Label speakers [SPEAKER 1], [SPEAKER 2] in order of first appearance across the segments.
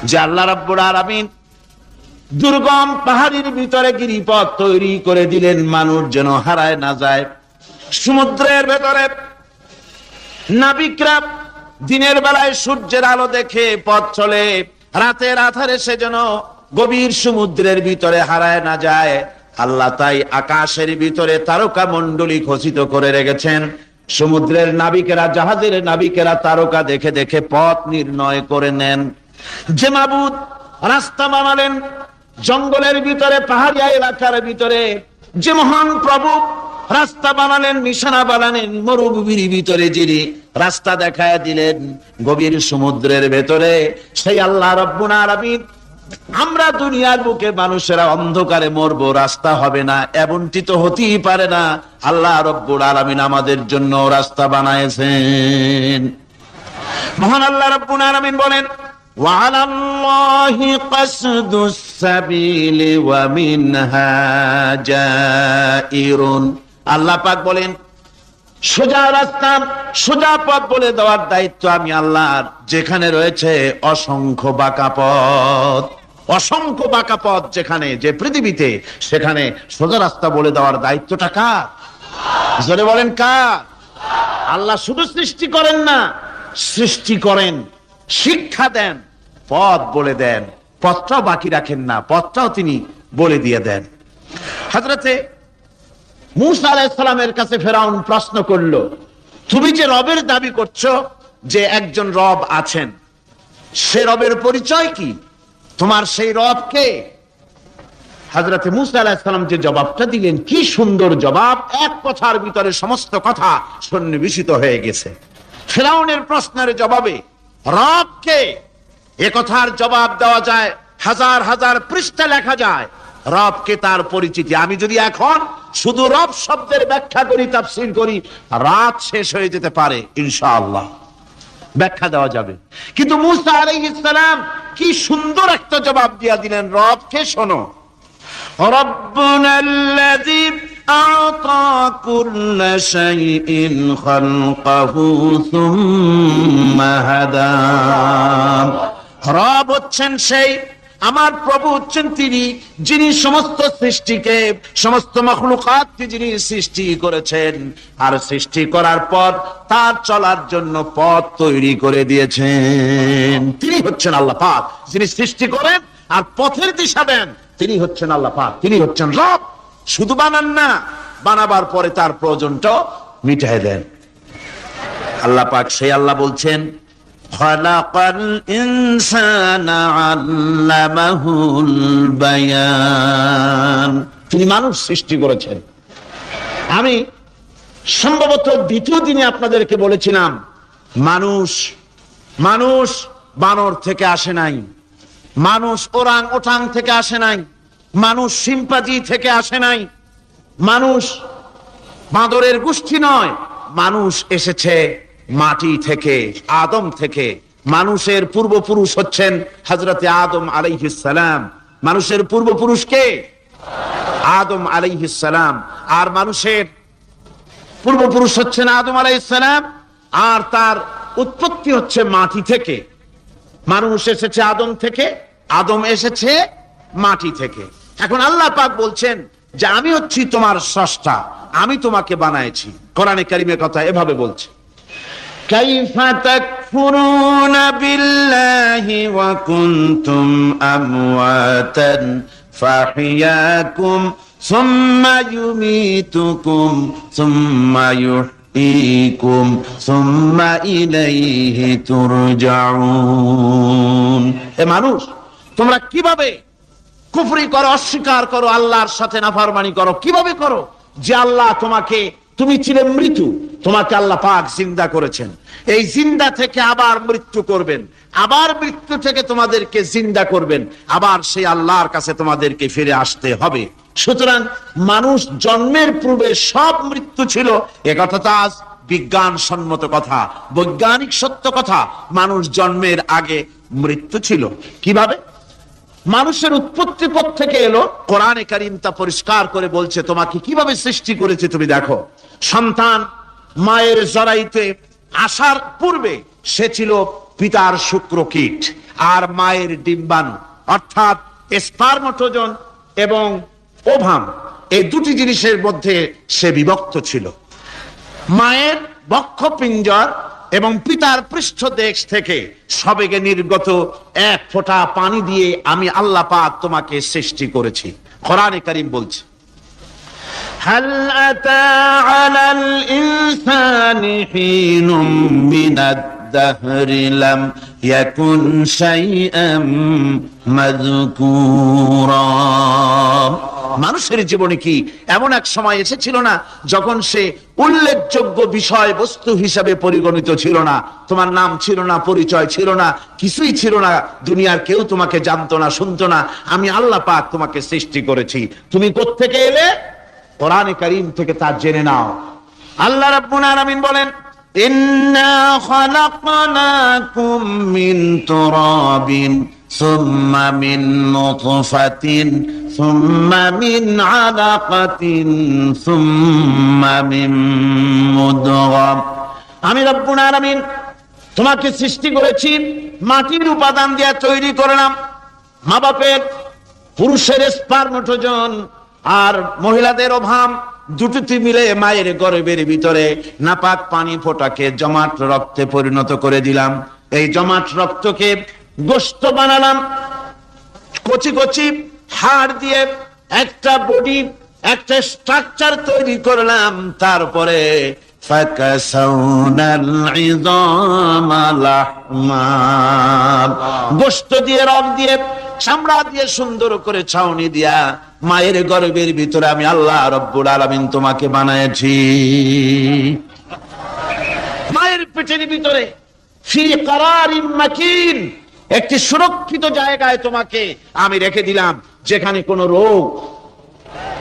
[SPEAKER 1] যে আল্লাহ রাব্বুল আলামিন দুর্গম পাহাড়ের ভিতরে গিরিপথ তৈরি করে দিলেন, মানুষ যেন হারায় না যায়। সমুদ্রের ভেতরে নাবিকরা দিনের বেলায় সূর্যের আলো দেখে পথ চলে, রাতের আধারে সে যেন গভীর সমুদ্রের ভিতরে হারায় না যায়। আল্লাহ তাই আকাশের ভিতরে তারকা মণ্ডলী খচিত করে রেখেছেন। সমুদ্রের নাবিকেরা, জাহাজের নাবিকেরা তারকা দেখে দেখে পথ নির্ণয় করে নেন। যে মাবুদ রাস্তা বানালেন জঙ্গলের ভিতরে, পাহাড়িয়া এলাকার ভিতরে, যে মহান প্রভু রাস্তা বানালেন, নিশানা বানালেন মরুভূমির ভিতরে, যিনি রাস্তা দেখায় দিলেন গভীর সমুদ্রের ভেতরে, সেই আল্লাহ রাব্বুল আলামিন আমরা দুনিয়ার বুকে মানুষেরা অন্ধকারে মরবো, রাস্তা হবে না, এমনটি তো হতেই পারে না। আল্লাহ রাব্বুল আলামিন আমাদের জন্য রাস্তা বানাইছেন। মহান আল্লাহ রাব্বুল আলামিন বলেন, وعلى الله قصد السبيل ومنها جائر। আল্লাহ পাক বলেন, সোজা রাস্তা, সোজা পথ বলে দেওয়ার দায়িত্ব আমি আল্লাহর। যেখানে রয়েছে অসংখ্য বাঁকা পথ, অসংখ্য বাঁকা পথ যেখানে, যে পৃথিবীতে, সেখানে সোজা রাস্তা বলে দেওয়ার দায়িত্বটা কার? জোরে বলেন কার? আল্লাহ শুধু সৃষ্টি করেন না, সৃষ্টি করেন, শিক্ষা দেন, পথ বলে দেন, পথটাও বাকি রাখেন না, পথটাও তিনি বলে দিয়ে দেন। হযরতে মূসা আলাইহিস সালামের কাছে ফেরাউন প্রশ্ন করলো, তুমি যে রবের দাবি করছো যে একজন রব আছেন, সে রবের পরিচয় কি? তোমার সেই রব কে? হযরতে মূসা আলাইহিস সালাম যে জবাবটা দিলেন, কি সুন্দর জবাব! এক কথার ভিতরে সমস্ত কথা সন্নিবেশিত হয়ে গেছে। ফেরাউনের প্রশ্নের জবাবে রব কে, এ কথার জবাব দেওয়া যায়, হাজার হাজার পৃষ্ঠা লেখা যায়। রবকে, তার পরিচিতি। আমি যদি এখন শুধু রব শব্দের ব্যাখ্যা করি, তাফসীর করি, রাত শেষ হয়ে যেতে পারে, ইনশাআল্লাহ ব্যাখ্যা দেওয়া যাবে। কিন্তু মূসা আলাইহিস সালাম কি সুন্দর একটা জবাব দিয়া দিলেন, রবকে শোনো। রব্বুনাল্লাযী আ'তা কুল্লা শাইইন খালকাহু সুম্মা হাদা। রব হচ্ছেন সেই, আমার প্রভু হচ্ছেন তিনি, যিনি সমস্ত সৃষ্টিকে, সমস্ত মাখলুকাতকে যিনি সৃষ্টি করেছেন, আর সৃষ্টি করার পর তার চলার জন্য পথ তৈরি করে দিয়েছেন। তিনি হচ্ছেন আল্লাহ পাক, যিনি সৃষ্টি করেন আর পথের দিশা দেন। তিনি হচ্ছেন আল্লাহ পাক, তিনি হচ্ছেন রব। শুধু বানান না, বানাবার পরে তার প্রয়োজনটাও মিটাই দেন। আল্লাহ পাক সেই আল্লাহ বলছেন, খালাকাল ইনসানা আল্লামাহুল বায়ান। তিনি মানুষ সৃষ্টি করেছেন। আমি সম্ভবত দ্বিতীয় দিনে আপনাদেরকে বলেছিলাম, মানুষ বানর থেকে আসে নাই, মানুষ ওরাং ওটাং থেকে আসে নাই, মানুষ শিম্পাজি থেকে আসে নাই, মানুষ বাঁদরের গোষ্ঠী নয়, মানুষ এসেছে মাটি থেকে, আদম থেকে। মানুষের পূর্বপুরুষ হচ্ছেন হযরতে আদম আলাইহিস সালাম। মানুষের পূর্বপুরুষ কে? আদম আলাইহিস সালাম। আর মানুষের পূর্বপুরুষ হচ্ছেন আদম আলাইহিস সালাম, আর তার উৎপত্তি হচ্ছে মাটি থেকে। মানুষ এসেছে আদম থেকে, আদম এসেছে মাটি থেকে। এখন আল্লাহ পাক বলছেন যে আমি হচ্ছি তোমার স্রষ্টা, আমি তোমাকে বানাইছি। কোরআনে কারীমের কথা এভাবে বলছে, কাইফা তাকফুরুনা বিল্লাহি ওয়া কুনতুম আমওয়াতান ফাহিয়াকুম সুম্মা ইউমীতুকুম সুম্মা ইউহয়ীকুম সুম্মা ইলাইহি তুরজাউন। হে মানুষ, তোমরা কিভাবে কুফরি করো, অস্বীকার করো, আল্লাহর সাথে নাফরমানি করো? কিভাবে করো? যে আল্লাহ তোমাকে, তুমি ছিলে মৃত্যু, তোমাকে আল্লাহ পাক জিন্দা করেছেন, এই জিন্দা থেকে আবার মৃত্যু করবেন, আবার মৃত্যু থেকে তোমাদেরকে জিন্দা করবেন, আবার সেই আল্লাহর কাছে তোমাদেরকে ফিরে আসতে হবে। সুতরাং মানুষ জন্মের পূর্বে সব মৃত্যু ছিল, এ কথা তো আজ বিজ্ঞান সম্মত কথা, বৈজ্ঞানিক সত্য কথা। মানুষ জন্মের আগে মৃত্যু ছিল। কিভাবে? মানুষের উৎপত্তি থেকে এলো, কোরআনে কারীম তা পরিষ্কার করে বলছে তোমাকে কিভাবে সৃষ্টি করেছে তুমি দেখো। সন্তান মায়ের জরায়ুতে আসার পূর্বে সে ছিল পিতার শুক্রকীট আর মায়ের ডিম্বাণু অর্থাৎ স্পার্মটোজন এবং ওভাম, এই দুটি জিনিসের মধ্যে সে বিভক্ত ছিল। মায়ের বক্ষপিঞ্জর এবং পিতার পৃষ্ঠদেশ থেকে সবেগে নির্গত এক ফোঁটা পানি দিয়ে আমি আল্লাহ পাক তোমাকে সৃষ্টি করেছি। কোরআনে কারীম বলছে, হাল আতা আলাল ইনসানি হিনুম মিনাদ দাহরি লাম ইয়াকুন শাইআম মাযকুরা। মানুষের জীবনে কি এমন এক সময় এসেছিল না যখন সে উল্লেখযোগ্য বিষয় বস্তু হিসাবে পরিগণিত ছিল না? তোমার নাম ছিল না, পরিচয় ছিল না, কিছুই ছিল না, দুনিয়ার কেউ তোমাকে জানতো না, শুনতো না। আমি আল্লাহ পাক তোমাকে সৃষ্টি করেছি। তুমি কোত্থেকে এলে? কোরআনে কারীম থেকে তা জেনে নাও। আল্লাহ রাব্বুল আলামিন বলেন, ইন্না খালাকনাকুম মিন তুরাবিন সুম্মা মিন নুতফাতিন সুম্মা মিন আলাকাতিন সুম্মা মিন মুদগাম। আমি রব্বুল আলামিন তোমাকে সৃষ্টি করেছি, মাটির উপাদান দিয়ে তৈরি করলাম। মা বাপের পুরুষের স্পার্মটোজন আর মহিলাদের ওভাম দুটি মিলে মায়ের গর্ভের ভিতরে নাপাক পানি ফোঁটাকে জমাট রক্তে পরিণত করে দিলাম। এই জমাট রক্তকে গোশত বানালাম, কচি কচি হাড় দিয়ে একটা বডি, একটা স্ট্রাকচার তৈরি করলাম। তারপরে গোশত দিয়ে, রগ দিয়ে, চামড়া দিয়ে সুন্দর করে ছাউনি দিয়া মায়ের গর্ভের ভিতরে আমি আল্লাহ রব্বুল আলামিন তোমাকে বানাইছি। মায়ের পেটের ভিতরে ফি কারারিম মাকিন, একটি সুরক্ষিত জায়গায় তোমাকে আমি রেখে দিলাম, যেখানে কোনো রোগ,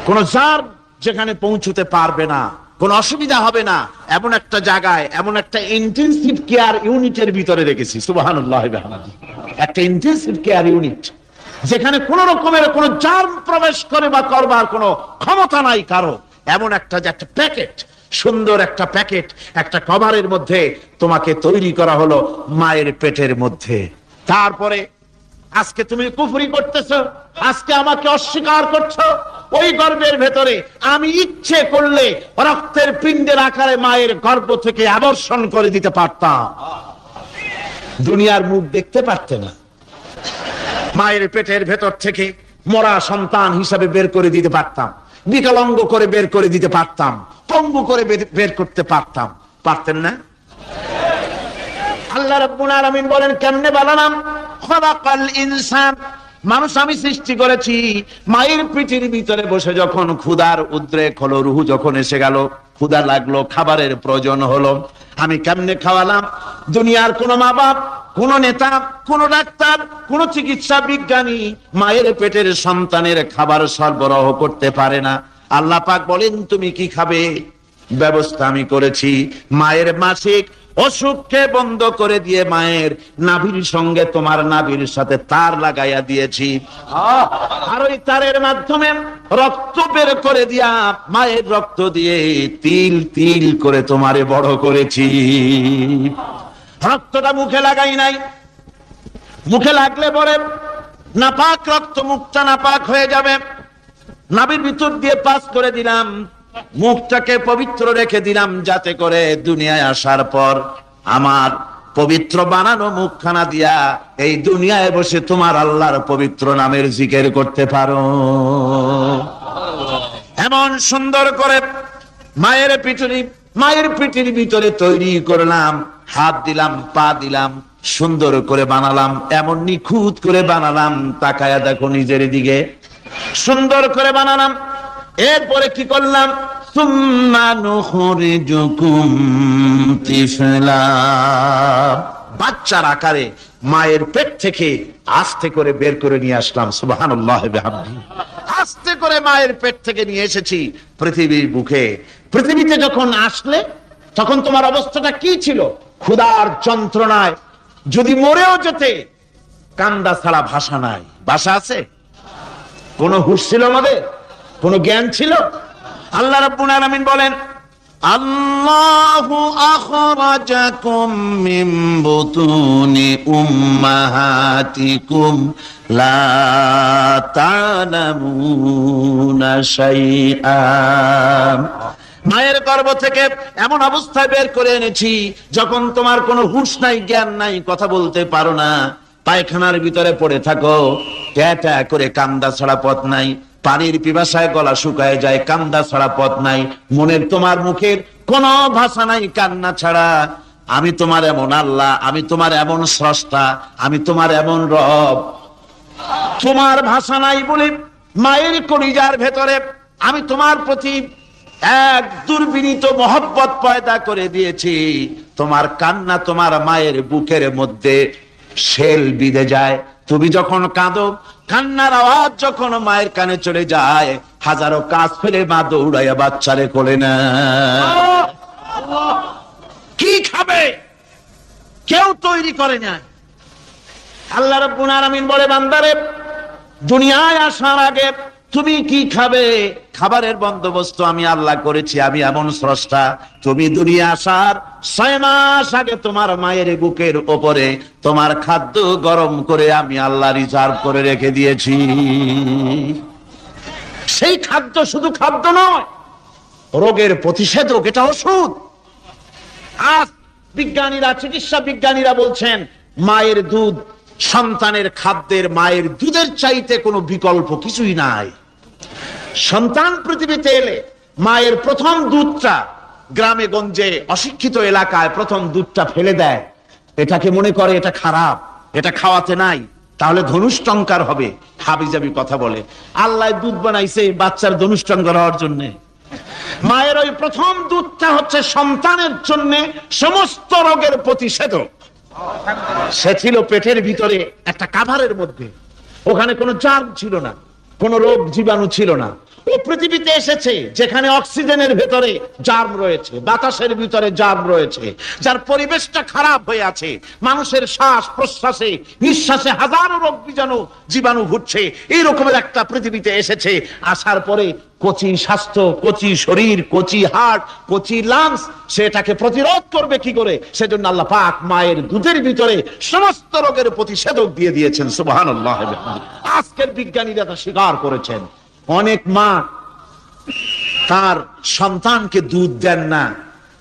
[SPEAKER 1] কোনো জার যেখানে পৌঁছতে পারবে না, কোনো অসুবিধা হবে না। এমন একটা জায়গায়, এমন একটা ইন্টেনসিভ কেয়ার ইউনিটের ভিতরে রেখেছি। সুবহানাল্লাহ, একটা ইন্টেনসিভ কেয়ার ইউনিট যেখানে কোন রকমের কোন জার্ম প্রবেশ করে বা করবার কোনো ক্ষমতা নাই কারো। এমন একটা প্যাকেট, সুন্দর একটা প্যাকেট, একটা কভারের মধ্যে তোমাকে তৈরি করা হলো মায়ের পেটের মধ্যে। তারপরে আজকে তুমি কুফরি করতেছো, আজকে আমাকে অস্বীকার করছো। ওই গর্ভের ভেতরে আমি ইচ্ছে করলে রক্তের পিণ্ডের আকারে মায়ের গর্ভ থেকে আবর্ষণ করে দিতে পারতাম, দুনিয়ার মুখ দেখতে পারতে না। মায়ের পেটের ভেতর থেকে মরা সন্তান হিসাবে বের করে দিতে পারতাম, বিকলাঙ্গ করে বের করে দিতে পারতাম, পঙ্গু করে বের করতে পারতাম। পারতেন না? আল্লাহ রাব্বুল আলামিন বলেন, কেমনে বানালাম? খালাকাল ইনসান, মানুষ আমি সৃষ্টি করেছি মায়ের পেটের ভিতরে বসে। যখন ক্ষুধার উদ্রেক হলো, রুহু যখন এসে গেল, ক্ষুধা লাগলো, খাবারের প্রয়োজন হলো, আমি কেমনে খাওয়ালাম? দুনিয়ার কোন মা বাপ, কোন নেতা, কোন ডাক্তার, কোন চিকিৎসা বিজ্ঞানী মায়ের পেটের সন্তানের খাবার সরবরাহ করতে পারে না। আল্লাহ পাক বলেন, তুমি কি খাবে? ব্যবস্থা আমি করেছি। মায়ের মাসিক অসুখকে বন্ধ করে দিয়ে মায়ের নাভির সঙ্গে তোমার নাভির সাথে তার লাগাইয়া দিয়েছি, আর ওই তারের মাধ্যমে রক্ত বের করে দিয়া মায়ের রক্ত দিয়ে তিল তিল করে তোমারে বড় করেছি। রক্তটা মুখে লাগাই নাই, মুখে লাগলে পরে নাপাক রক্ত, মুখটা নাপাক হয়ে যাবে। নাভির ভিতর দিয়ে পাস করে দিলাম, মুখটাকে পবিত্র রেখে দিলাম, যাতে করে দুনিয়ায় আসার পর আমার পবিত্র বানানো মুখখানা দিয়া এই দুনিয়ায় বসে তোমার আল্লাহর পবিত্র নামের জিকির করতে পারো। এমন সুন্দর করে মায়ের পিঠের ভিতরে তৈরি করলাম, হাত দিলাম, পা দিলাম, সুন্দর করে বানালাম, এমন নিখুঁত করে বানালাম। তাকায়া দেখো নিজের দিকে, সুন্দর করে বানালাম। এরপরে কি করলাম? সুম্মা নুখরিজুকুম তিফলা, বাচ্চার আকারে মায়ের পেট থেকে আস্তে করে বের করে নিয়ে আসলাম। সুবহানাল্লাহ বিহামদিহি, আস্তে করে মায়ের পেট থেকে নিয়ে এসেছি পৃথিবীর বুকে। পৃথিবীতে যখন আসলে তখন তোমার অবস্থাটা কি ছিল? ক্ষুধার যন্ত্রণায় যদি মরেও যেতে, কান্দা ছাড়া ভাষা নাই। ভাষা আছে? কোন হুঁশ ছিল আমাদের? কোন জ্ঞান ছিল? আল্লাহ রাব্বুল আলামিন বলেন, আল্লাহু আখরাজাকুম মিন বুতুনি উম্মাহাতিকুম লা তা'লামুনা শাইআ। মায়ের গর্ভ থেকে এমন অবস্থায় বের করে এনেছি যখন তোমার কোনো হুঁশ নাই, জ্ঞান নাই, কথা বলতে পারো না, পায়খানার ভিতরে পড়ে থাকো, ট্যাটা করে কান্দা ছাড়া পথ নাই, পানির পিপাসায় গলা শুকায় যায়, কান্দা ছাড়া পথ নাই, মনের তোমার মুখের কোনো ভাষা নাই কান্না ছাড়া। আমি তোমার এমন আল্লাহ, আমি তোমার এমন স্রষ্টা, আমি তোমার এমন রব। তোমার ভাষা নাই বলে মায়ের কলিজার ভেতরে আমি তোমার প্রতি এক দুর্বিনীত মহব্বত পয়দা করে দিয়েছি। তোমার কান্না তোমার মায়ের বুকের মধ্যে শেল বিঁধে যায়। তুমি যখন কাঁদো, কান্নার আওয়াজ যখন মায়ের কানে চলে যায়, হাজারো কাজ ফেলে মা দৌড়াইয়া বাচ্চারে কোলে না। কি খাবে কেউ তৈরি করে না। আল্লাহ রাব্বুল আলামিন বলে, বান্দারে দুনিয়ায় আসার আগে তুমি কি খাবে, খাবারের বন্দোবস্ত আমি আল্লাহ করেছি, আমি এমন স্রষ্টা। তুমি দুনিয়া আসার 6 মাস আগে তোমার মায়ের বুকের ওপরে তোমার খাদ্য গরম করে আমি আল্লাহ রিজার্ভ করে রেখে দিয়েছি। সেই খাদ্য শুধু খাদ্য নয়, রোগের প্রতিষেধক, এটা ওষুধ। আজ বিজ্ঞানীরা, চিকিৎসা বিজ্ঞানীরা বলছেন মায়ের দুধ সন্তানের খাদ্যের, মায়ের দুধের চাইতে কোনো বিকল্প কিছুই নাই। সন্তান পৃথিবীতে এলে মায়ের প্রথম দুধটা, গ্রামে গঞ্জে অশিক্ষিত এলাকায় প্রথম দুধটা ফেলে দেয়, এটাকে মনে করে এটা খারাপ, এটা খাওয়াতে নাই, তাহলে ধনুষ্টঙ্কার হবে, হাবিজাবি কথা বলে। আল্লাহ দুধ বানাইছে বাচ্চার ধনুষ্টঙ্কার হওয়ার জন্য। মায়ের ওই প্রথম দুধটা হচ্ছে সন্তানের জন্য সমস্ত রোগের প্রতিষেধক। সে ছিল পেটের ভিতরে একটা কাভারের মধ্যে, ওখানে কোনো জার্ম ছিল না, কোনো রোগ জীবাণু ছিল না। ও পৃথিবীতে এসেছে যেখানে অক্সিজেনের ভেতরে জার্ম রয়েছে, বাতাসের ভিতরে জার্ম রয়েছে, যার পরিবেশটা খারাপ হয়ে আছে, মানুষের শ্বাস প্রশ্বাসে নিঃশ্বাসে হাজারো রোগ জীবাণু ঘুরছে। এই রকমের একটা পৃথিবীতে এসেছে। আসার পরে কচি স্বাস্থ্য, কচি শরীর, কচি হার্ট, কচি লাংস, সেটাকে প্রতিরোধ করবে কি করে? সেজন্য আল্লাহ পাক মায়ের দুধের ভিতরে সমস্ত রোগের প্রতিষেধক দিয়ে দিয়েছেন। সুবহানাল্লাহ। আজকের বিজ্ঞানীরা তা স্বীকার করেছেন। অনেক মা তার সন্তানকে দুধ দেন না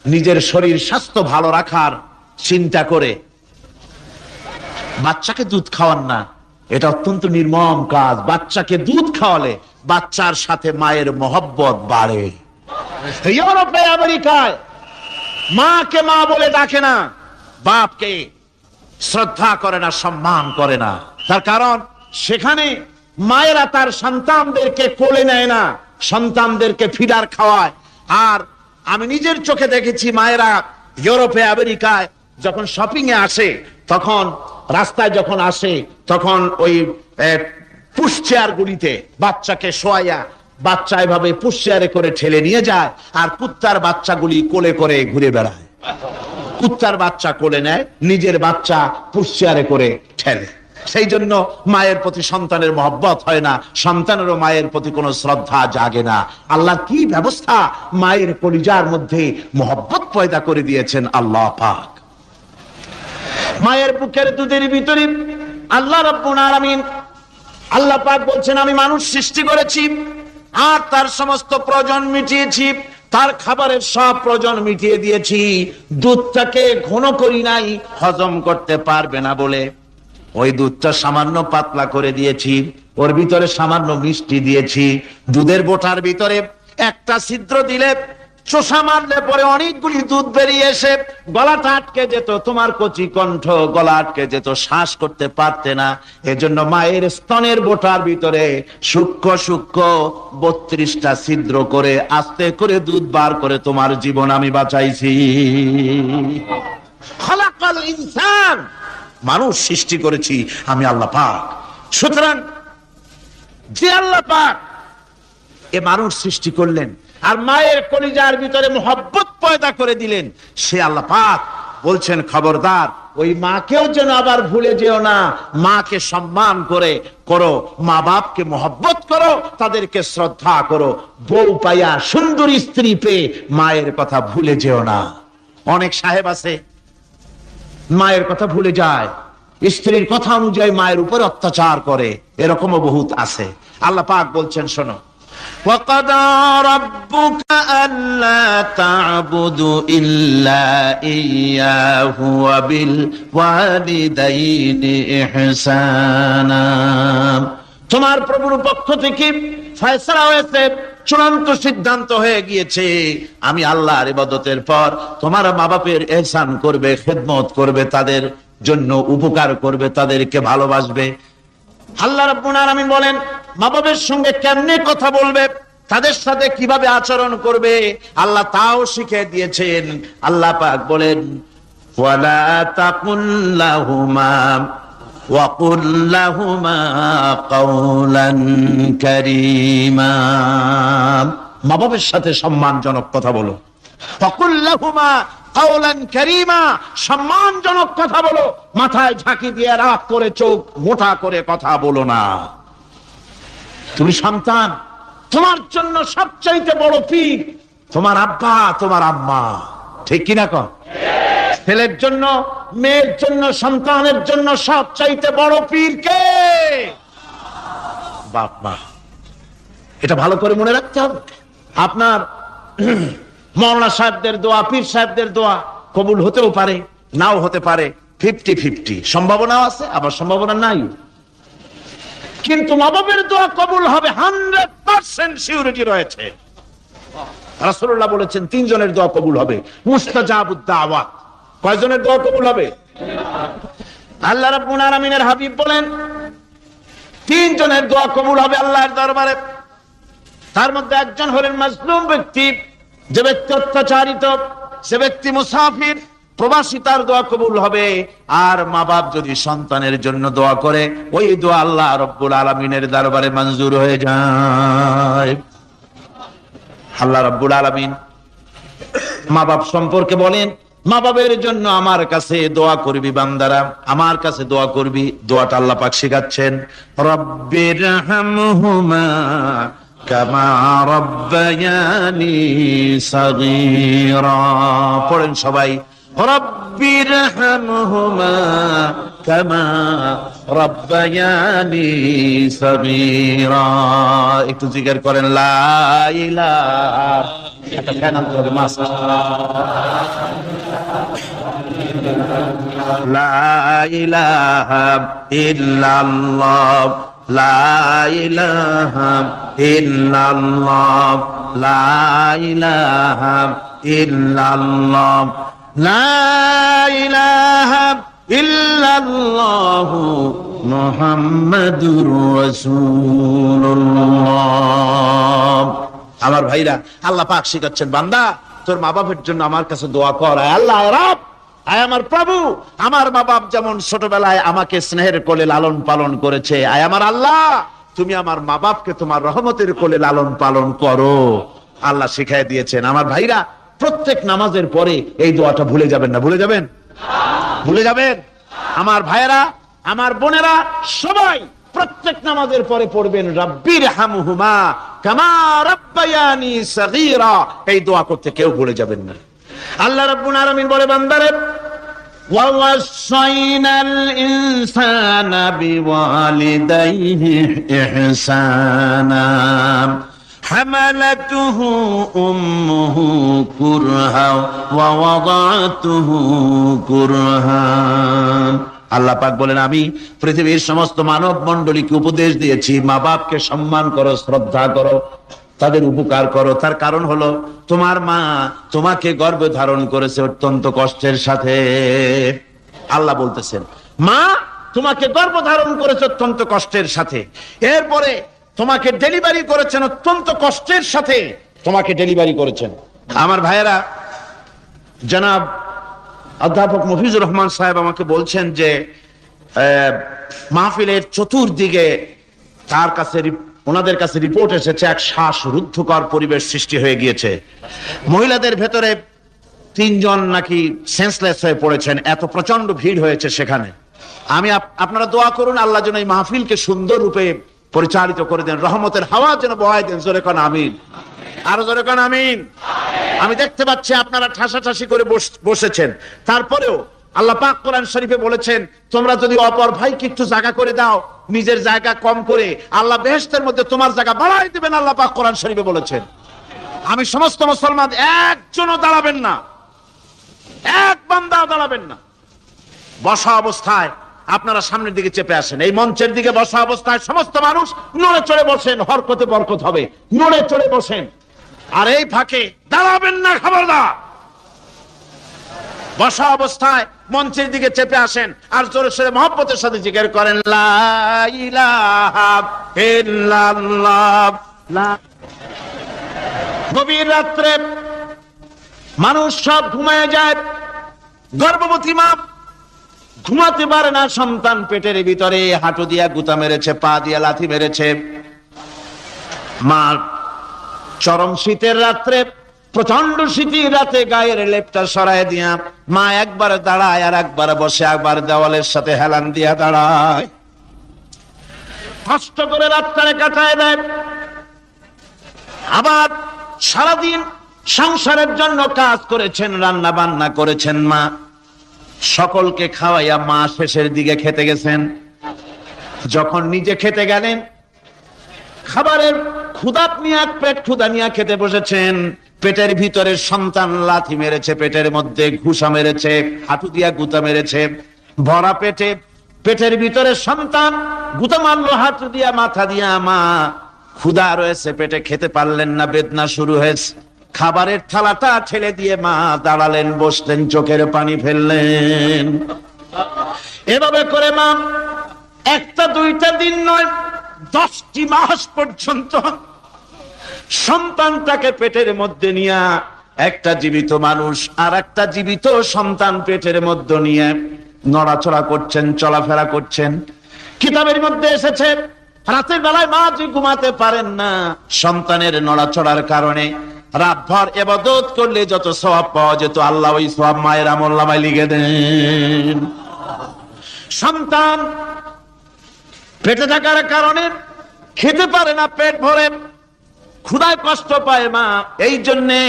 [SPEAKER 1] নিজের শরীর স্বাস্থ্য ভালো রাখার চিন্তা করে, বাচ্চাকে দুধ খাওয়ান না। এটা অত্যন্ত নির্মম কাজ। বাচ্চাকে দুধ খাওয়ালে বাচ্চার সাথে মায়ের মহব্বত বাড়ে। ইউরোপে, আমেরিকায় মাকে মা বলে ডাকে না, বাপকে শ্রদ্ধা করে না, সম্মান করে না। তার কারণ সেখানে মায়েরা তার সন্তানদেরকে কোলে নেয় না, সন্তানদেরকে ফিডার খাওয়ায়। আর আমি নিজের চোখে দেখেছি মায়েরা ইউরোপে, আমেরিকায় যখন শপিং এ আসে, তখন রাস্তায় যখন আসে, তখন ওই পুশ চেয়ার গুলিতে বাচ্চাকে শোয়াইয়া বাচ্চা এভাবে পুশ চেয়ারে করে ঠেলে নিয়ে যায়, আর কুত্তার বাচ্চাগুলি কোলে করে ঘুরে বেড়ায়। কুত্তার বাচ্চা কোলে নেয়, নিজের বাচ্চা পুশ চেয়ারে করে ঠেলে। সেই জন্য মায়ের প্রতি সন্তানের মহব্বত হয় না, সন্তানেরও মায়ের প্রতি কোনো শ্রদ্ধা জাগে না। আল্লাহ কি ব্যবস্থা মায়ের কলিজার মধ্যে মহব্বত পয়দা করে দিয়েছেন আল্লাহ পাক। মায়ের বুকের দুধের ভিতরে আল্লাহ রাব্বুল আলামিন, আল্লাহ পাক বলছেন, আমি মানুষ সৃষ্টি করেছি আর তার সমস্ত প্রয়োজন মিটিয়েছি, তার খাবারের সব প্রয়োজন মিটিয়ে দিয়েছি। দুধটাকে ঘন করি নাই, হজম করতে পারবে না বলে ওই দুধটা সামান্য পাতলা করে দিয়েছি, ওর ভিতরে সামান্য মিষ্টি দিয়েছি। দুধের বোটার ভিতরে একটা ছিদ্র দিলে, চোষা মারলে পরে অনেকগুলি দুধ বেরিয়ে এসে গলাটা আটকে যেত, তোমার কচি কণ্ঠ গলা আটকে যেত, শ্বাস করতে পারতে না। এজন্য মায়ের স্তনের বোটার ভিতরে সূক্ষ্ম সূক্ষ্ম 32টা ছিদ্র করে আস্তে করে দুধ বার করে তোমার জীবন আমি বাঁচাইছি। খালাকাল ইনসান, মানুষ সৃষ্টি করেছি আমি আল্লাহ পাক। সুতরাং যে আল্লাহ পাক এ মানুষ সৃষ্টি করলেন আর মায়ের কলিজার ভিতরে মোহব্বত পয়দা করে দিলেন, সে আল্লাহ পাক বলছেন, খবরদার ওই মাকেও যেন আবার ভুলে যেও না। মাকে সম্মান করে করো, মা বাপকে মহব্বত করো, তাদেরকে শ্রদ্ধা করো। বউ পাইয়া, সুন্দর স্ত্রী পেয়ে মায়ের কথা ভুলে যেও না। অনেক সাহেব আছে মায়ের কথা ভুলে যায়, স্ত্রীর কথা অনুযায়ী মায়ের উপর অত্যাচার করে, এরকমও বহুত আছে। আল্লাহ পাক বলছেন, শোনো, وَقَضَى رَبُّكَ أَلَّا تَعْبُدُوا إِلَّا إِيَّاهُ وَبِالْوَالِدَيْنِ إِحْسَانًا। তোমার প্রভুর পক্ষ থেকে ফয়সালা হয়েছে, চূড়ান্ত সিদ্ধান্ত হয়ে গিয়েছে, আমি আল্লাহর ইবাদতের পর তোমার মা বাপের ইহসান করবে, খেদমত করবে, তাদের জন্য উপকার করবে, তাদেরকে ভালোবাসবে। আল্লাহ রাব্বুল আলামিন বলেন মা বাবার সঙ্গে কেমনে কথা বলবে, তাদের সাথে কিভাবে আচরণ করবে, আল্লাহ তাও শিখিয়ে দিয়েছেন। আল্লাহ পাক বলেন, ওয়ালা তাকুল লাহুমা ওয়া কুল লাহুমা কাওলান কারীমা। মা বাবার সাথে সম্মানজনক কথা বলো। ওয়া কুল লাহুমা কাওলান কারীমা, সম্মানজনক কথা বলো। মাথায় ঝাঁকি দিয়ে রাগ করে, চোখ মোটা করে কথা বলো না। তুমি সন্তান, তোমার জন্য সবচাইতে বড় পীর তোমার আব্বা, তোমার আম্মা, ঠিক কিনা কর? ছেলের জন্য, মেয়ের জন্য, সন্তানের জন্য সবচাইতে বড় পীর কে? বাপ মা। এটা ভালো করে মনে রাখতে হবে। আপনার মৌলানা সাহেবদের দোয়া, পীর সাহেবদের দোয়া কবুল হতেও পারে, নাও হতে পারে, 50-50 সম্ভাবনাও আছে, আবার সম্ভাবনা নাই। কিন্তু মা বাবার দোয়া কবুল হবে 100% সিউরিটি রয়েছে। রাসূলুল্লাহ বলেছেন 3 জনের দোয়া কবুল হবে, মুস্তাজাবুদ দাওয়াত। কয়জনের দোয়া কবুল হবে? আল্লাহ রাব্বুল আলামিনের হাবিব বলেন 3 জনের দোয়া কবুল হবে আল্লাহর দরবারে। তার মধ্যে একজন হলেন মাজলুম ব্যক্তি, যে ব্যক্তি অত্যাচারিত, সে ব্যক্তি মুসাফির, প্রবাসী, তার দোয়া কবুল হবে। আর মা বাপ যদি সন্তানের জন্য দোয়া করে, ওই দোয়া আল্লাহ রাব্বুল আলামিনের দরবারে মঞ্জুর হয়ে যায়। আল্লাহ রাব্বুল আলামিন মা বাপ সম্পর্কে বলেন, মা বাবের জন্য আমার কাছে দোয়া করবি বান্দারা, আমার কাছে দোয়া করবি। দোয়াটা আল্লাহ পাক শিখাচ্ছেন, রব্বিরহামহুমা কামা রব্বায়ানি সাগীরা। পড়েন সবাই, রব্বিরহামহুমা কামা রব্বায়ানি সাগীরা। একটু জিকির করেন, লা ইলাহা, একটা ফ্যান আনতে হবে, মাস্ক। লা ইলাহা ইল্লাল্লাহ, লা ইলাহা ইল্লাল্লাহ, লা ইলাহা ইল্লাল্লাহ, লা ইলাহা ইল্লাল্লাহু মুহাম্মাদুর রাসূলুল্লাহ। আমার ভাইরা, আল্লাহ পাক শিখাচ্ছেন, বান্দা তোর মা বাপের জন্য আমার কাছে দোয়া কর। আল্লাহ রব, আয় আমার প্রভু, আমার মা বাপ যেমন ছোটবেলায় আমাকে স্নেহের কোলে লালন পালন করেছে, আয় আমার আল্লাহ তুমি আমার মা বাপকে তোমার রহমতের কোলে লালন পালন করো। আল্লাহ শিখাই দিয়েছেন। আমার ভাইরা, প্রত্যেক নামাজের পরে এই দোয়াটা ভুলে যাবেন না। ভুলে যাবেন? ভুলে যাবেন? আমার ভাইরা, আমার বোনেরা, সবাই প্রত্যেক নামাজের পরে পড়বেন, রব্বিরহামহুমা কামা রব্বায়ানি সাগীরা। এই দোয়া করতে কেউ ভুলে যাবেন না। আল্লাহ রাব্বুল আলামিন বলে, বান্দারে, ওয়া ওয়াসাইনাল ইনসানা বিওয়ালিদাইহি ইহসানা হামালাতুহু উম্মুহু কুরহা ওয়া ওয়াদাতুহু কুরহা। আল্লাহ পাক বলেন, আমি পৃথিবীর সমস্ত মানব মণ্ডলীকে উপদেশ দিয়েছি, মা বাপকে সম্মান করো, শ্রদ্ধা করো, তাদের উপকার করো। তার কারণ হলো তোমার মা তোমাকে গর্ভে ধারণ করেছে অত্যন্ত কষ্টের সাথে। আল্লাহ বলতেছেন, মা তোমাকে গর্ভ ধারণ করেছে অত্যন্ত কষ্টের সাথে, এরপরে তোমাকে ডেলিভারি করেছেন অত্যন্ত কষ্টের সাথে, তোমাকে ডেলিভারি করেছেন। আমার ভাইয়েরা, জনাব অধ্যাপক মফিজুর রহমান সাহেব আমাকে বলছেন যে মাহফিলের চতুর্দিকে তার কাছে, ওনাদের কাছে রিপোর্ট এসেছে, এক শ্বাসরুদ্ধকর পরিবেশ সৃষ্টি হয়ে গিয়েছে। মহিলাদের ভেতরে 3 জন নাকি সেন্সলেস হয়ে পড়েছেন, এত প্রচন্ড ভিড় হয়েছে সেখানে। আমি আপনারা দোয়া করুন আল্লাহ যেন এই মাহফিলকে সুন্দর রূপে পরিচালিত করে দেন, রহমতের হাওয়া যেন বহায় দেন। জোরে কোন আমিন, আরো জোরে কোন আমিন। আমি দেখতে পাচ্ছি আপনারা ঠাসাঠাসি করে বসেছেন, তারপরেও আল্লাহ পাক কোরআন শরীফে বলেছেন তোমরা যদি অপর ভাইকে একটু জায়গা করে দাও, নিজের জায়গা কম করে, আল্লাহ বেহেশতের মধ্যে তোমার জায়গা বাড়াই দিবেন। আল্লাহ পাক কোরআন শরীফে বলেছেন। আমি সমস্ত মুসলমান একজনও দাঁড়াবেন না, এক বান্দা দাঁড়াবেন না। বসা অবস্থায় আপনারা সামনের দিকে চেপে আসেন, এই মঞ্চের দিকে বসা অবস্থায় সমস্ত মানুষ নড়ে চড়ে বসেন, হরকতে বরকত হবে, নড়ে চড়ে বসেন। আর এই ফাঁকে দাঁড়াবেন না, খবরদার। বসা অবস্থায় মঞ্চের দিকে চেপে আসেন আর জোরে সোরে মহব্বতের সাথে জিকির করেন লা ইলাহা ইল্লাল্লাহ। গভীর রাত্রে মানুষ সব ঘুমায় যায়, গর্ভবতী মা ঘুমাতে পারে না, সন্তান পেটের ভিতরে, হাঁটু দিয়া গুতা মেরেছে, পা দিয়া লাথি মেরেছে। মা চরম শীতের রাত্রে, প্রচন্ড শীতের রাতে গায়ের লেপটা সরায় দিয়া মা একবার দাঁড়ায় আর একবার বসে, একবার দেওয়ালের সাথে হেলান দিয়া দাঁড়ায়, কষ্ট করে রাতটারে কাটায় দেয়। আবার সারাদিন সংসারের জন্য কাজ করেছেন, রান্না বান্না করেছেন, মা সকলকে খাওয়াইয়া মা শেষের দিকে খেতে গেছেন। যখন নিজে খেতে গেলেন, খাবারের ক্ষুধা নিয়ে, পেট ক্ষুধা নিয়ে খেতে বসেছেন, পেটের ভিতরে সন্তান লাথি মেরেছে, পেটের মধ্যে ঘুষা মেরেছে, হাঁটু দিয়া গুতা মেরেছে, ভরা পেটে, পেটের ভিতরে সন্তান গুতা মারলো হাঁটু দিয়া, মাথা দিয়া। মা ক্ষুধা রয়েছে, পেটে খেতে পারলেন না, বেদনা শুরু হয়েছে। খাবারের থালাটা ঠেলে দিয়ে মা দাঁড়ালেন, বসলেন, চোখের পানি ফেললেন। এভাবে করে মা একটা দুইটা দিন নয়, 10টি মাস পর্যন্ত সন্তানটাকে পেটের মধ্যে নিয়ে, একটা জীবিত মানুষ আর একটা জীবিত সন্তান পেটের মধ্যে নিয়ে নড়াচড়া করছেন, চলাফেরা করছেন। কিতাবের মধ্যে এসেছে রাতের বেলায় মা যে ঘুমাতে পারেন না, সন্তানের নড়াচড়ার কারণে রাতভর ইবাদত করলে যত সওয়াব পাওয়া যেত, আল্লাহ ওই সওয়াব মায়ের আমলনামায় লিখে দেন। সন্তান পেটে থাকার কারণে খেতে পারে না, পেট ভরে ক্ষুধায় কষ্ট পায় মা, এই জন্যে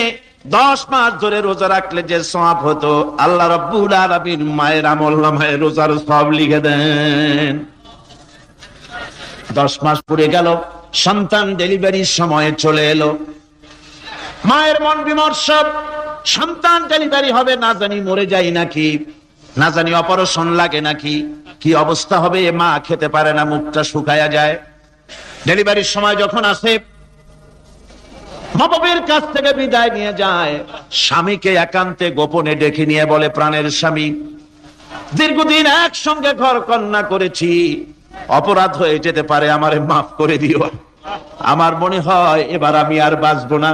[SPEAKER 1] 10 মাস ধরে রোজা রাখলে যে সওয়াব হতো, আল্লাহ রাব্বুল আলামিন মায়ের আমলনামায় রোজার সওয়াব লিখে দেন। 10 মাস পুরে গেল, সন্তান ডেলিভারির সময় চলে এলো। মায়ের মন বিমর্ষ, সন্তান ডেলিভারি হবে, না জানি মরে যাই নাকি, না জানি অপারেশন লাগে নাকি, কি অবস্থা হবে। মা খেতে পারে না, মুখটা শুকায়া যায়। ডেলিভারির সময় যখন আসে, বাবার কাছ থেকে বিদায় নিয়ে যায়, স্বামীকে একান্তে গোপনে ডেকে নিয়ে বলে, প্রাণের স্বামী, দীর্ঘদিন একসঙ্গে ঘর কন্যা করেছি, অপরাধ হয়ে যেতে পারে, আমারে মাফ করে দিও। আমার মনে হয় এবার আমি আর বাঁচবো না।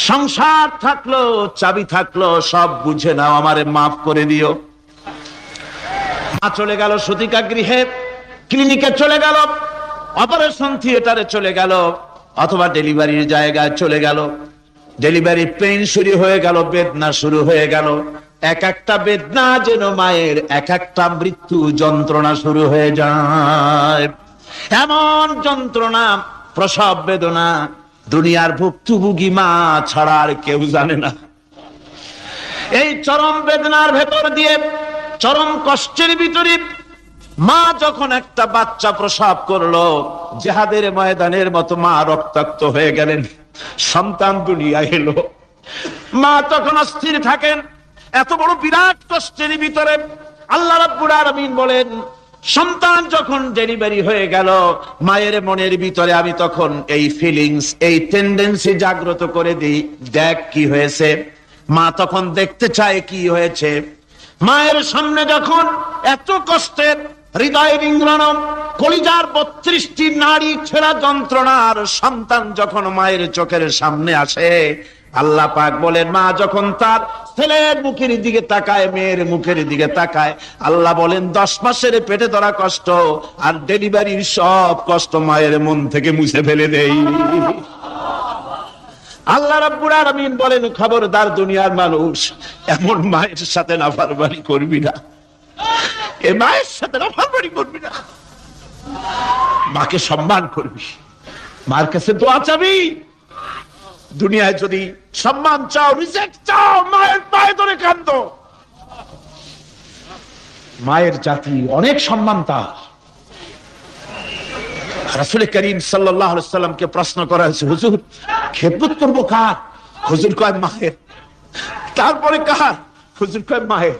[SPEAKER 1] সংসার থাকলো, চাবি থাকলো, সব বুঝে নাও, আমারে মাফ করে দিও। মা চলে গেল সতিকা গৃহে, ক্লিনিকে চলে গেল, অপারেশন থিয়েটারে চলে গেল, অথবা ডেলিভারির জায়গায় চলে গেল। ডেলিভারি পেইন শুরু হয়ে গেল, বেদনা শুরু হয়ে গেল। এক একটা বেদনা যেন মায়ের এক একটা মৃত্যু যন্ত্রণা শুরু হয়ে যায়। এমন যন্ত্রণা, প্রসব বেদনা দুনিয়ার ভুক্তভোগী মা ছাড়া আর কেউ জানে না। এই চরম বেদনার ভেতর দিয়ে, চরম কষ্টের ভিতরে মা যখন একটা বাচ্চা প্রসব করলো, জিহাদের ময়দানের মতো মা রক্তাক্ত হয়ে গেলেন, সন্তান দুনিয়া এলো। মা তখন অস্থির থাকেন। এত বড় বিরাট কষ্টের ভিতরে আল্লাহ রাব্বুল আলামিন বলেন, সন্তান যখন ডেলিভারি হয়ে গেল, মায়ের মনের ভিতরে আমি তখন এই ফিলিংস, এই টেন্ডেন্সি জাগ্রত করে দিই, দেখ কি হয়েছে। মা তখন দেখতে চায় কি হয়েছে। মায়ের সামনে যখন এত কষ্টের, হৃদয় রিংগ্রানো, কলিজার 32টি নাড়ি ছেঁড়া যন্ত্রণার সন্তান যখন মায়ের চোখের সামনে আসে, আল্লাহ পাক বলেন, মা যখন তার ছেলের মুখের দিকে তাকায়, মেয়ের মুখের দিকে তাকায়, আল্লাহ বলেন 10 মাসের পেটে ধরা কষ্ট আর ডেলিভারির সব কষ্ট মায়ের মন থেকে মুছে ফেলে দেই। আল্লাহ রাব্বুল আলামিন বলেন, খবরদার দুনিয়ার মানুষ, এমন মায়ের সাথে নাফরমানি করবি না, এ মায়ের সাথে নাফরমানি করবি না, মাকে সম্মান করবি, মার কাছে দোয়া চাবি। দুনিয়ায় যদি সম্মান চাও, রিজেক্ট চাও, মায়ের পায়ে ধরে কাঁদো। মায়ের জাতি অনেক সম্মান তার। রাসূল করিম সাল্লাল্লাহু আলাইহি সাল্লামকে প্রশ্ন করা হয়েছে, হুজুর খেদমত করব কার? হুজুর কয় মায়ের। তারপরে কার? হুজুর কয় মায়ের।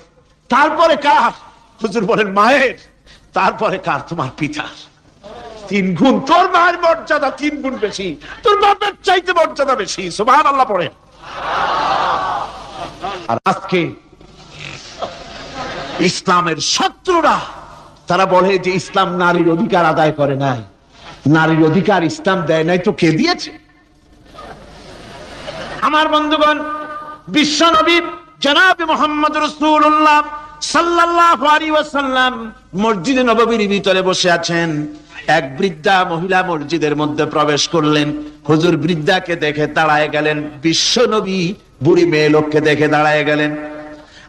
[SPEAKER 1] তারপরে কার? হুজুর বলেন মায়ের। তারপরে কার? তোমার পিতার। 3 গুণ। তোর মায়ের মর্যাদা 3 গুণ বেশি, তোর বাপের চাইতে মর্যাদা বেশি। সুবহানাল্লাহ পড়েন। আর আজকে ইসলামের শত্রুরা তারা বলে যে ইসলাম নারীর অধিকার আদায় করে নাই। নারীর অধিকার ইসলাম দেয় নাই তো কে দিয়েছে? আমার বন্ধুগণ, বিশ্ব নবী জনাব মুহাম্মদ রাসূলুল্লাহ সাল্লাল্লাহু আলাইহি ওয়াসাল্লাম মসজিদে নববীর ভিতরে বসে আছেন। এক বৃদ্ধা মহিলা মসজিদের মধ্যে প্রবেশ করলেন। হুজুর বৃদ্ধাকে দেখে দাঁড়ায় গেলেন, বিশ্ব নবী বুড়ি মেয়ে লোককে দেখে দাঁড়ায় গেলেন।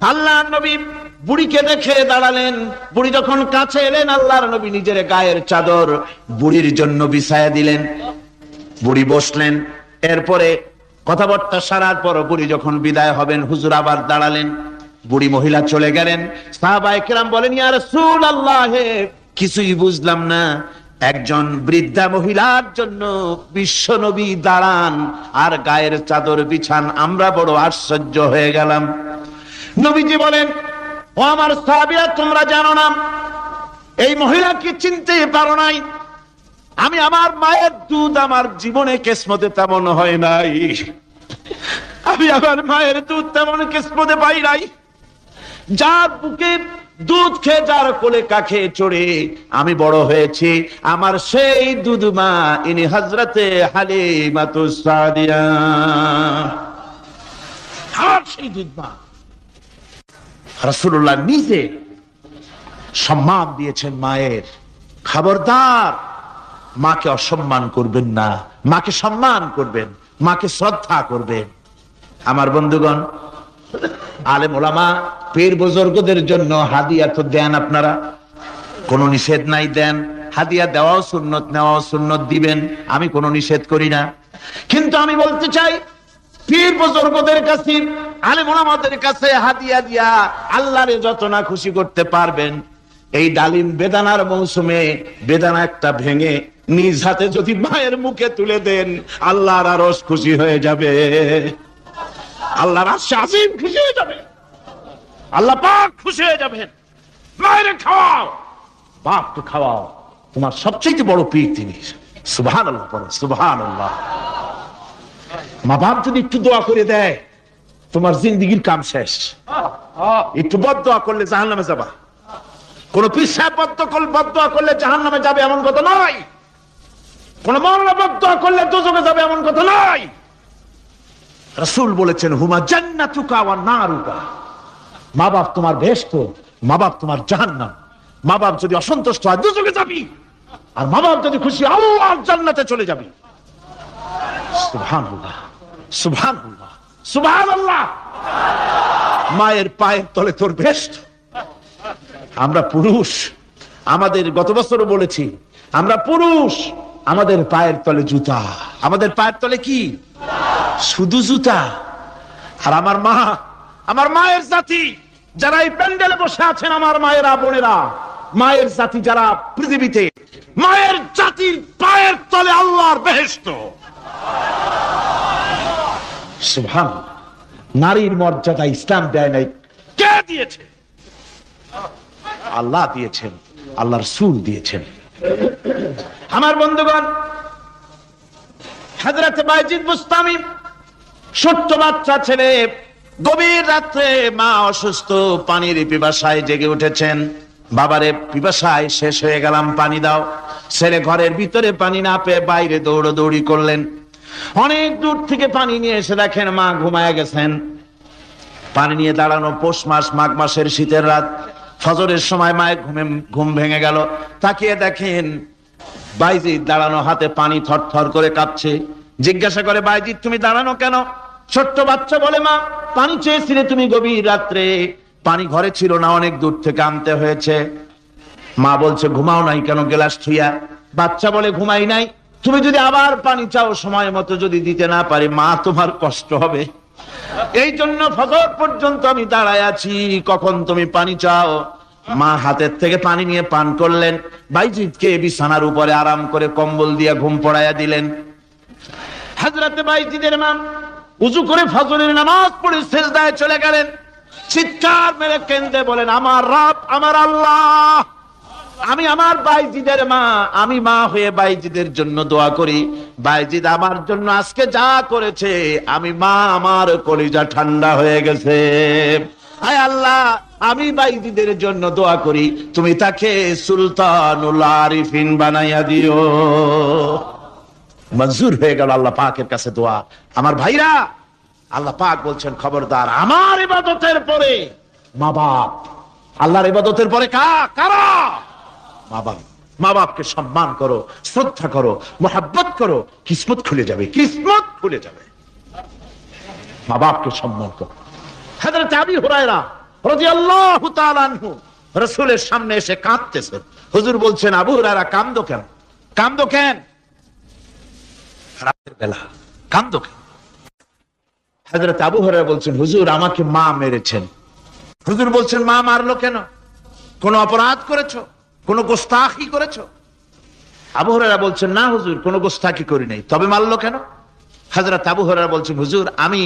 [SPEAKER 1] আল্লাহর নবী বুড়িকে দেখে দাঁড়ালেন। বুড়ি যখন কাছে এলেন, আল্লাহর নবী নিজের গায়ের চাদর বুড়ির জন্য বিছায়া দিলেন। বুড়ি বসলেন। এরপরে কথাবার্তা সারার পর বুড়ি যখন বিদায় হবেন, হুজুর আবার দাঁড়ালেন। বুড়ি মহিলা চলে গেলেন। সাহাবায়ে কেরাম বলেন, ইয়া রাসূলুল্লাহ, কিছুই বুঝলাম না, একজন বৃদ্ধা মহিলার জন্য বিশ্ব নবী দাঁড়ান আর গায়ের চাদর বিছান, আমরা বড় আশ্চর্য হয়ে গেলাম। নবীজি বলেন, ও আমার সাহাবীরা, তোমরা জানো না, এই মহিলাকে চিনতে পারো নাই। আমি আমার মায়ের দুধ আমার জীবনে কিসমতে তেমন হয় নাই। আমি আমার মায়ের দুধ তেমন কিসমতে পাই নাই। যার বুকে দুধ খেয়ে, যার কোলে কাখে চড়ে আমি বড় হয়েছি, আমার সেই দুধ মা ইনি হযরতে হালিমাতুস সাদিয়া। আর সেই দুধ মা রাসূলুল্লাহ নিজে সম্মান দিয়েছেন মায়ের। খবরদার মাকে অসম্মান করবেন না, মাকে সম্মান করবেন, মাকে শ্রদ্ধা করবেন। আমার বন্ধুগণ, আলেম ওলামা পীর বুজুর্গদের জন্য হাদিয়া তো দেন, আপনারা কোনো নিষেধ নাই, দেন। হাদিয়া দেওয়াও সুন্নত, নেওয়াও সুন্নত, দিবেন, আমি কোনো নিষেধ করি না। কিন্তু আমি বলতে চাই, পীর বুজুর্গদের কাছে, আলেম ওলামাদের কাছে হাদিয়া দিয়া আল্লাহরে যত না খুশি করতে পারবেন, এই ডালিম বেদানার মৌসুমে বেদানা একটা ভেঙে নিজ হাতে যদি মায়ের মুখে তুলে দেন, আল্লাহর আরশ খুশি হয়ে যাবে, আল্লাহর আরশে আজিম খুশি হয়ে যাবে, আল্লাহ পাক খুশি হয়ে যাবেন। মায়ের খাওয়াও, বাপকে খাওয়াও, তোমার সবচেয়ে বড় পীর তিনি। সুবহানাল্লাহ পড়ো, সুবহানাল্লাহ। মা বাপ যদি একটু দোয়া করে দেয়, তোমার জিন্দেগির কাম শেষ। একটু বদদোয়া করলে জাহান্নামে যাবা। কোন পীর সাহেব বদদোয়া করলে জাহান্নামে যাবে এমন কথা নয়। কোন মাওলানা বদদোয়া করলে দোজখে যাবে এমন কথা নয়। রাসূল বলেছেন, হুমা জান্নাতুকা ওয়া নারুকা। মা বাপ তোমার বেহেশত, মা বাপ তোমার জাহান্নাম। মা বাপ যদি অসন্তুষ্ট হয়, দোজখে যাবি, আর মা বাপ যদি খুশি, আল্লাহর জান্নাতে চলে যাবি। সুবহানাল্লাহ, সুবহানাল্লাহ, সুবহানাল্লাহ। মায়ের পায়ের তলে তোর বেহেশত। আমরা পুরুষ, আমাদের গত বছরও বলেছি, আমরা পুরুষ, আমাদের পায়ের তলে জুতা। আমাদের পায়ের তলে কি? শুধু জুতা। আর আমার মা, আমার মায়ের জাতি যারা এই প্যান্ডেলে বসে আছেন, আমার মায়েরা, বোনেরা, মায়ের জাতি যারা পৃথিবীতে, মায়ের জাতির পায়ের তলে আল্লাহর বেহেশত। সুবহানাল্লাহ। নারীর মর্যাদা ইসলাম দেয় নাই, কে দিয়েছে? আল্লাহ দিয়েছেন, আল্লাহ রাসূল দিয়েছেন। আমার বন্ধুগণ, হযরত বাইজিদ বুস্তামি, ছোট্ট বাচ্চা ছেলে, গভীর রাত্রে মা অসুস্থ, পানির পিপাসায় জেগে উঠেছেন। বাবারে, পিপাসায় শেষ হয়ে গেলাম, পানি দাও। ছেলে ঘরের ভিতরে পানি না পেয়ে বাইরে দৌড়াদৌড়ি করলেন। অনেক দূর থেকে পানি নিয়ে এসে দেখেন মা ঘুমায় গেছেন। পানি নিয়ে দাঁড়ানো পৌষ মাস, মাঘ মাসের শীতের রাত, ফজরের সময় মায়ের ঘুম ভেঙে গেল। তাকিয়ে দেখেন বাইজিদ দাঁড়ানো, হাতে পানি থরথর করে কাঁপছে। জিজ্ঞাসা করে, বাইজিদ তুমি দাঁড়ানো কেন? ছোট্ট বাচ্চা বলে, মা পানি চেয়েছিলে তুমি গভীর রাত্রে, পানি ঘরে ছিল না, অনেক দূর থেকে আনতে হয়েছে। মা বলছে, ঘুমাও নাই কেন গ্লাস থুইয়া? বাচ্চা বলে, ঘুমাই নাই। তুমি যদি আবার পানি চাও, সময় মতো যদি দিতে না পারি, মা তোমার কষ্ট হবে। এই জন্য ফজর পর্যন্ত আমি দাঁড়ায় আছি, কখন তুমি পানি চাও। মা হাতের থেকে পানি নিয়ে পান করলেন, বাইজিদকে বিছানার উপরে আরাম করে কম্বল দিয়ে ঘুম পড়াইয়া দিলেন। হযরতে বাইজিদের মা উযু করে ফজরের নামাজ পড়ে সিজদায় চলে গেলেন। চিৎকার মেরে কেঁদে বলেন, আমার রব, আমার আল্লাহ, আমি আমার বাইজিদের মা, আমি মা হয়ে বাইজিদের জন্য দোয়া করি। বাইজিদ আমার জন্য আজকে যা করেছে, আমি মা, আমার কলিজা ঠান্ডা হয়ে গেছে। আয় আল্লাহ, আমি বাইজিদের জন্য দোয়া করি, তুমি তাকে সুলতানুল আরিফিন বানাইয়া দিও। মঞ্জুর হয়ে গেল আল্লাহ পাকের কাছে দোয়া। আমার ভাইরা, আল্লাহ পাক বলছেন, খবরদার, আমার ইবাদতের পরে মা বাপ, আল্লাহর ইবাদতের পরে কারা? মা বাপ। মা বাপকে সম্মান করো, শ্রদ্ধা করো, মোহাব্বত করো, কিসমত খুলে যাবে, কিসমত খুলে যাবে। মা বাপকে সম্মান করো। হযরত আবু হুরায়রা রাদিয়াল্লাহু তাআলা আনহু রাসূলের সামনে এসে কাঁদতেছেন। হুজুর বলছেন, আবু হুরায়রা কাঁদো কেন? কাঁদো কেন? রাতের বেলা কাঁদো কেন? হযরত আবু হুরায়রা বলছেন, হুজুর আমাকে মা মেরেছেন। হুজুর বলছেন, মা মারলো কেন? কোন অপরাধ করেছো? কোন গোস্তাখি করেছো? আবু হুরায়রা বলছেন, না হুজুর, কোন গোস্তাখি করি নাই, তবে মারলো কেন? হযরত আবু হুরায়রা বলছেন, হুজুর আমি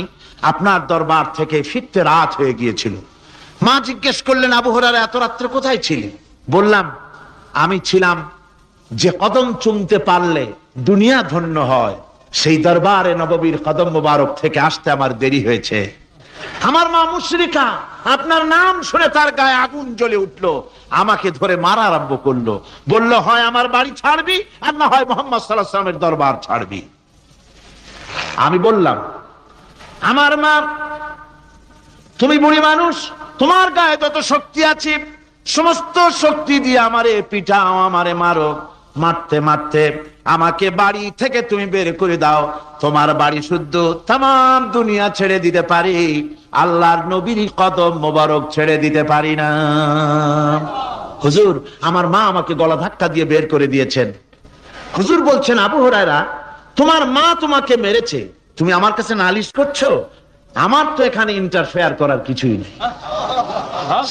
[SPEAKER 1] আপনার দরবার থেকে ফিরতে রাত হয়ে গিয়েছিল। মা জিজ্ঞেস করলেন, আবু হুরায়রা এত রাত্রে কোথায় ছিলেন? বললাম, আমি ছিলাম যে কদম চুমতে পারলে দুনিয়া ধন্য হয়, সেই দরবারে নববীর কদম মোবারক থেকে আসতে আমার দেরি হয়েছে। আমার মা মুশরিকা, আপনার নাম শুনে তার গায়ে আগুন জ্বলে উঠলো, আমাকে ধরে মারা আরম্ভ করলো। বলল, হয় আমার বাড়ি ছাড়বি, আর না হয় মুহাম্মদ সাল্লাল্লাহু আলাইহি ওয়াসাল্লামের দরবার ছাড়বি। আমি বললাম, আমার মা, তুমি বুড়ি মানুষ, তোমার গায়ে যত শক্তি আছে সমস্ত শক্তি দিয়ে আমারে পিটাও, আমারে মারো। মারতে মারতে আমাকে বাড়ি থেকে তুমি বের করে দাও। তোমার বাড়ি শুদ্ধ, তাম দুনিয়া ছেড়ে দিতে পারি, আল্লাহর নবীর কদম মোবারক ছেড়ে দিতে পারি না। হুজুর, আমার মা আমাকে গলা ধাক্কা দিয়ে বের করে দিয়েছেন। হুজুর বলছেন, আবু হুরায়রা, তোমার মা তোমাকে মেরেছে, তুমি আমার কাছে নালিশ করছো? আমার তো এখানে ইন্টারফেয়ার করার কিছুই নেই।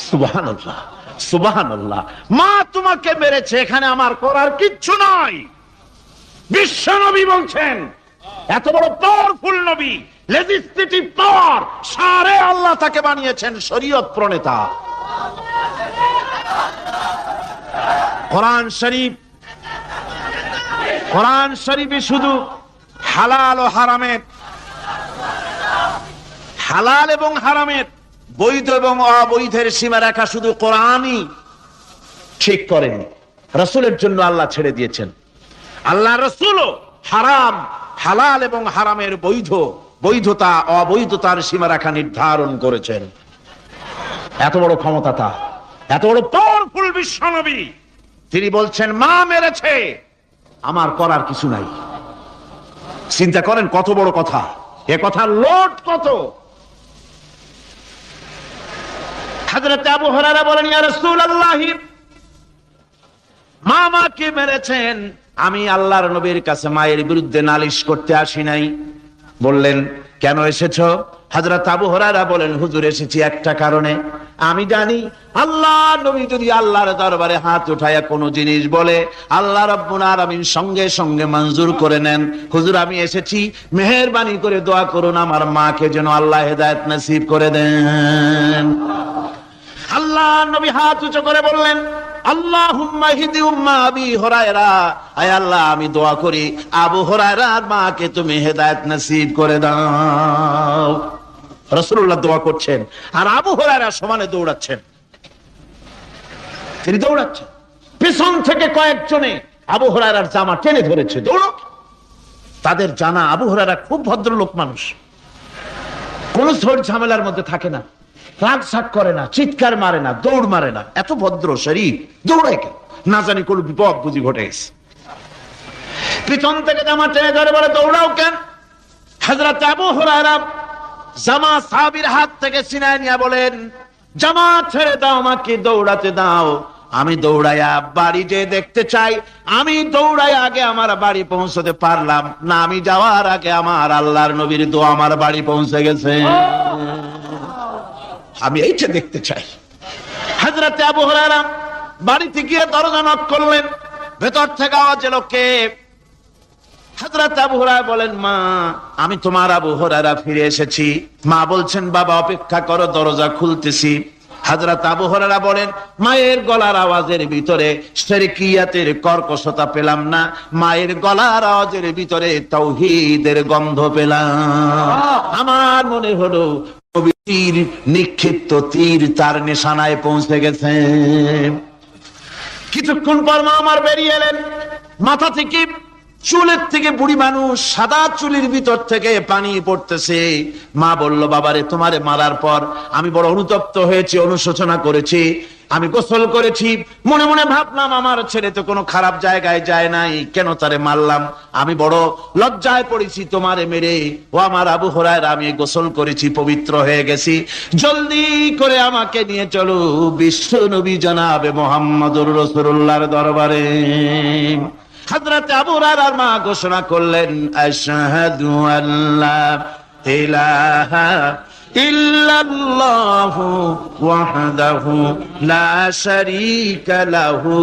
[SPEAKER 1] সুবহানাল্লাহ, সুবহানাল্লাহ। মা তোমাকে মেরেছে, এখানে আমার করার কিচ্ছু নাই। বিশ্ব নবী বলছেন, এত বড় পাওয়ারফুল নবী, লেজিসলেটিভ পাওয়ার, সারে আল্লাহ তাকে বানিয়েছেন শরীয়ত প্রণেতা। কোরআন শরীফ, কোরআন শরীফে শুধু হালাল ও হারামের, হালাল এবং হারামের, বৈধ এবং অবৈধের সীমারেখা শুধু কোরআনই ঠিক করেন, রাসূলের জন্য আল্লাহ ছেড়ে দিয়েছেন। আল্লাহ রাসূলও হারাম, হালাল এবং হারামের বৈধতা অবৈধতার সীমারেখা নির্ধারণ করেছেন। এত বড় ক্ষমতা তার, এত বড় পাওয়ারফুল বিশ্বনবী, তিনি বলছেন, মা মেরেছে, আমার করার কিছু নাই। চিন্তা করেন কত বড় কথা, এ কথার লোড কত। হযরত আবু হুরায়রা বলেন, ইয়া রাসূলুল্লাহ, মা আমাকে মেরেছেন, আমি আল্লাহর নবীর কাছে মায়ের বিরুদ্ধে নালিশ করতে আসি নাই। বললেন, কেন এসেছো? হযরত আবু হুরায়রা বলেন, হুজুর এসেছি একটা কারণে, আমি জানি আল্লাহর নবী যদি আল্লাহর দরবারে হাত উঠায়া কোনো জিনিস বলে, আল্লাহ রাব্বুল আলামিন সঙ্গে সঙ্গে মঞ্জুর করে নেন। হুজুর আমি এসেছি, মেহেরবানি করে দোয়া করুন আমার মাকে যেন আল্লাহ হেদায়েত নসিব করে দেন। আল্লাহ নবী হাত উঁচু করে বললেন, আল্লাহুম্মা হিদি উম্মা আবি হুরায়রা, আয় আল্লাহ আমি দোয়া করি আবু হুরায়রার মাকে তুমি হেদায়েত নসিব করে দাও। রাসূলুল্লাহ দোয়া করছেন আর আবু হুরায়রা সমানে দৌড়াচ্ছেন। তিনি দৌড়াচ্ছেন, পিছন থেকে কয়েকজনে আবু হুরায়রার জামা টেনে ধরেছে, দৌড়ো। তাদের জানা আবু হুরায়রা খুব ভদ্রলোক মানুষ, কোন ঝড় ঝামেলার মধ্যে থাকে না, রাগ সাগ করে না, চিৎকার মারে না, দৌড় মারে না, এত ভদ্র শরীর, দৌড়ায় কেন? না জানি কোন বিপদ বুঝি ঘটে গেছে। পিছন থেকে জামা টেনে ধরে বলে, দৌড়াও কেন? হযরত আবু হুরায়রা জামা সাহাবীর হাত থেকে ছিনায় নিয়ে বলেন, জামা ছেড়ে দাও, আমাকে দৌড়াতে দাও, আমি দৌড়াইয়া বাড়ি যে দেখতে চাই। আমি দৌড়াই আগে আমার বাড়ি পৌঁছতে পারলাম না, আমি যাওয়ার আগে আমার আল্লাহর নবীর দোয়া আমার বাড়ি পৌঁছে গেছে, আমি এইটা দেখতে চাই। হযরত আবু হুরায়রা বাড়িতে গিয়ে দরজা নক করলেন, ভেতর থেকে আওয়াজ এলো, কে? হযরত আবু হুরায়রা বলেন, মা, আমি তোমার আবু হুরায়রা ফিরে এসেছি। মা বলছেন, বাবা অপেক্ষা করো, দরজা খুলতেছি। হযরত আবু হুরায়রা বলেন, মায়ের গলার আওয়াজের ভিতরে শিরকিয়াতের কর্কশতা পেলাম না, মায়ের গলার আওয়াজের ভিতরে তাওহীদের গন্ধ পেলাম। আমার মনে হলো নবীর নিক্ষিপ্ত তীর তার নিশানায় পৌঁছে গেছে। কিছুক্ষণ পর মা আমার বেরিয়ে এলেন, মাথা থেকে চুলের থেকে বুড়ি মানুষ, সাদা চুলের ভিতর থেকে পানি পড়তেছে। মা বলল, বাবারে তোমারে মারার পর আমি বড় অনুতপ্ত হয়েছি, অনুশোচনা করেছি, আমি গোসল করেছি, মনে মনে ভাবলাম আমার ছেলে তো কোনো খারাপ জায়গায় যায় নাই, কেন তারে মারলাম, আমি বড় লজ্জায় পড়েছি তোমারে মেরে। ও আমার আবু হুরায়রা, আমি গোসল করেছি, পবিত্র হয়ে গেছি, জলদি করে আমাকে নিয়ে চলো বিশ্ব নবী জনাবে মুহাম্মদুর রাসূলুল্লাহর দরবারে। হযরত আবু হুরায়রার মা ঘোষণা করলেন, আশহাদু আল্লা ইলাহা ইল্লাল্লাহু ওয়াহদাহু লা শারীকা লাহু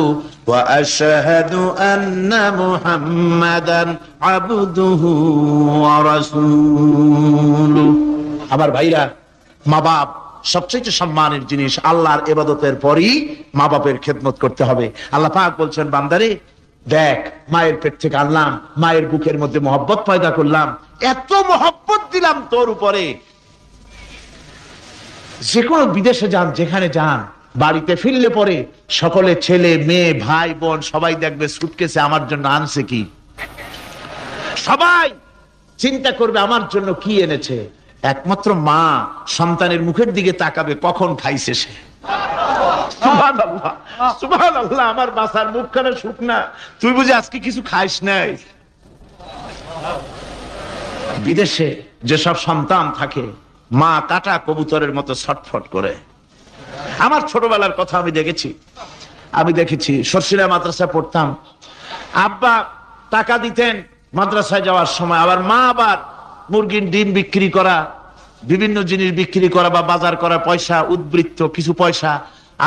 [SPEAKER 1] ওয়া আশহাদু আন্না মুহাম্মাদান আবদুহু ওয়া রাসূলুহু। আমার ভাইরা, মা বাপ সবচেয়ে সম্মানের জিনিস। আল্লাহর ইবাদতের পরই মা বাপের খেদমত করতে হবে। আল্লাহ পাক বলছেন, বান্দারে দেখ, মায়ের পেট থেকে আনলাম, মায়ের বুকের মধ্যে মহব্বত পয়দা করলাম, এত মহব্বত দিলাম তোর উপরে, যে কোনো বিদেশে যান, যেখানে যান, বাড়িতে ফিরলে পরে সকলে ছেলে মেয়ে ভাই বোন সবাই দেখবে সুটকেসে আমার জন্য আনছে কি, সবাই চিন্তা করবে আমার জন্য কি এনেছে। একমাত্র মা সন্তানের মুখের দিকে তাকাবে কখন খাইছে সে। সুবহানাল্লাহ, সুবহানাল্লাহ, আমার বাসার মুখখানা শুকনা, তুই বুঝি আজকে কিছু খাইস নাই। বিদেশে যেসব সন্তান থাকে, মা কাটা কবুতরের মতো ছটফট করে। আমার ছোটবেলার কথা আমি দেখেছি, সরসিলা মাদ্রাসায় পড়তাম, আব্বা টাকা দিতেন মাদ্রাসায় যাওয়ার সময়, আবার মা আবার মুরগির ডিম বিক্রি করা, বিভিন্ন জিনিস বিক্রি করা বা বাজার করা পয়সা, উদ্বৃত্ত কিছু পয়সা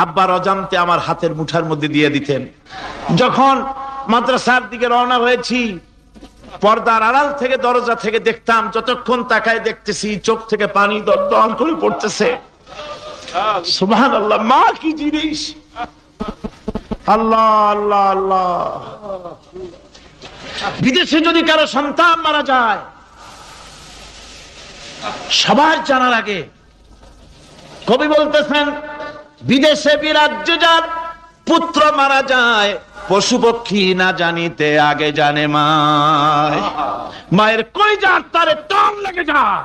[SPEAKER 1] আব্বার অজান্তে আমার হাতের মুঠার মধ্যে দিয়ে দিতেন। যখন মাদ্রাসার দিকে রওনা হয়েছি, পর্দার আড়াল থেকে দরজা থেকে দেখতাম, যতক্ষণ তাকায় দেখতেছি চোখ থেকে পানি দরদর করে পড়তেছে। সুবহানাল্লাহ, মা কি জিনিস! আল্লাহ আল্লাহ আল্লাহ। বিদেশে যদি কারো সন্তান মারা যায়, সবার জানার আগে কবি বলতেছেন, বিদেশে বিরাজ্যে যার পুত্র মারা যায়, পশু পক্ষী না জানিতে আগে জানে মায়। মায়ের কলিজার তারে টান লেগে যায়,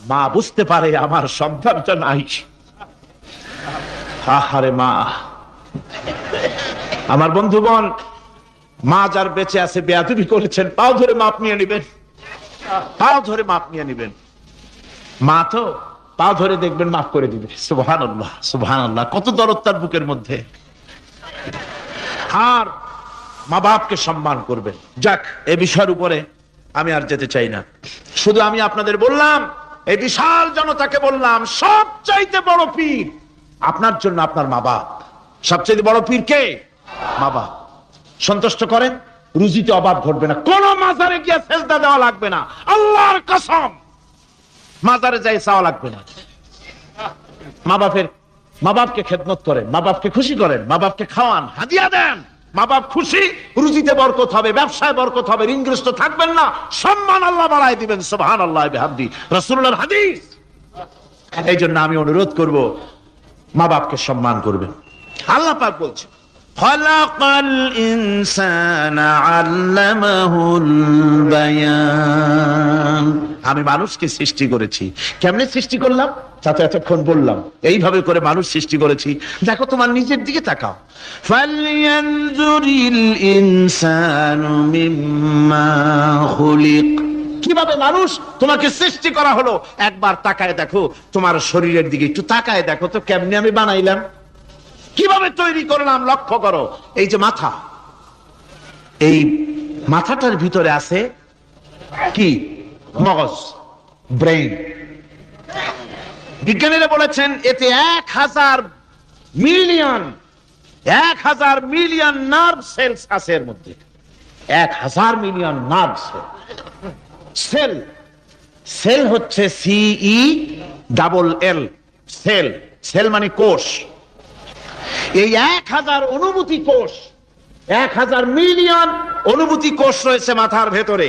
[SPEAKER 1] মা বুঝতে পারে আমার সন্তানটা নাই। আহারে মা! আমার বন্ধুগণ, মা যার বেঁচে আছে বেয়াদবি করেছেন, পাও ধরে মাপ নিয়ে নিবেন, পাও ধরে মাপ নিয়ে নিবেন। মা তো পা ধরে দেখবেন মাফ করে দিবে। সুবহানাল্লাহ, সুবহানাল্লাহ, কত দরদ তার বুকের মধ্যে। আর মা বাপকে সম্মান করবেন। যাক, এই বিষয়ের উপরে আমি আর যেতে চাই না, শুধু আমি আপনাদের বললাম, এই বিশাল জনতাকে বললাম, সবচাইতে বড় পীর আপনার জন্য আপনার মা বাপ। সবচাইতে বড় পীর কে? মা বাপ। সন্তুষ্ট করেন, রুজিতে অভাব ঘটবে না, কোন মাজারে গিয়ে সেজদা দেওয়া লাগবে না, আল্লাহর কসম, মাজারে যাই চাওয়া লাগবে না। মা বাপকে খেদমত করেন, মা বাপকে খুশি করেন, মা বাপকে খাওয়ান, হাদিয়া দেন, মা বাপ খুশি, রুজিতে বরকত হবে, ব্যবসায় বরকত হবে, ঋণগ্রস্ত থাকবেন না, সম্মান আল্লাহ বাড়ায় দিবেন। সুবহানাল্লাহ বিহামদি, রাসূলুল্লাহর হাদিস। এই জন্য আমি অনুরোধ করব, মা বাপকে সম্মান করবেন। আল্লাহ পাক বলছেন, খালাকাল ইনসানা আল্লামাহুল বায়ান। আমি মানুষকে সৃষ্টি করেছি। কেমনে সৃষ্টি করলাম তা তো এতক্ষণ বললাম। এইভাবে করে মানুষ সৃষ্টি করেছি। দেখো, তোমার নিজের দিকে তাকাও। ফালয়ানজুরিল ইনসানু মিম্মা খুলিক। কি কিভাবে মানুষ তোমাকে সৃষ্টি করা হলো, একবার তাকায় দেখো, তোমার শরীরের দিকে একটু তাকায় দেখো তো কেমনে আমি বানাইলাম, কিভাবে তৈরি করলাম, লক্ষ্য করো। এই যে মাথা, এই মাথাটার ভিতরে আছে কি? মগজ, ব্রেইন। বিজ্ঞানীরা বলেছেন এতে 1000 মিলিয়ন নার্ভ সেলস আছে এর মধ্যে। 1000 মিলিয়ন নার্ভ সেল। সেল হচ্ছে CELL, সেল। সেল মানে কোষ। এই 1000 অনুভূতি কোষ, 1000 মিলিয়ন অনুভূতি কোষ রয়েছে মাথার ভেতরে।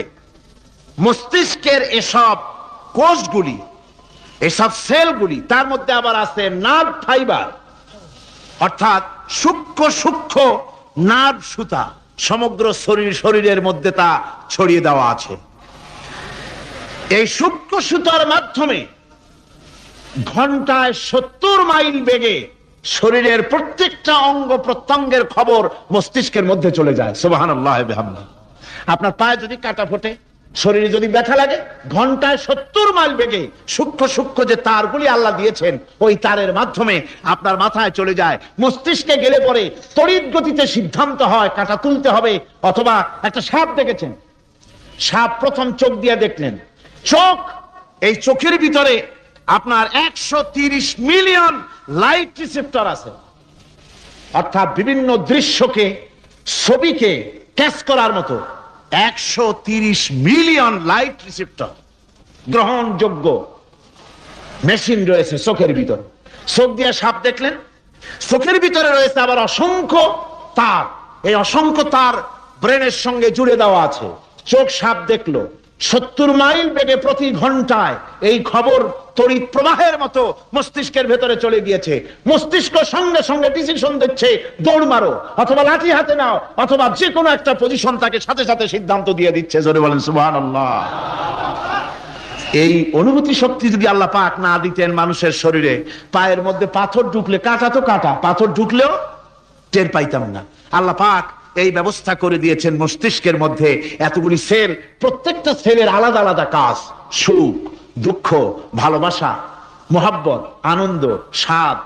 [SPEAKER 1] মস্তিষ্কের এসব কোষগুলি, এসব সেলগুলি, তার মধ্যে আবার আছে নার্ভ ফাইবার, অর্থাৎ সূক্ষ্ম সূক্ষ্ম নার্ভ সুতা সমগ্র শরীরের মধ্যে তা ছড়িয়ে দেওয়া আছে। এই সূক্ষ্ম সুতার মাধ্যমে ঘন্টায় 70 মাইল বেগে শরীরের প্রত্যেকটা অঙ্গ প্রত্যঙ্গের খবর মস্তিষ্কের মধ্যে চলে যায়। সুবহানাল্লাহ বিহামদিহি। আপনার পায়ে যদি কাটা ফোটে, শরীরে যদি ব্যথা লাগে, ঘন্টায় 70 মাইল বেগে সূক্ষ্ম সূক্ষ্ম যে তারগুলি আল্লাহ দিয়েছেন, ওই তারের মাধ্যমে আপনার মাথায় চলে যায়। মস্তিষ্কে গেলে পরে তড়িৎ গতিতে সিদ্ধান্ত হয় কাটা তুলতে হবে, অথবা একটা সাপ দেখেছেন, সাপ প্রথম চোখ দিয়ে দেখলেন, চোখ, এই চোখের ভিতরে আপনার 130 মিলিয়ন লাইট রিসেপ্টর আছে, অর্থাৎ বিভিন্ন দৃশ্যকে, ছবিকে ক্যাচ করার মতো 130 মিলিয়ন লাইট রিসেপ্টর গ্রহণযোগ্য মেশিন রয়েছে চোখের ভিতরে। চোখ দিয়ে সাপ দেখলেন, চোখের ভিতরে রয়েছে আবার অসংখ্য তার। এই অসংখ্য তার ব্রেনের সঙ্গে জুড়ে দেওয়া আছে। চোখ সাপ দেখলো, 70 মাইল বেগে প্রতি ঘন্টায় এই খবর তড়িৎ প্রবাহের মতো মস্তিষ্কের ভেতরে চলে গিয়েছে। মস্তিষ্ক সঙ্গে সঙ্গে ডিসিশন দিচ্ছে, দৌড় মারো, অথবা লাঠি হাতে নাও, অথবা যে কোনো একটা পজিশন তাকে সাথে সাথে সিদ্ধান্ত দিয়ে দিচ্ছে। জোরে বলেন সুবহানাল্লাহ। এই অনুভূতি শক্তি যদি আল্লাহ পাক না দিতেন মানুষের শরীরে, পায়ের মধ্যে পাথর ঢুকলে, কাটা তো কাটা, পাথর ঢুকলেও টের পাইতাম না। আল্লাহ পাক এই ব্যবস্থা করে দিয়েছেন মস্তিষ্কের মধ্যে এতগুলি সেল, প্রত্যেকটা সেলের আলাদা আলাদা কাজ। সুখ, দুঃখ, ভালোবাসা, মোহাব্বত, আনন্দ, স্বাদ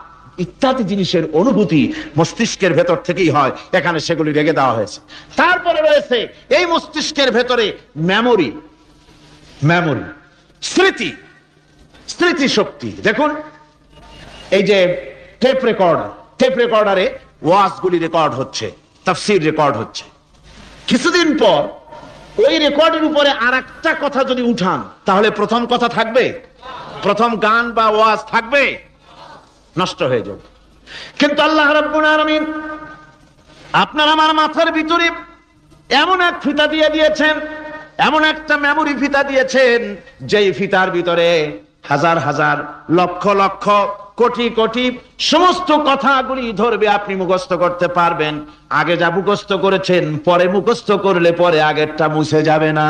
[SPEAKER 1] ইত্যাদি জিনিসের অনুভূতি মস্তিষ্কের ভেতর থেকেই হয়। এখানে সেগুলি রেখে দেওয়া হয়েছে। তারপরে রয়েছে এই মস্তিষ্কের ভেতরে মেমোরি, স্মৃতি শক্তি। দেখুন এই যে টেপ রেকর্ডারে ওয়াজগুলি রেকর্ড হচ্ছে, তাফসীর রেকর্ড হচ্ছে। কিছুদিন পর ওই রেকর্ডের উপরে আরেকটা কথা যদি উঠান, তাহলে প্রথম কথা থাকবে? প্রথম গান বা ওয়াজ থাকবে? নষ্ট হয়ে যাবে। কিন্তু আল্লাহ রাব্বুল আলামিন আপনার আমার মাথার ভিতরে এমন এক ফিতা দিয়ে দিয়েছেন, এমন একটা মেমোরি ফিতা দিয়েছেন, যেই ফিতার ভিতরে হাজার হাজার, লক্ষ লক্ষ, কোটি কোটি সমস্ত কথাগুলি ধরবে, আপনি মুখস্থ করতে পারবেন। আগে যা মুখস্থ করেছেন, পরে মুখস্থ করলে পরে আগেরটা মুছে যাবে না।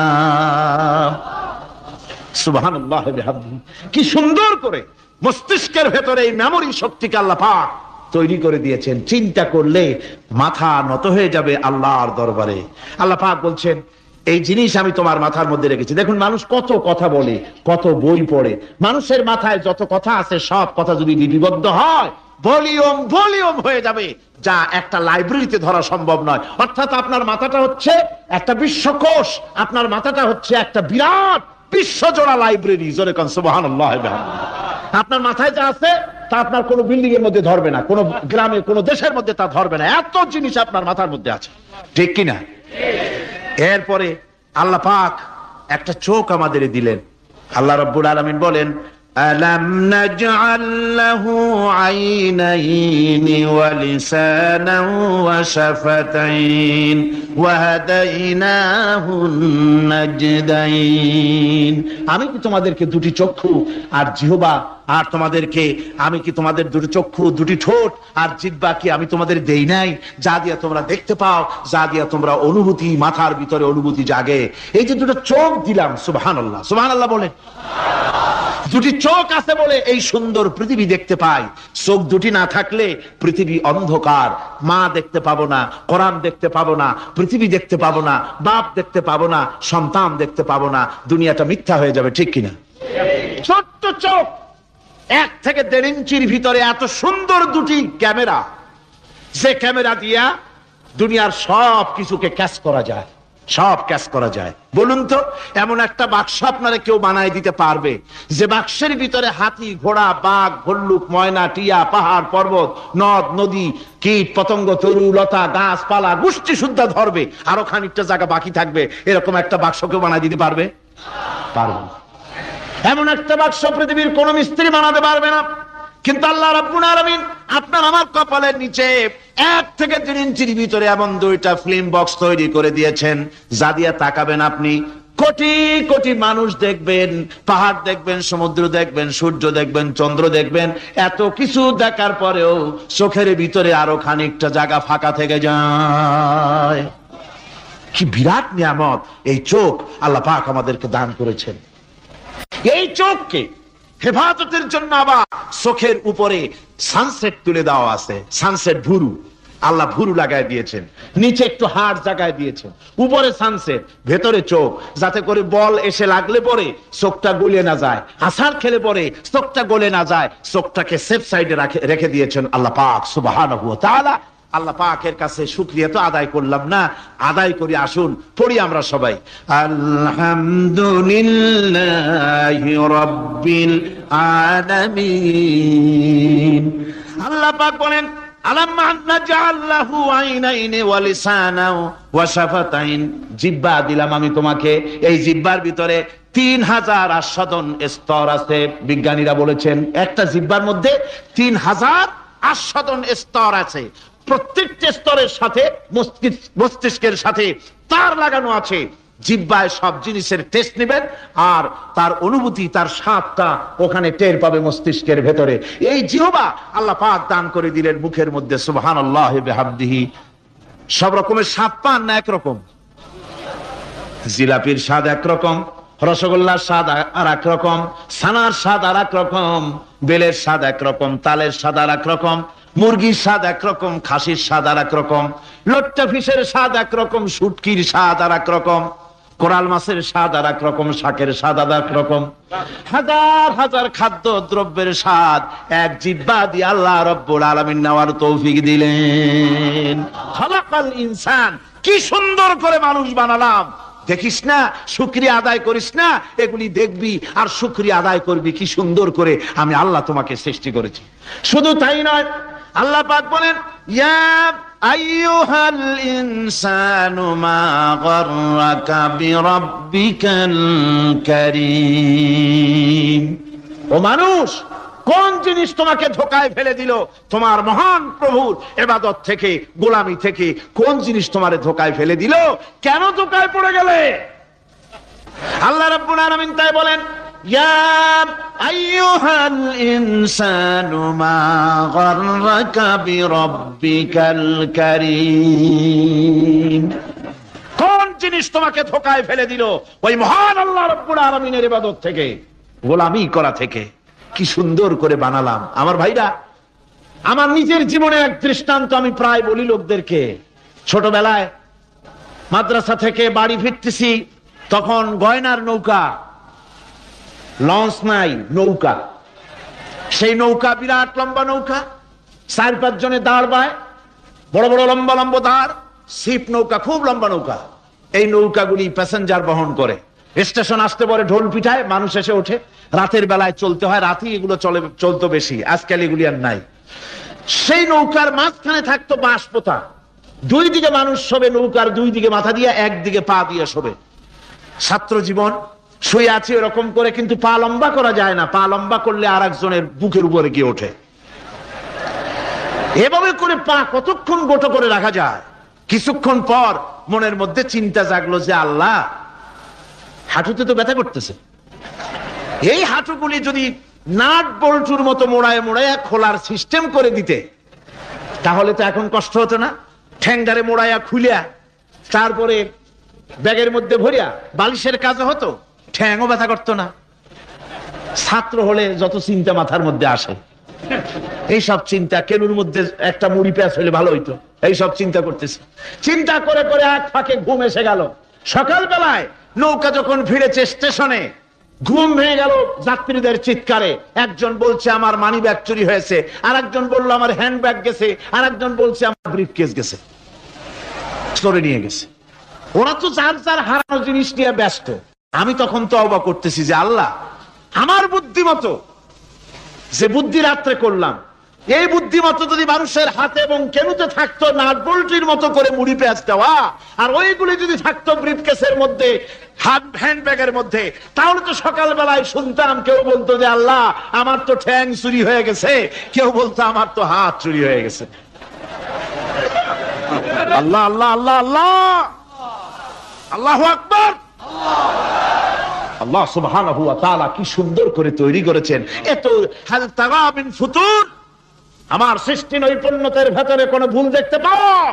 [SPEAKER 1] সুবহানাল্লাহ বিহামদিহি। কি সুন্দর করে মস্তিষ্কের ভেতরে এই মেমোরি শক্তিকে আল্লাহ পাক তৈরি করে দিয়েছেন। চিন্তা করলে মাথা নত হয়ে যাবে আল্লাহর দরবারে। আল্লাহ পাক বলছেন, এই জিনিস আমি তোমার মাথার মধ্যে রেখেছি। দেখুন মানুষ কত কথা বলে, কত বই পড়ে, মানুষের মাথায় যত কথা আছে সব কথা যদি লিপিবদ্ধ হয়, ভলিউম হয়ে যাবে, যা একটা লাইব্রেরিতে ধরা সম্ভব নয়। অর্থাৎ আপনার মাথাটা হচ্ছে একটা বিশ্বকোষ, আপনার মাথাটা হচ্ছে একটা বিরাট বিশ্বজোড়া লাইব্রেরি। জোরে কোন সুবহানাল্লাহ। আপনার মাথায় যা আছে তা আপনার কোনো বিল্ডিং এর মধ্যে ধরবে না, কোনো গ্রামে, কোনো দেশের মধ্যে তা ধরবে না। এত জিনিস আপনার মাথার মধ্যে আছে, ঠিক কিনা? এরপরে আল্লাহ পাক একটা চোখ আমাদের দিলেন। আল্লাহ রাব্বুল আলামিন বলেন, আলাম নাজআল লাহু আইনাইনি ওয়া লিসানান ওয়া শাফাতাইন ওয়া হাদাইনাহুন নাজদাইন। আমি কি তোমাদেরকে দুটি চক্ষু আর জিহ্বা, আর তোমাদেরকে আমি কি তোমাদের দুটি চক্ষু, দুটি ঠোঁট আর জিহ্বা কি আমি তোমাদের দেই নাই, যা দিয়া তোমরা দেখতে পাও, যা দিয়া তোমরা অনুভূতি, মাথার ভিতরে অনুভূতি জাগে। এই যে দুটো চোখ দিলাম, সুবহানাল্লাহ, সুবহানাল্লাহ বলেন। দুটি চোখ আছে বলে এই সুন্দর পৃথিবী দেখতে পাই। চোখ দুটি না থাকলে পৃথিবী অন্ধকার, মা দেখতে পাবো না, কোরআন দেখতে পাবো না, পৃথিবী দেখতে পাবো না, বাপ দেখতে পাবো না, সন্তান দেখতে পাবো না, দুনিয়াটা মিথ্যা হয়ে যাবে, ঠিক কিনা? ছোট্ট চোখ, 1 থেকে 1.5 ইঞ্চির ভিতরে এত সুন্দর দুটি ক্যামেরা, যে ক্যামেরা দিয়া দুনিয়ার সব কিছুকে ক্যাচ করা যায়, সব ক্যাচ করা যায়। বলুন তো, এমন একটা বাক্স আপনারা কেউ বানায় দিতে পারবে যে বাক্সের ভিতরে হাতি, ঘোড়া, বাঘ, ভল্লুক, ময়না, টিয়া, পাহাড়, পর্বত, নদ, নদী, কীট, পতঙ্গ, তরু, লতা, গাছপালা, গোষ্ঠী সুদ্ধা ধরবে, আরো খানিকটা জায়গা বাকি থাকবে, এরকম একটা বাক্স কেউ বানায় দিতে পারবে? পারবে না। এমন একটা বাক্স পৃথিবীর কোন মিস্ত্রি বানাতে পারবে না। কিন্তু আল্লাহ রাব্বুল আলামিন আপনার আমার কপালের নিচে 1 থেকে 3 ইঞ্চির ভিতরে এমন 2টা ফিল্ম বক্স তৈরি করে দিয়েছেন, যা দিয়ে তাকাবেন আপনি কোটি কোটি মানুষ দেখবেন, পাহাড় দেখবেন, সমুদ্র দেখবেন, সূর্য দেখবেন, চন্দ্র দেখবেন। এত কিছু দেখার পরেও চোখের ভিতরে আরো খানিকটা জায়গা ফাঁকা থেকে যায়। কি বিরাট নিয়ামত এই চোখ আল্লাহ পাক আমাদেরকে দান করেছেন। এই চোখকে হেফাজতের জন্য আবার চোখের উপরে সানসেট তুলে দেওয়া আছে। সানসেট ভুরু, আল্লাহ ভুরু লাগায় দিয়েছেন, নিচে একটু হাড় জায়গায় দিয়েছেন, উপরে সানসেট, ভেতরে চোখ, যাতে করে বল এসে লাগলে পরে চোখটা গলে না যায়, আছাড় খেলে পরে চোখটা গলে না যায়, চোখটাকে সেফ সাইডে রেখে দিয়েছেন আল্লাহ পাক সুবহানাহু ওয়া তাআলা। আল্লাহ পাকের কাছে শুকরিয়া তো আদায় করলাম না, আদায় করি। আসুন পড়ি আমরা সবাই, আলহামদুলিল্লাহি রাব্বিল আলামিন। আল্লাহ পাক বলেন, আলাম নাজআল লাহু আইনাইনি ওয়া লিসানাও ওয়া শাফাতাইন। জিহ্বা দিলাম আমি তোমাকে, এই জিহ্বার ভিতরে 3000 আস্বাদন স্তর আছে। বিজ্ঞানীরা বলেছেন একটা জিহ্বার মধ্যে 3000 আস্বাদন স্তর আছে। প্রত্যেকটা স্তরের সাথে মস্তিষ্কের সাথে তার লাগানো আছে। জিহ্বায় সব জিনিসের টেস্ট নেবেন, আর তার অনুভূতি, তার স্বাদটা ওখানে টের পাবে মস্তিষ্কের ভেতরে। এই জিহ্বা আল্লাহ পাক দান করে দিলেন মুখের মধ্যে। সুবহানাল্লাহি বিহামদিহি। সব রকমের স্বাদ পান না একরকম? জিলাপির স্বাদ একরকম, রসগোল্লার স্বাদ আর এক রকম, ছানার স্বাদ আর এক রকম, বেলের স্বাদ একরকম, তালের স্বাদ আর এক রকম, মুরগির স্বাদ একরকম, খাসির স্বাদ আর এক রকম, লট্টা ফিশের স্বাদ একরকম, শুটকির স্বাদ আর এক রকম, কোরাল মাছের স্বাদ আর এক রকম, শাকের স্বাদ আর এক রকম। হাজার হাজার খাদ্য দ্রব্যের স্বাদ এক জিহ্বা দিয়ে আল্লাহ রাব্বুল আলামিন নেওয়ার তৌফিক দিলেন। খালাকাল ইনসান, কি সুন্দর করে মানুষ বানালাম। দেখিস না, শুকরিয়া আদায় করিস না, এগুলি দেখবি আর শুকরিয়া আদায় করবি কি সুন্দর করে আমি আল্লাহ তোমাকে সৃষ্টি করেছি। শুধু তাই নয়, আল্লাহ পাক বলেন, ইয়া আইয়ুহাল ইনসানু মা গাররাকা বিরাব্বিকাল কারীম। ও মানুষ, কোন জিনিস তোমাকে ধোঁকায় ফেলে দিল তোমার মহান প্রভুর ইবাদত থেকে, গোলামি থেকে? কোন জিনিস তোমারে ধোঁকায় ফেলে দিল? কেন ধোঁকায় পড়ে গেলে? আল্লাহ রাব্বুল আলামিন তাই বলেন, ইয়া আইয়ুহাল ইনসানু মা গাররাকা বিরাব্বিকাল কারীম। কোন জিনিস তোমাকে ধোঁকায় ফেলে দিল ওই মহান আল্লাহ রাব্বুল আলামিনের ইবাদত থেকে, গোলামি করা থেকে? কি সুন্দর করে বানালাম। আমার ভাইরা, আমার নিজের জীবনে এক দৃষ্টান্ত আমি প্রায় বলি লোকদেরকে। ছোটবেলায় মাদ্রাসা থেকে বাড়ি ফিরতেছি, তখন গয়নার নৌকা, লঞ্চ নাই, নৌকা। সেই নৌকা বিরাট লম্বা নৌকা, 4-5 জনে দাঁড় বায়, বড় বড় লম্বা লম্বা দাঁড়, ছিপ নৌকা, খুব লম্বা নৌকা। এই নৌকাগুলি প্যাসেঞ্জার বহন করে। স্টেশন আসতে পরে ঢোল পিঠায়, মানুষ এসে ওঠে। রাতের বেলায় চলতে হয়, রাতেই এগুলো চলতো বেশি, আজকাল এগুলি আর নাই। সেই নৌকার মাঝখানে থাকতো বাঁশ পোতা, 2 দিকে মানুষ শোবে, নৌকার 2 দিকে মাথা দিয়ে, একদিকে পা দিয়ে শোবে। ছাত্র জীবন, শুয়ে আছে এরকম করে, কিন্তু পা লম্বা করা যায় না, পা লম্বা করলে আর একজনের বুকের উপরে গিয়ে ওঠে। এভাবে করে পা কতক্ষণ গোটো করে রাখা যায়? কিছুক্ষণ পর মনের মধ্যে চিন্তা জাগলো যে আল্লাহ, হাঁটুতে তো ব্যথা করতেছে, এই হাঁটুগুলি যদি নাট বল্টুর মতো মোড়ায় মোড়ায় খোলার সিস্টেম করে দিতে, তাহলে তো এখন কষ্ট হতো না। ঠ্যাংডারে মোড়াইয়া খুলিয়া তারপরে ব্যাগের মধ্যে ভরিয়া বালিশের কাজ হতো, ঠ্যাংও ব্যথা করতো না। ছাত্র হলে যত চিন্তা মাথার মধ্যে আসে, এইসব চিন্তা, কেনুর মধ্যে একটা মুড়ি পেঁয়াজ হলে ভালো হইতো, এইসব চিন্তা করতেছে। চিন্তা করে করে এক ফাঁকে ঘুম এসে গেল। সকালবেলায় নৌকা যখন ফিরেছে স্টেশনে, ঘুম ভেঙে গেল যাত্রীদের চিৎকারে। একজন বলছে আমার মানি ব্যাগ চুরি হয়েছে, আর একজন বললো আমার হ্যান্ড ব্যাগ গেছে, আর একজন বলছে আমার ব্রিফকেস গেছে, চোরে নিয়ে গেছে। ওরা তো যার যার হারানো জিনিস নিয়ে ব্যস্ত। আমি তখন তওবা করতেছি যে আল্লাহ, আমার বুদ্ধিমতো যে বুদ্ধি রাত্রে করলাম, এই বুদ্ধিমতো যদি মানুষের হাতে এবং কেনুতে থাকতো নাট বল্টির মতো করে মুড়ি পেঁয়াজ দেওয়া, আর ওইগুলি যদি থাকতো ব্রিফকেসের মধ্যে, হ্যান্ড ব্যাগের মধ্যে, তাহলে তো সকালবেলায় শুনতাম কেউ বলতো যে আল্লাহ আমার তো ঠ্যাং চুরি হয়ে গেছে, কেউ বলতো আমার তো হাত চুরি হয়ে গেছে। আল্লাহ আল্লাহ আল্লাহ আল্লাহ, আল্লাহু আকবার। আল্লাহ সুবহানাহু ওয়া তাআলা কি সুন্দর করে তৈরি করেছেন। এত হাল তাগামিন ফুতুর, আমার সৃষ্টি নৈপুণ্যতার ভেতরে কোনো ভুল দেখতে পাও?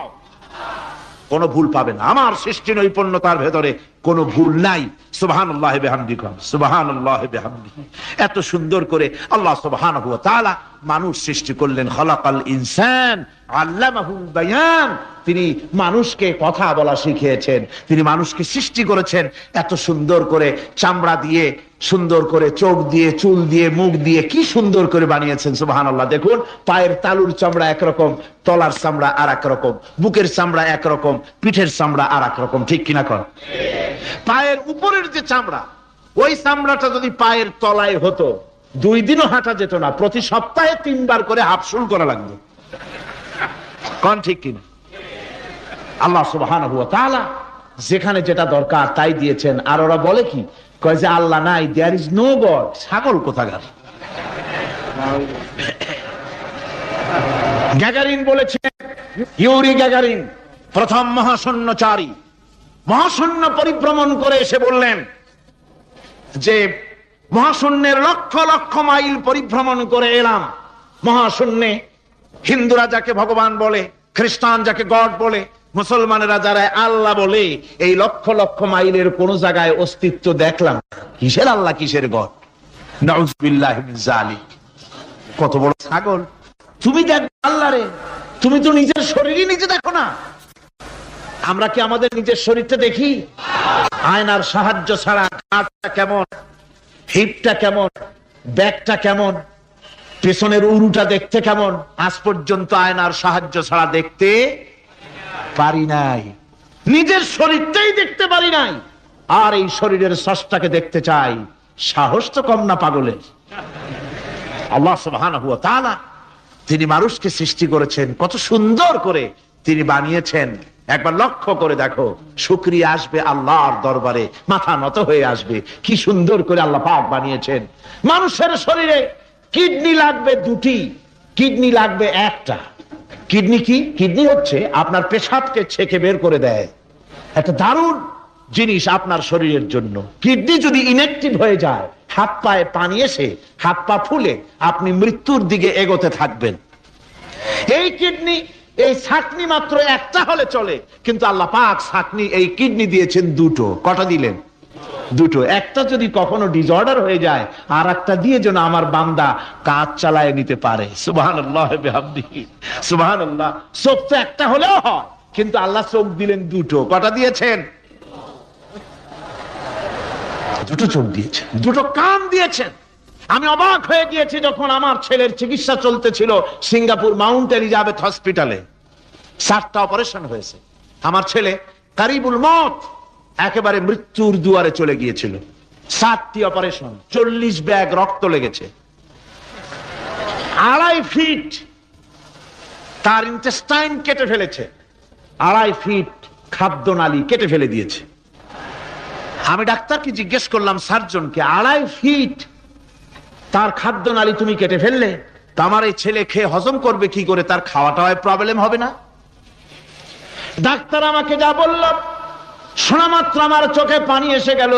[SPEAKER 1] কোনো ভুল পাবে না। আমার সৃষ্টি নৈপুণ্যতার ভেতরে কোনো ভুল নাই। সুবহানাল্লাহি বিহামদিহি, সুবহানাল্লাহি বিহামদিহি। এত সুন্দর করে আল্লাহ সুবহানাহু ওয়া তাআলা মানুষ সৃষ্টি করলেন। খালাকাল ইনসান আল্লামাহুল বায়ান। তিনি মানুষকে কথা বলা শিখিয়েছেন, তিনি মানুষকে সৃষ্টি করেছেন এত সুন্দর করে, চামড়া দিয়ে, সুন্দর করে চোখ দিয়ে, চুল দিয়ে, মুখ দিয়ে, কি সুন্দর করে বানিয়েছেন। সুবহানাল্লাহ। দেখুন, পায়ের তালুর চামড়া একরকম, তলার চামড়া আর এক রকম, বুকের চামড়া একরকম, পিঠের চামড়া আর এক রকম, ঠিক কিনা কর? পায়ের উপরের যে চামড়া, ওই চামড়াটা যদি পায়ের তলায় হতো, 2 দিনও হাঁটা যেত না। প্রতি সপ্তাহে 3 বার করে হাফসুল করা লাগবে, কোন ঠিক কিনা? আল্লাহ সুবহানাহু ওয়া তাআলা যেখানে যেটা দরকার তাই দিয়েছেন। আর ওরা বলে কি, কয় যে আল্লাহ নাই, দেয়ার ইজ নো গড। ছাগল কোথাকার। গ্যাগারিন বলেছেন, ইউরি গ্যাগারিন প্রথম মহাশূন্যচারী, মহাশূন্য পরিভ্রমণ করে এসে বললেন যে মহাশূন্যের লক্ষ লক্ষ মাইল পরিভ্রমণ করে এলাম। মহাশূন্যে হিন্দুরা যাকে ভগবান বলে, খ্রিস্টান যাকে গড বলে, মুসলমানেরা যারা আল্লাহ বলে, এই লক্ষ লক্ষ মাইলের কোন জায়গায় অস্তিত্ব দেখলাম। কিসের আল্লাহ, কিসের গড? নাউযুবিল্লাহি মিন যালিক। কত বড় ছাগল! তুমি দেখ আল্লাহ রে, তুমি তো নিজের শরীরই নিজে দেখো না। আমরা কি আমাদের নিজের শরীরটা দেখি? আয়নার সাহায্য ছাড়া কাঁধটা কেমন, হিপটা কেমন, ব্যাকটা কেমন, পেছনের উরুটা দেখতে কেমন, আজ পর্যন্ত আয়নার সাহায্য ছাড়া দেখতে পারি নাই। নিজের শরীরটাই দেখতে পারি নাই, আর এই শরীরের স্রষ্টাকে দেখতে চাই। সাহস তো কম না পাগলের। আল্লাহ সুবহানাহু ওয়া তাআলা তিনি মানুষকে সৃষ্টি করেছেন, কত সুন্দর করে তিনি বানিয়েছেন। একবার লক্ষ্য করে দেখো, শুকরিয়া আসবে আল্লাহর দরবারে, মাথা নত হয়ে আসবে। কি সুন্দর করে আল্লাহ পাক বানিয়েছেন। মানুষের শরীরে কিডনি লাগবে 2টি, কিডনি লাগবে 1টা। কিডনি কি? কিডনি হচ্ছে আপনার পেশাবকে ছেঁকে বের করে দেয়, একটা দারুণ জিনিস আপনার শরীরের জন্য। কিডনি যদি ইনঅ্যাক্টিভ হয়ে যায়, হাত পায়ে পানি এসে হাত পা ফুলে আপনি মৃত্যুর দিকে এগোতে থাকবেন। এই কিডনি, এই ছাকনি মাত্র 1টা হলে চলে, কিন্তু আল্লাহ পাক ছাকনি, এই কিডনি দিয়েছেন 2টো। কটা দিলেন? 2টো। একটা যদি কখনো ডিসঅর্ডার হয়ে যায়, আর একটা দিয়ে যেন আমার বান্দা কাজ চালায় নিতে পারে। সুবহানাল্লাহ বিহামদিহি, সুবহানাল্লাহ। চোখ তো একটা হলেও হয়, কিন্তু আল্লাহ চোখ দিলেন 2টো। কটা দিয়েছেন? 2টো চোখ দিয়েছেন, 2টো কান দিয়েছেন। আমি অবাক হয়ে গিয়েছি যখন আমার ছেলের চিকিৎসা চলতেছিল সিঙ্গাপুর মাউন্ট এলিজাবেথ হসপিটালে। 7টা অপারেশন হয়েছে। আমার ছেলে কারিবুল মত, একেবারে মৃত্যুর দুয়ারে চলে গিয়েছিল। 7টি অপারেশন, 40 ব্যাগ রক্ত লেগেছে। 2.5 ফিট তার ইন্টেস্টাইন কেটে ফেলেছে, 2.5 ফিট খাদ্যনালী কেটে ফেলে দিয়েছে। আমি ডাক্তারকে জিজ্ঞেস করলাম, সার্জনকে, 2.5 ফিট তার খাদ্যনালী তুমি কেটে ফেললে, তা আমার এই ছেলে খেয়ে হজম করবে কি করে? তার খাওয়াটাও প্রবলেম হবে না? ডাক্তার আমাকে যা বলল, শোনা মাত্র আমার চোখে পানি এসে গেল।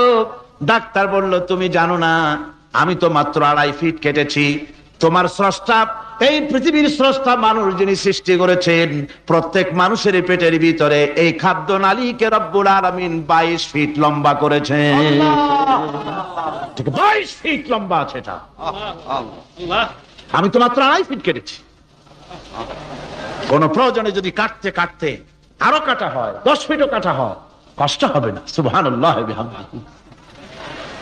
[SPEAKER 1] ডাক্তার বলল, তুমি জানো না, আমি তো মাত্র 2.5 ফিট কেটেছি, তোমার স্রষ্টা এই পৃথিবীর স্রষ্টা মানুষ যিনি সৃষ্টি করেছেন, প্রত্যেক মানুষের পেটের ভিতরে এই খাদ্য নালীকে রব্বুল আলামিন 22 ফিট লম্বা করেছেন। 22 ফিট লম্বা আছে এটা। আমি তো মাত্র 2.5 ফিট কেটেছি। কোন প্রয়োজনে যদি কাটতে কাটতে আরো কাটা হয়, 10 ফিটও কাটা হয়, কষ্ট হবে না। সুবহানাল্লাহ বিহামদিহি।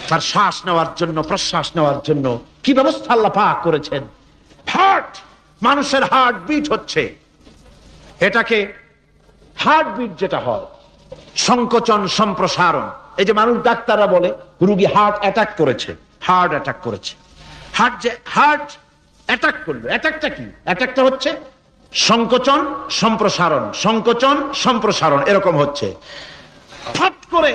[SPEAKER 1] তার শ্বাস নেওয়ার জন্য, প্রশ্বাস নেওয়ার জন্য কি ব্যবস্থা আল্লাহ পাক করেছেন। হার্ট, মানুষের হার্ট বিট হচ্ছে, এটাকে হার্ট বিট যেটা হয়, সংকোচন সম্প্রসারণ। এই যে মানুষ, ডাক্তাররা বলে রোগী হার্ট অ্যাটাক করেছে, হার্ট অ্যাটাক করেছে। হার্ট অ্যাটাক করলো, অ্যাটাকটা কি? অ্যাটাকটা হচ্ছে সংকোচন সম্প্রসারণ, সংকোচন সম্প্রসারণ, এরকম হচ্ছে। ফট করে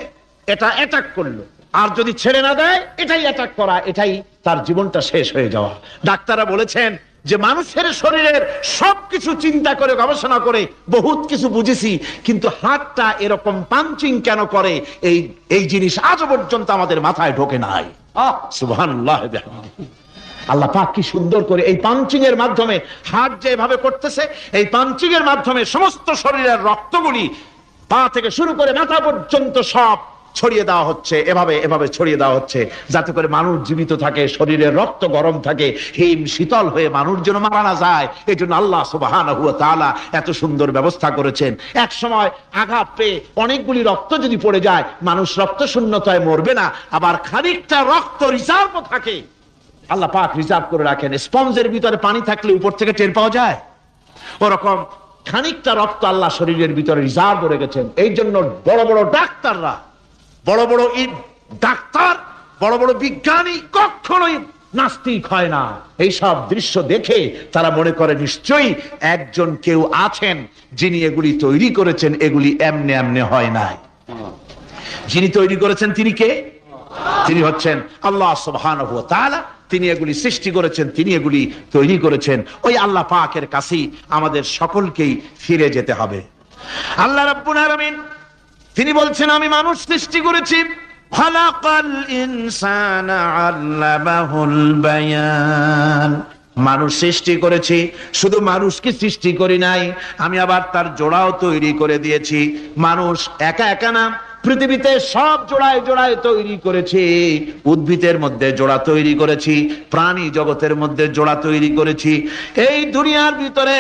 [SPEAKER 1] এটা অ্যাটাক করলো, আর যদি ছেড়ে না দেয় এটাই অ্যাটাক করা, এটাই তার জীবনটা শেষ হয়ে যাওয়া। ডাক্তাররা বলেছেন যে মানুষের শরীরের সবকিছু চিন্তা করে, গবেষণা করে বহুত কিছু বুঝেছি, কিন্তু হার্টটা এরকম পাঞ্চিং কেন করে, এই জিনিস আজও পর্যন্ত আমাদের মাথায় ঢোকে নাই। সুবহানাল্লাহ। আল্লাহ পাক কি সুন্দর করে এই পাঞ্চিং এর মাধ্যমে, হার্ট যেভাবে করতেছে, এই পাঞ্চিং এর মাধ্যমে সমস্ত শরীরের রক্তগুলি পা থেকে শুরু করে মাথা পর্যন্ত সব ছড়িয়ে দেওয়া হচ্ছে, এভাবে এভাবে ছড়িয়ে দেওয়া হচ্ছে, যাতে করে মানুষ জীবিত থাকে, শরীরের রক্ত গরম থাকে, হিম শীতল হয়ে মানুষ যেন মারা না যায়। এই জন্য আল্লাহ সুবহানাহু ওয়া তাআলা এত সুন্দর ব্যবস্থা করেছেন। এক সময় আঘাত পেয়ে অনেকগুলি রক্ত যদি পড়ে যায়, মানুষ রক্ত শূন্যতায় মরবে না, আবার খানিকটা রক্ত রিজার্ভও থাকে, আল্লাহ পাক রিজার্ভ করে রাখেন। স্পঞ্জের ভিতরে পানি থাকলে উপর থেকে টের পাওয়া যায়, ওরকম খানিকটা রক্ত আল্লাহ শরীরের ভিতরে রিজার্ভ রেখেছেন। এই জন্য বড় বড় ডাক্তাররা, বড় বড় ডাক্তার, বড় বড় বিজ্ঞানী কখনোই নাস্তিক হয় না। এইসব দৃশ্য দেখে তারা মনে করে নিশ্চয়ই একজন কেউ আছেন যিনি এগুলি তৈরি করেছেন, এগুলি এমনি এমনি হয় নাই। যিনি তৈরি করেছেন তিনি কে? তিনি হচ্ছেন আল্লাহ সুবহানাহু ওয়া তাআলা। তিনি এগুলি সৃষ্টি করেছেন, তিনি এগুলি তৈরি করেছেন। ওই আল্লাহ পাকের কাছেই আমাদের সকলকেই ফিরে যেতে হবে। আল্লাহ রাব্বুল আলামিন তিনি বলছেন, আমি মানুষ সৃষ্টি করেছি, খালাকাল ইনসানা আল্লামাহুল বায়ান। মানুষ সৃষ্টি করেছি, শুধু মানুষকে সৃষ্টি করি নাই, আমি আবার তার জোড়াও তৈরি করে দিয়েছি। মানুষ একা একা না, পৃথিবীতে সব জোড়ায় জোড়ায় তৈরি করেছি। উদ্ভিদের মধ্যে জোড়া তৈরি করেছি, প্রাণী জগতের মধ্যে জোড়া তৈরি করেছি। এই দুনিয়ার ভিতরে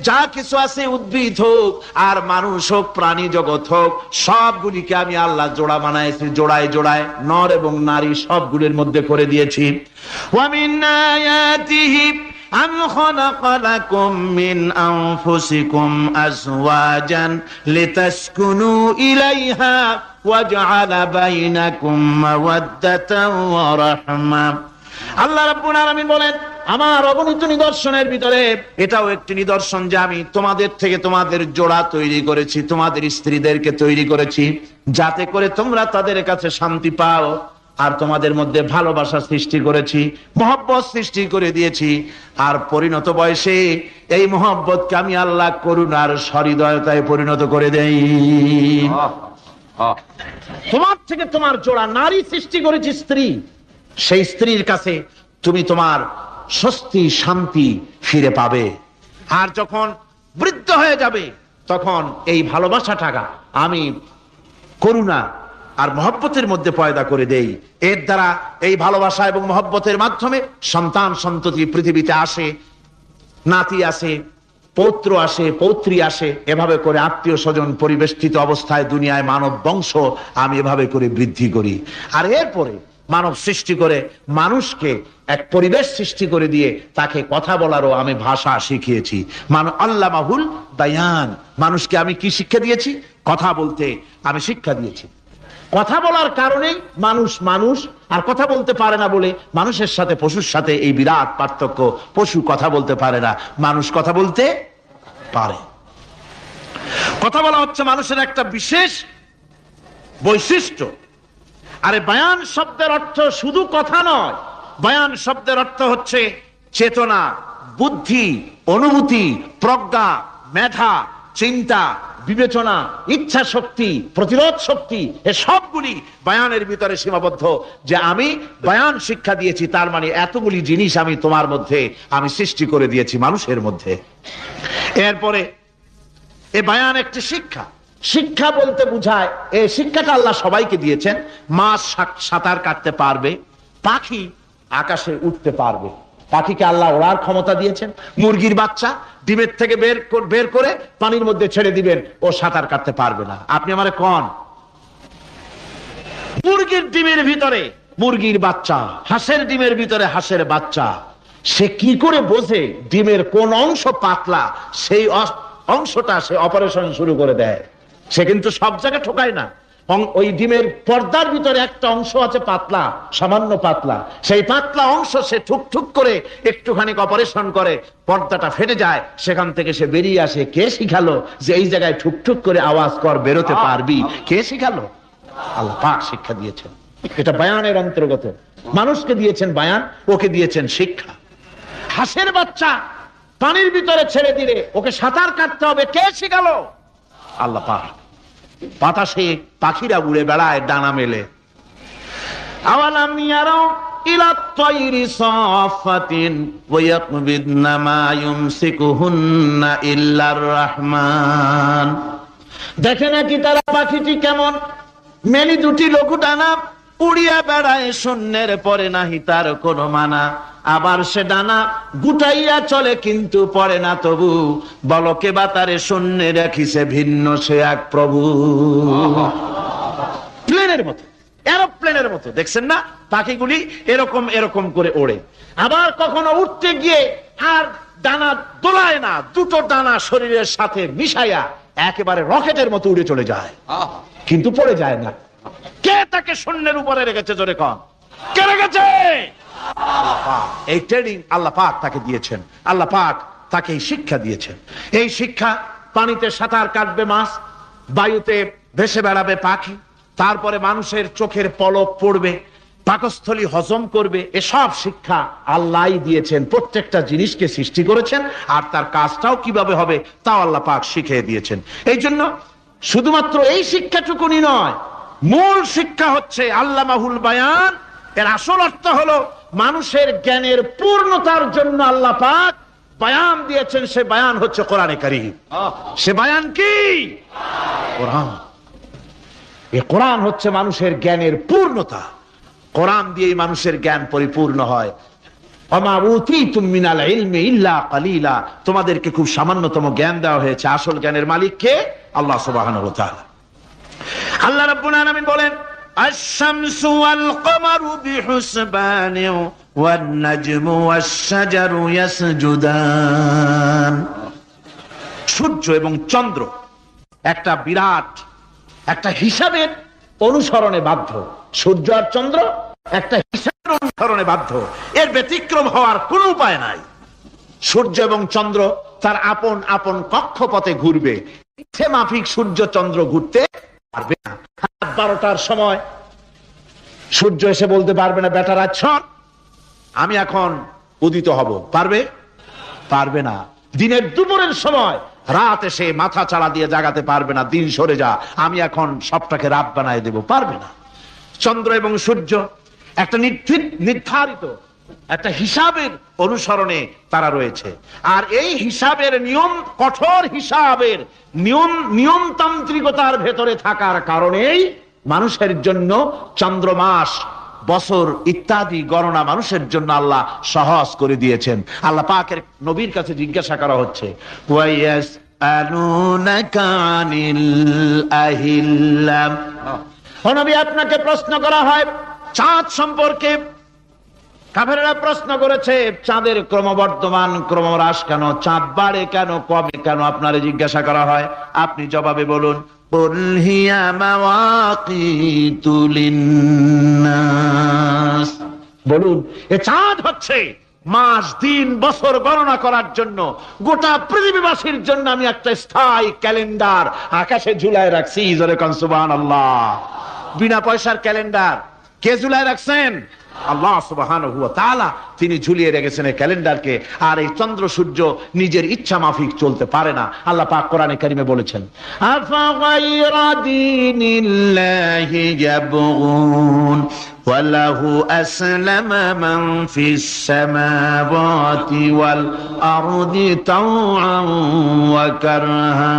[SPEAKER 1] যা কিছু আছে, উদ্ভিদ হোক আর মানুষ হোক, প্রাণী জগৎ হোক, সবগুলিকে আমি আল্লাহ জোড়া বানাইছি, জোড়ায় জোড়ায় নর এবং নারী সবগুলির মধ্যে করে দিয়েছি। ওয়া মিন আয়াতিহি আম খালাকা লাকুম মিন আনফুসিকুম আজওয়াজান লিতাসকুনু ইলাইহা ওয়া জাআলা বাইনাকুম মাওয়াদ্দাতান ওয়া রাহমা। আল্লাহ রাব্বুল আলামিন বলেন, আমার অগণিত নিদর্শনের ভিতরে এটাও একটি নিদর্শন যে আমি তোমাদের থেকে তোমাদের জোড়া তৈরি করেছি, তোমাদের স্ত্রীদেরকে তৈরি করেছি, যাতে করে তোমরা তাদের কাছে শান্তি পাও। আর তোমাদের মধ্যে ভালোবাসা সৃষ্টি করেছি, মহব্বত সৃষ্টি করে দিয়েছি। আর পরিণত বয়সে এই মহব্বতকে আমি আল্লাহ করুণার সহৃদয়তায় পরিণত করে দেই। তোমার থেকে তোমার জোড়া নারী সৃষ্টি করেছি, স্ত্রী। সেই স্ত্রীর কাছে তুমি তোমার স্বস্তি শান্তি ফিরে পাবে। আর যখন বৃদ্ধ হয়ে যাবে, তখন এই ভালোবাসাটা আমি করুণা আর মহব্বতের মধ্যে পয়দা করে দেই। এর দ্বারা এই ভালোবাসা এবং মহব্বতের মাধ্যমে সন্তান সন্ততি পৃথিবীতে আসে, নাতি আসে, পৌত্র আসে, পৌত্রী আসে, এভাবে করে আত্মীয় স্বজন পরিবেষ্টিত অবস্থায় দুনিয়ায় মানব বংশ আমি এভাবে করে বৃদ্ধি করি। আর এরপরে মানব সৃষ্টি করে মানুষকে এক পরিবেশ সৃষ্টি করে দিয়ে তাকে কথা বলারও আমি ভাষা শিখিয়েছি। আল্লামাহুল বায়ান। মানুষকে আমি কি শিক্ষা দিয়েছি? কথা বলতে আমি শিক্ষা দিয়েছি। কথা বলার কারণেই মানুষ মানুষ, আর কথা বলতে পারে না বলে মানুষের সাথে পশুর সাথে এই বিরাট পার্থক্য। পশু কথা বলতে পারে না, মানুষ কথা বলতে পারে। কথা বলা হচ্ছে মানুষের একটা বিশেষ বৈশিষ্ট্য। আরে বায়ান শব্দের অর্থ শুধু কথা নয়, বায়ান শব্দের অর্থ হচ্ছে চেতনা, বুদ্ধি, অনুভূতি, প্রজ্ঞা, মেধা, চিন্তা, বিবেচনা, ইচ্ছা শক্তি, প্রতিরোধ শক্তি, এ সবগুলি বয়ানের ভিতরে সীমাবদ্ধ। যে আমি বয়ান শিক্ষা দিয়েছি, তার মানে এতগুলি জিনিস আমি তোমার মধ্যে আমি সৃষ্টি করে দিয়েছি মানুষের মধ্যে। এরপরে এ বয়ান একটি শিক্ষা। শিক্ষা বলতে বুঝায়, এই শিক্ষাটা আল্লাহ সবাইকে দিয়েছেন। মাছ সাঁতার কাটতে পারবে, পাখি আকাশে উঠতে পারবে, পাখিকে আল্লাহ ওড়ার ক্ষমতা দিয়েছেন। মুরগির বাচ্চা ডিমের থেকে বের করে পানির মধ্যে ছেড়ে দিবেন, ও সাঁতার কাটতে পারবে না। আপনি আমারে কোন মুরগির ডিমের ভিতরে মুরগির বাচ্চা, হাঁসের ডিমের ভিতরে হাঁসের বাচ্চা, সে কি করে বোঝে ডিমের কোন অংশ পাতলা, সেই অংশটা সে অপারেশন শুরু করে দেয়। সে কিন্তু সব জায়গায় ঠোকায় না। ওই ডিমের পর্দার ভিতরে একটা অংশ আছে পাতলা, সামান্য পাতলা, সেই পাতলা অংশ সে ঠুক করে একটুখানি অপারেশন করে, পর্দাটা ফেটে যায়, সেখান থেকে সে বেরিয়ে আসে। কে শিখালো যে এই জায়গায় ঠুক করে আওয়াজ কর, বেরোতে পারবি? কে শিখালো? আল্লাহ পাক শিক্ষা দিয়েছেন। এটা বয়ানের অন্তর্গত। মানুষকে দিয়েছেন বয়ান, ওকে দিয়েছেন শিক্ষা। হাঁসের বাচ্চা পানির ভিতরে ছেড়ে দিলে ওকে সাঁতার কাটতে হবে, কে শিখালো? আল্লাহ পাক। বাতাসে পাখিরা উড়ে বেড়ায় ডানা মেলে। আওয়ালাম ইয়ারাউ ইলা তায়রি সাফাতিন ওয়া ইয়াকবিদনা মা ইউমসিকুহুন্না ইল্লার রহমান। দেখে নাকি তারা পাখিটি কেমন? মেলি দুটি লঘু ডানা, উড়িয়া বেড়ায় শূন্যের পরে নাহি তার কোনো মানা। আবার সে ডানা গুটাইয়া চলে কিন্তু পড়ে না তবু, বলকে বাতারে শূন্যে রাখিছে ভিন্ন সে এক প্রভু। প্লেনের মতো, এরোপ্লেনের মতো দেখছেন না পাখিগুলি এরকম এরকম করে ওড়ে। আবার কখনো উঠতে গিয়ে আর ডানা দোলায় না, দুটো ডানা শরীরের সাথে মিশাইয়া একেবারে রকেটের মতো উড়ে চলে যায়, কিন্তু পড়ে যায় না। কে তাকে শূন্যের উপরে রেখেছে? জোরে কন, কে রেখেছে? এই ট্রেনিং আল্লাহ পাক তাকে দিয়েছেন। আল্লাহ পাক তাকে এই শিক্ষা দিয়েছেন। এই শিক্ষা, পানিতে সাঁতার কাটবে মাছ, বায়ুতে ভেসে বেড়াবে পাখি, তারপরে মানুষের চোখের পলক পড়বে, পাকস্থলী হজম করবে, এসব শিক্ষা আল্লাহই দিয়েছেন। প্রত্যেকটা জিনিসকে সৃষ্টি করেছেন, আর তার কাজটাও কিভাবে হবে তাও আল্লাহ পাক শিখিয়ে দিয়েছেন। এই জন্য শুধুমাত্র এই শিক্ষাটুকুনি নয়, মূল শিক্ষা হচ্ছে আল্লামাহুল বায়ান। এর আসল অর্থ হলো মানুষের জ্ঞানের পূর্ণতার জন্য আল্লাহ পাক বায়ান দিয়েছেন। সে বায়ান হচ্ছে কোরআনে কারীম। সে বায়ান কি? কোরআন। এই কোরআন হচ্ছে মানুষের জ্ঞানের পূর্ণতা। কোরআন দিয়েই মানুষের জ্ঞান পরিপূর্ণ হয়। ওমা উতীতুম মিনাল ইলমি ইল্লা কালিলা। তোমাদেরকে খুব সামান্যতম জ্ঞান দেওয়া হয়েছে। আসল জ্ঞানের মালিক কে? আল্লাহ সুবহানাহু ওয়া তাআলা। আল্লাহ রাব্বুল আলামিন বলেন, আশ-শামসু ওয়াল কমারু বিহুসবান ওয়ান নাজমু ওয়াশ-শাজারু ইয়াসজুদান। সূর্য এবং চন্দ্র একটা বিরাট একটা হিসাবের অনুসরণে বাধ্য। সূর্য আর চন্দ্র একটা হিসাবের অনুসরণে বাধ্য, এর ব্যতিক্রম হওয়ার কোনো উপায় নাই। সূর্য এবং চন্দ্র তার আপন আপন কক্ষপথে ঘুরবে, ইচ্ছে মাফিক সূর্য চন্দ্র ঘুরতে পারবে না। 12টার সময় সূর্য এসে বলতে পারবে না, বেটা রাত শোন, আমি এখন উদিত হব। পারবে? পারবে না। দিনের দুপুরের সময় রাত এসে মাথা চাড়া দিয়ে জাগাতে পারবে না, দিন সরে যা, আমি এখন সবটাকে রাত বানায় দেব। পারবে না। চন্দ্র এবং সূর্য একটা নির্ধারিত একটা হিসাবের অনুসরণে তারা রয়েছে, আর এই হিসাবের নিয়ম, কঠোর হিসাবের নিয়মতান্ত্রিকতার ভেতরে থাকার কারণেই মানুষের জন্য চন্দ্র, মাস, বছর ইত্যাদি গণনা মানুষের জন্য আল্লাহ সহজ করে দিয়েছেন। আল্লাহ পাকের নবীর কাছে জিজ্ঞাসা করা হচ্ছে, ওয়ায়াসআলুনাকা আনিল আহিল্লাম। ও নবী, আপনাকে প্রশ্ন করা হয় চাঁদ সম্পর্কে। কাফেররা প্রশ্ন করেছে, চাঁদের ক্রমবর্ধমান ক্রমহ্রাস কেন? চাঁদ বাড়ে কেন, কমে কেন? আপনারে জিজ্ঞাসা করা হয়, আপনি জবাবে বলুন, কুল হিয়া মাওয়াকিতু লিন্নাস। বলুন, এ চাঁদ হচ্ছে মাস, দিন, বছর গণনা করার জন্য, গোটা পৃথিবীবাসীর জন্য আমি একটা স্থায়ী ক্যালেন্ডার আকাশে ঝুলায় রাখছি। জোরে কোন সুবহানাল্লাহ। বিনা পয়সার ক্যালেন্ডার কে ঝুলায় রাখছেন? আল্লাহ সুবহানাহু ওয়া তাআলা তিনি ঝুলিয়ে রেখেছেন এই ক্যালেন্ডারকে, আর এই চন্দ্র সূর্য নিজের ইচ্ছা মাফিক চলতে পারে না। আল্লাহ পাক কোরআনে কারিমে বলেছেন, আফা গায়রা দীনিল্লাহি ইয়াবগুন ওয়া লাহু আসলামা মান ফিস সামাওয়াতি ওয়াল আরদি তাওআন ওয়া কারহা।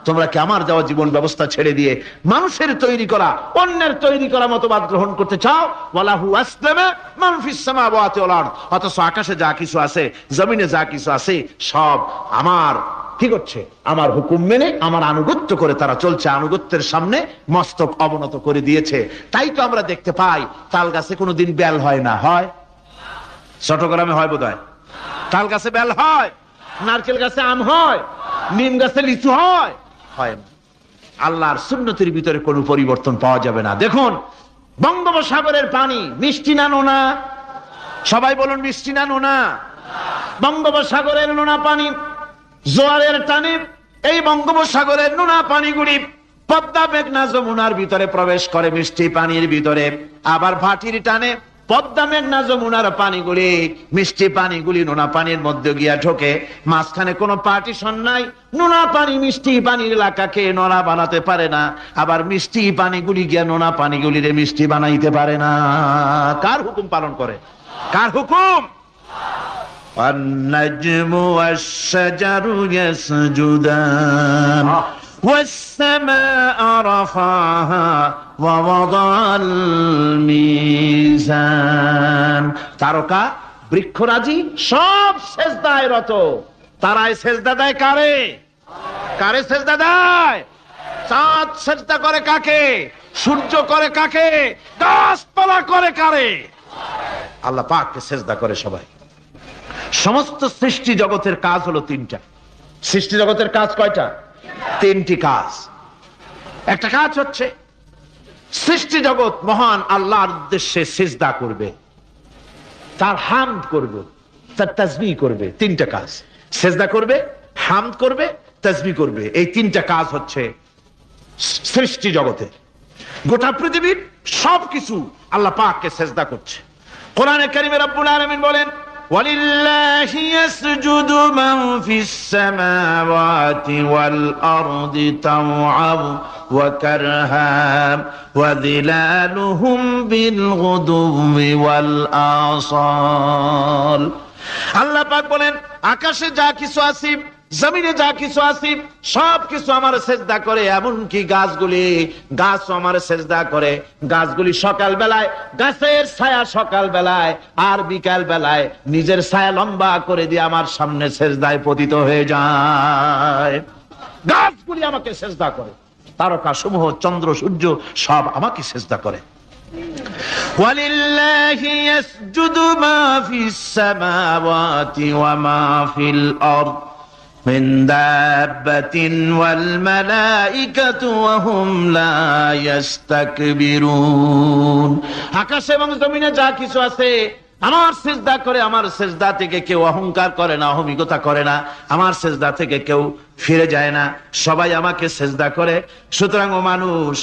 [SPEAKER 1] তোমরা কি আমার দেওয়া জীবন ব্যবস্থা ছেড়ে দিয়ে মানুষের তৈরি করা, অন্যের তৈরি করা মতবাদ গ্রহণ করতে চাও? ওয়ালাহু আসলামা মান ফিস সামাওয়াতি ওয়াল আরদ, অথচ আকাশে যা কিছু আছে, জমিনে যা কিছু আছে, সব আমার কি করছে? আমার হুকুম মেনে, আমার আনুগত্য করে তারা চলছে। আনুগত্যের সামনে মস্তক অবনত করে দিয়েছে। তাই তো আমরা দেখতে পাই তাল গাছে কোনোদিন বেল হয় না। হয়? চট্টগ্রামে হয় বোধহয়। তাল গাছে বেল হয়, নারকেল গাছে আম হয়, নিম গাছে লিচু হয়? হয় না। আল্লাহর সুন্নতের ভিতরে কোনো পরিবর্তন পাওয়া যাবে না। দেখুন, বঙ্গোপসাগরের পানি মিষ্টি না নোনা? সবাই বলুন, মিষ্টি না নোনা? বঙ্গোপসাগরের নোনা পানি জোয়ারের টানে এই বঙ্গোপসাগরের নোনা পানিগুলি পদ্মা মেঘনা যমুনার ভিতরে প্রবেশ করে মিষ্টি পানির ভিতরে, আবার ভাটির টানে পদ্মা মেঘনা যমুনার পানিগুলি, মিষ্টি পানিগুলি নোনা পানির মধ্যে গিয়া ঢোকে। মাঝখানে কোনো পার্টিশন নাই। নোনা পানি মিষ্টি পানির এলাকাকে নোনা বানাতে পারে না, আবার মিষ্টি পানিগুলি গিয়া নোনা পানিগুলিরে মিষ্টি বানাইতে পারে না। কার হুকুম পালন করে? কার হুকুম? والنجم والشجر يسجدان والسماء رفعها ووضع الميزان। তারকা বৃক্ষরাজি সব সেজদায় রত। তারাই সেজদা দেয় কারে? কারে সেজদা দেয়? চাঁদ সেজদা করে কাকে? সূর্য করে কাকে? গাছপালা করে কারে? আল্লাহ পাককে সেজদা করে সবাই। সমস্ত সৃষ্টি জগতের কাজ হলো তিনটা। সৃষ্টি জগতের কাজ কয়টা? তিনটি কাজ। একটা কাজ হচ্ছে সৃষ্টি জগৎ মহান আল্লাহর উদ্দেশ্যে সিজদা করবে, তার হামদ করবে, তার তাসবিহ করবে। তিনটা কাজ, সিজদা করবে, হামদ করবে, তাসবিহ করবে। এই তিনটা কাজ হচ্ছে সৃষ্টি জগতে। গোটা পৃথিবীর সবকিছু আল্লাহ পাককে সিজদা করছে। কোরআনে কারিমে রব্বুল আলামিন বলেন, وَلِلَّهِ يَسْجُدُ مَن فِي السَّمَاوَاتِ وَالْأَرْضِ طَوْعًا وَكَرْهًا وَظِلَالُهُم بِالْغُدُوِّ وَالْآصَالِ। আল্লাহ পাক বলেন, আকাশে যা কিছু আছে, জমিনে যা কিছু আছে, সব কিছু আমার সেজদা করে। এমনকি গাছগুলি, গাছ আমার সেজদা করে। গাছগুলি সকাল বেলায় গাছের ছায়া সকাল বেলায়, আর বিকাল বেলায় নিজের ছায়া লম্বা করে দিয়ে আমার সামনে সেজদায় পতিত হয়ে যায়। গাছগুলি আমাকে সেজদা করে। তারকা সমূহ, চন্দ্র সূর্য সব আমাকে সেজদা করে। وَلِلَّهِ يَسْجُدُ مَا فِي السَّمَاوَاتِ وَمَا فِي الْأَرْضِ مِنْ دَابَّةٍ وَالْمَلَائِكَةُ وَهُمْ لَا يَسْتَكْبِرُونَ। আকাশে এবং জমিনে যা কিছু আছে আমার সিজদা করে। আমার সিজদা থেকে কেউ অহংকার করে না, অহমিকতা করে না। আমার সিজদা থেকে কেউ ফিরে যায় না, সবাই আমাকে সিজদা করে। সুতরাং ও মানুষ,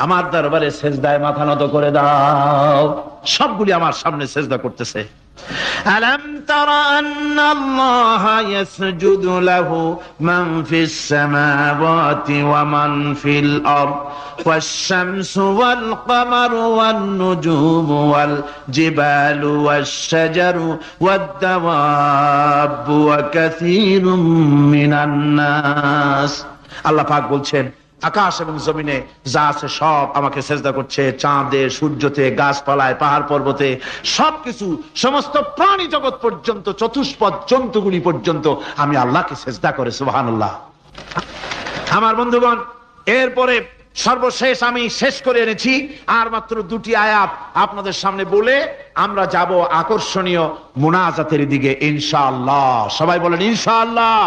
[SPEAKER 1] আমার দরবারে সিজদায় মাথা নত করে দাও। সবগুলি আমার সামনে সিজদা করতেছে। আলাম তারা আন্নাল্লাহা ইয়াসজুদু লাহু মান ফিস সামাওয়াতি ওয়া মান ফিল আরদ ওয়াশ-শামসু ওয়াল কামারু ওয়ান নুজুমু ওয়াল জিবালু ওয়াশ-শাজারু ওয়াদ-দাওয়াবু ওয়া কাসীরুম মিনান নাস। আল্লাহ পাক বলছেন, আকাশ এবং জমিনে যা আছে সব আমাকে সেজদা করছে। চাঁদে, সূর্যতে, গাছপালায়, পাহাড় পর্বতে, সবকিছু, সমস্ত প্রাণী জগৎ পর্যন্ত, চতুষ্পদ জন্তুগুলি পর্যন্ত আমি আল্লাহকে সেজদা করে। সুবহানাল্লাহ। আমার বন্ধুগণ, এরপরে সর্বশেষ আমি শেষ করে এনেছি আর মাত্র দুটি আয়াত আপনাদের সামনে বলে আমরা যাব আকর্ষণীয় মুনাজাতের দিকে ইনশাআল্লাহ। সবাই বলেন ইনশাআল্লাহ।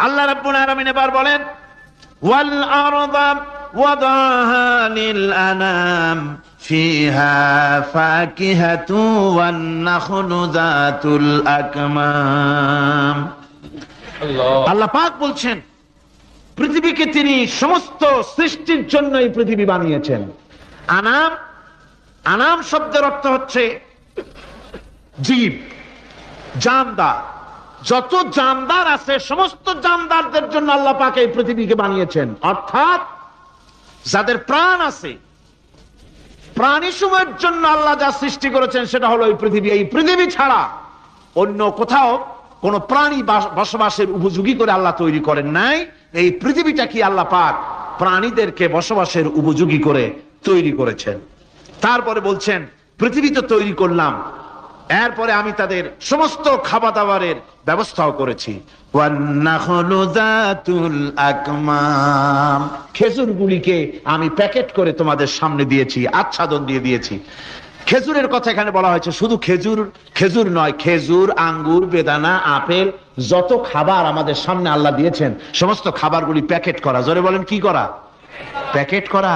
[SPEAKER 1] আল্লাহ রাব্বুল আলামিন এবার বলেন, وَالْأَرْضَ وَضَعَهَا لِلْأَنَامِ فِيهَا فَاكِهَةٌ وَالنَّخْلُ ذَاتُ الْأَكْمَامِ। আল্লাহ পাক বলছেন, পৃথিবীকে তিনি সমস্ত সৃষ্টির জন্য এই পৃথিবী বানিয়েছেন। আনাম আনাম শব্দের অর্থ হচ্ছে জীব, জানদার। যত জানদার আছে সমস্ত জানদারদের জন্য আল্লাহ পাক এই পৃথিবীকে বানিয়েছেন। অর্থাৎ যাদের প্রাণ আছে, প্রাণী সময়ের জন্য আল্লাহ যা সৃষ্টি করেছেন সেটা হলো এই পৃথিবী। এই পৃথিবী ছাড়া অন্য কোথাও কোন প্রাণী বসবাসের উপযোগী করে আল্লাহ তৈরি করেন নাই। এই পৃথিবীটা কি আল্লাহ পাক প্রাণীদেরকে বসবাসের উপযোগী করে তৈরি করেছেন। তারপরে বলছেন পৃথিবী তো তৈরি করলাম, এরপরে আমি তাদের সমস্ত খাবার দাবারের ব্যবস্থাও করেছি। খেজুরগুলিকে আমি প্যাকেট করে তোমাদের সামনে দিয়েছি, আচ্ছাদন দিয়ে দিয়েছি। খেজুরের কথা এখানে বলা হয়েছে, শুধু খেজুর নয়, খেজুর, আঙ্গুর, বেদানা, আপেল, যত খাবার আমাদের সামনে আল্লাহ দিয়েছেন সমস্ত খাবারগুলি প্যাকেট করা। জোরে বলেন কি করা? প্যাকেট করা।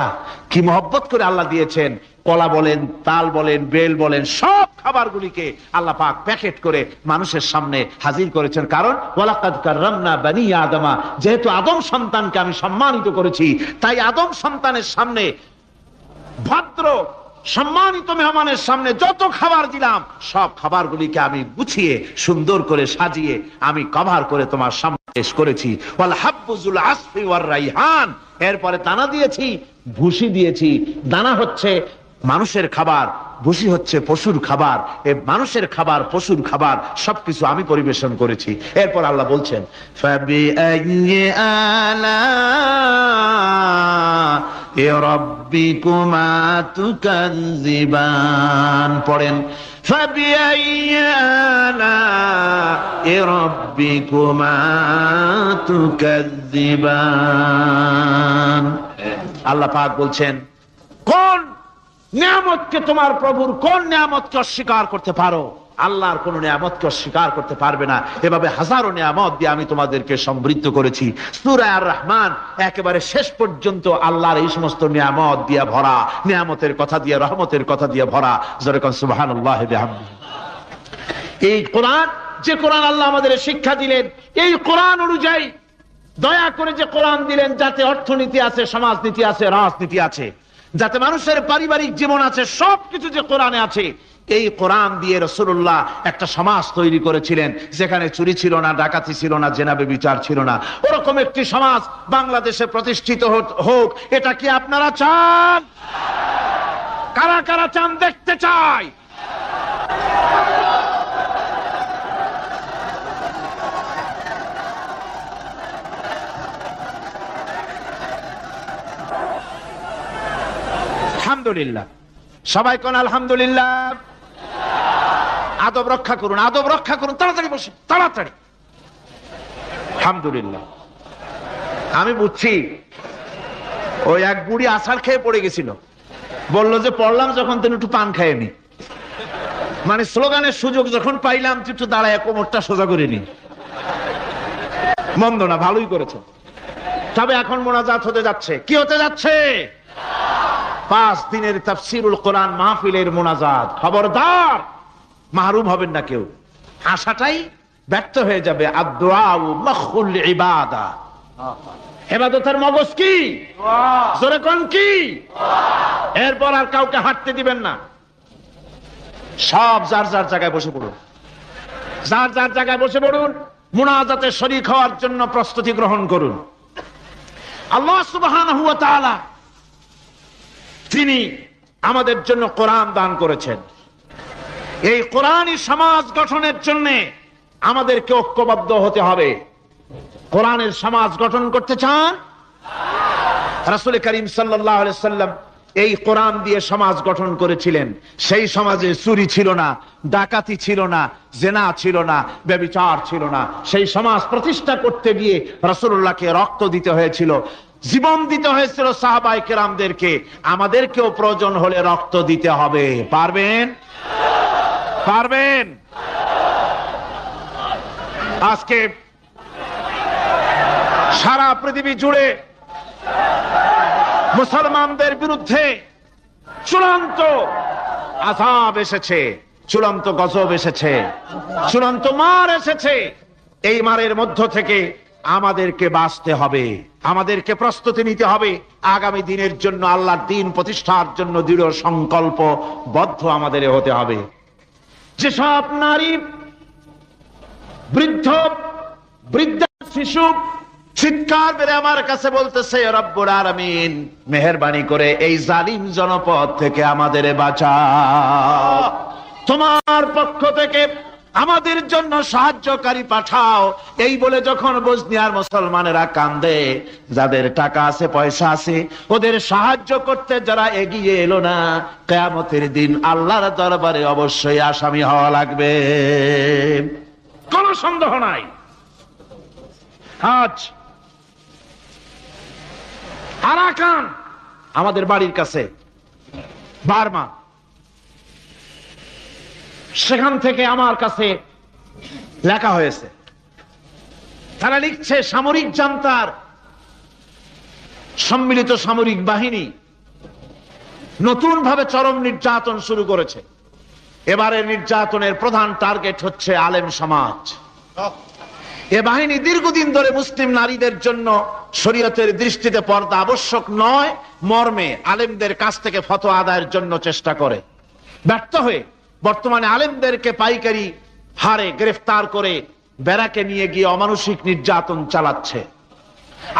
[SPEAKER 1] কি মহব্বত করে আল্লাহ দিয়েছেন। কলা বলেন, তাল বলেন, বেল বলেন, সব খাবারগুলিকে আল্লাহ পাক প্যাকেট করে মানুষের সামনে হাজির করেছেন। কারণ ওয়ালাকাদ কাররামনা বানি আদমা, যেহেতু আদম সন্তানকে আমি সম্মানিত করেছি, তাই আদম সন্তানের সামনে, ভদ্র সম্মানিত মেহমানের সামনে যত খাবার দিলাম সব খাবারগুলিকে আমি গুছিয়ে সুন্দর করে সাজিয়ে আমি কভার করে তোমার সামনে পেশ করেছি। ওয়াল হাব্বুজুল আসফি ওয়ার রাইহান, এরপরে দানা দিয়েছি, ভুসি দিয়েছি। দানা হচ্ছে মানুষের খাবার, ভুসি হচ্ছে পশুর খাবার। এই মানুষের খাবার, পশুর খাবার সবকিছু আমি পরিবেশন করেছি। এরপর আল্লাহ বলছেন ফাবিআইয়ি আলা'i রাব্বিকুমা তুকাযযিবান। পড়েন ফাবিআইয়ি আলা'i রাব্বিকুমা তুকাযযিবান। আল্লাহ পাক বলছেন কোন নিয়ামতকে, তোমার প্রভুর কোন নিয়ামতকে অস্বীকার করতে পারো? আল্লাহর কোন নিয়ামতকে অস্বীকার করতে পারবে না। এভাবে হাজারো নিয়ামত দিয়ে আমি তোমাদেরকে সমৃদ্ধ করেছি। সূরা আর রহমান একেবারে শেষ পর্যন্ত আল্লাহর এই সমস্ত নিয়ামত দিয়ে ভরা, নিয়ামতের কথা দিয়ে, রহমতের কথা দিয়ে ভরা। জোরে কোন সুবহানাল্লাহি বিহামদিহি। এই কোরআন, যে কোরআন আল্লাহ আমাদের শিক্ষা দিলেন, এই কোরআন অনুযায়ী দয়া করে যে কোরআন দিলেন, যাতে অর্থনীতি আছে, সমাজনীতি আছে, রাজনীতি আছে, যাতে মানুষের পারিবারিক জীবন আছে, সবকিছু যে কোরআনে আছে। এই কোরআন দিয়ে রাসূলুল্লাহ একটা সমাজ তৈরি করেছিলেন যেখানে চুরি ছিল না, ডাকাতি ছিল না, জেনা ব্যভিচার ছিল না। ওরকম একটি সমাজ বাংলাদেশে প্রতিষ্ঠিত হোক, এটা কি আপনারা চান? কারা কারা চান? দেখতে চাই। আলহামদুলিল্লাহ। সবাই কোন আলহামদুলিল্লাহ। আদব রক্ষা করুন, আদব রক্ষা করুন। তাড়াতাড়ি বসে, তাড়াতাড়ি। আলহামদুলিল্লাহ। আমি বুঝছি ওই এক বুড়ি আছাড় খেয়ে পড়ে গেছিল, বলল যে পড়লাম যখন তিনি একটু পান খায়নি, মানে স্লোগানের সুযোগ যখন পাইলাম একটু দাঁড়ায় কোমরটা সোজা করে নি। মন্দ না, ভালোই করেছে। তবে এখন মোনাজাত হতে যাচ্ছে। কি হতে যাচ্ছে? 5 দিনের তাফসীরুল কোরআন মাহফিলের মোনাজাত। খবরদার, মাহরুম হবেন না কেউ। আশাটাই ব্যর্থ হয়ে যাবে। আদ-দুআউ মাখুল ইবাদা, ইবাদতের মগজ কি? জোরে কোন কি? এরপর আর কাউকে হাঁটতে দিবেন না। সব যার যার জায়গায় বসে পড়ুন, যার যার জায়গায় বসে পড়ুন। মুনাজাতে শরীক হওয়ার জন্য প্রস্তুতি গ্রহণ করুন। আল্লাহ সুবহানাহু ওয়া তাআলা তিনি আমাদের জন্য কোরআন দান করেছেন। এই কোরআনই সমাজ গঠনের জন্য আমাদেরকে ঐক্যবদ্ধ হতে হবে। কোরআনের সমাজ গঠন করতে চান? রাসূল করিম সাল্লাল্লাহু আলাইহি সাল্লাম এই কোরআন দিয়ে সমাজ গঠন করেছিলেন। সেই সমাজে চুরি ছিল না, ডাকাতি ছিল না, জেনা ছিল না, ব্যভিচার ছিল না। সেই সমাজ প্রতিষ্ঠা করতে গিয়ে রাসূলুল্লাহকে রক্ত দিতে হয়েছিল, জীবন দিতে হয়েছিল সাহাবায়ে কেরামদেরকে। আমাদেরকেও প্রয়োজন হলে রক্ত দিতে হবে। পারবেন? পারবেন? আজকে সারা পৃথিবী জুড়ে মুসলমানদের বিরুদ্ধে চূড়ান্ত আযাব এসেছে, চূড়ান্ত গজব এসেছে, চূড়ান্ত মার এসেছে। এই মারের মধ্য থেকে আমাদেরকে বাঁচতে হবে, আমাদেরকে প্রস্তুতি নিতে হবে, আগামী দিনের জন্য, আল্লাহর দ্বীন প্রতিষ্ঠার জন্য দৃঢ় সংকল্প বদ্ধ আমাদের হতে হবে। যেসব নারী, বৃদ্ধ, বৃদ্ধা, শিশু চিৎকার মেরে আমার কাছে বলতেছে, রব্বুল আলামিন মেহেরবানি করে এই জালিম জনপদ থেকে আমাদের বাঁচাও, তোমার পক্ষ থেকে আমাদের জন্য সাহায্যকারী পাঠাও। এই বলে যখন বসনিয়ার মুসলমানেরা কান্দে, যাদের টাকা আছে, পয়সা আছে, ওদের সাহায্য করতে যারা এগিয়ে এলো না, কিয়ামতের দিন আল্লাহর দরবারে অবশ্যই আসামি হওয়া লাগবে, কোনো সন্দেহ নাই। আজ আরাকান আমাদের বাড়ির কাছে, বার্মা, সেখান থেকে আমার কাছে লেখা হয়েছে, তারা লিখছে সামরিক জান্তার সম্মিলিত সামরিক বাহিনী নতুন ভাবে চরম নির্যাতন শুরু করেছে। এবারের নির্যাতনের প্রধান টার্গেট হচ্ছে আলেম সমাজ। এ বাহিনী দীর্ঘদিন ধরে মুসলিম নারীদের জন্য শরীয়তের দৃষ্টিতে পর্দা আবশ্যক নয় মর্মে আলেমদের কাছ থেকে ফতোয়া আদায়ের জন্য চেষ্টা করে, ব্যর্থ হয়ে বর্তমানে আলেমদেরকে পাইকারি হারে গ্রেফতার করে ব্যারাকে নিয়ে গিয়ে অমানুষিক নির্যাতন চালাচ্ছে,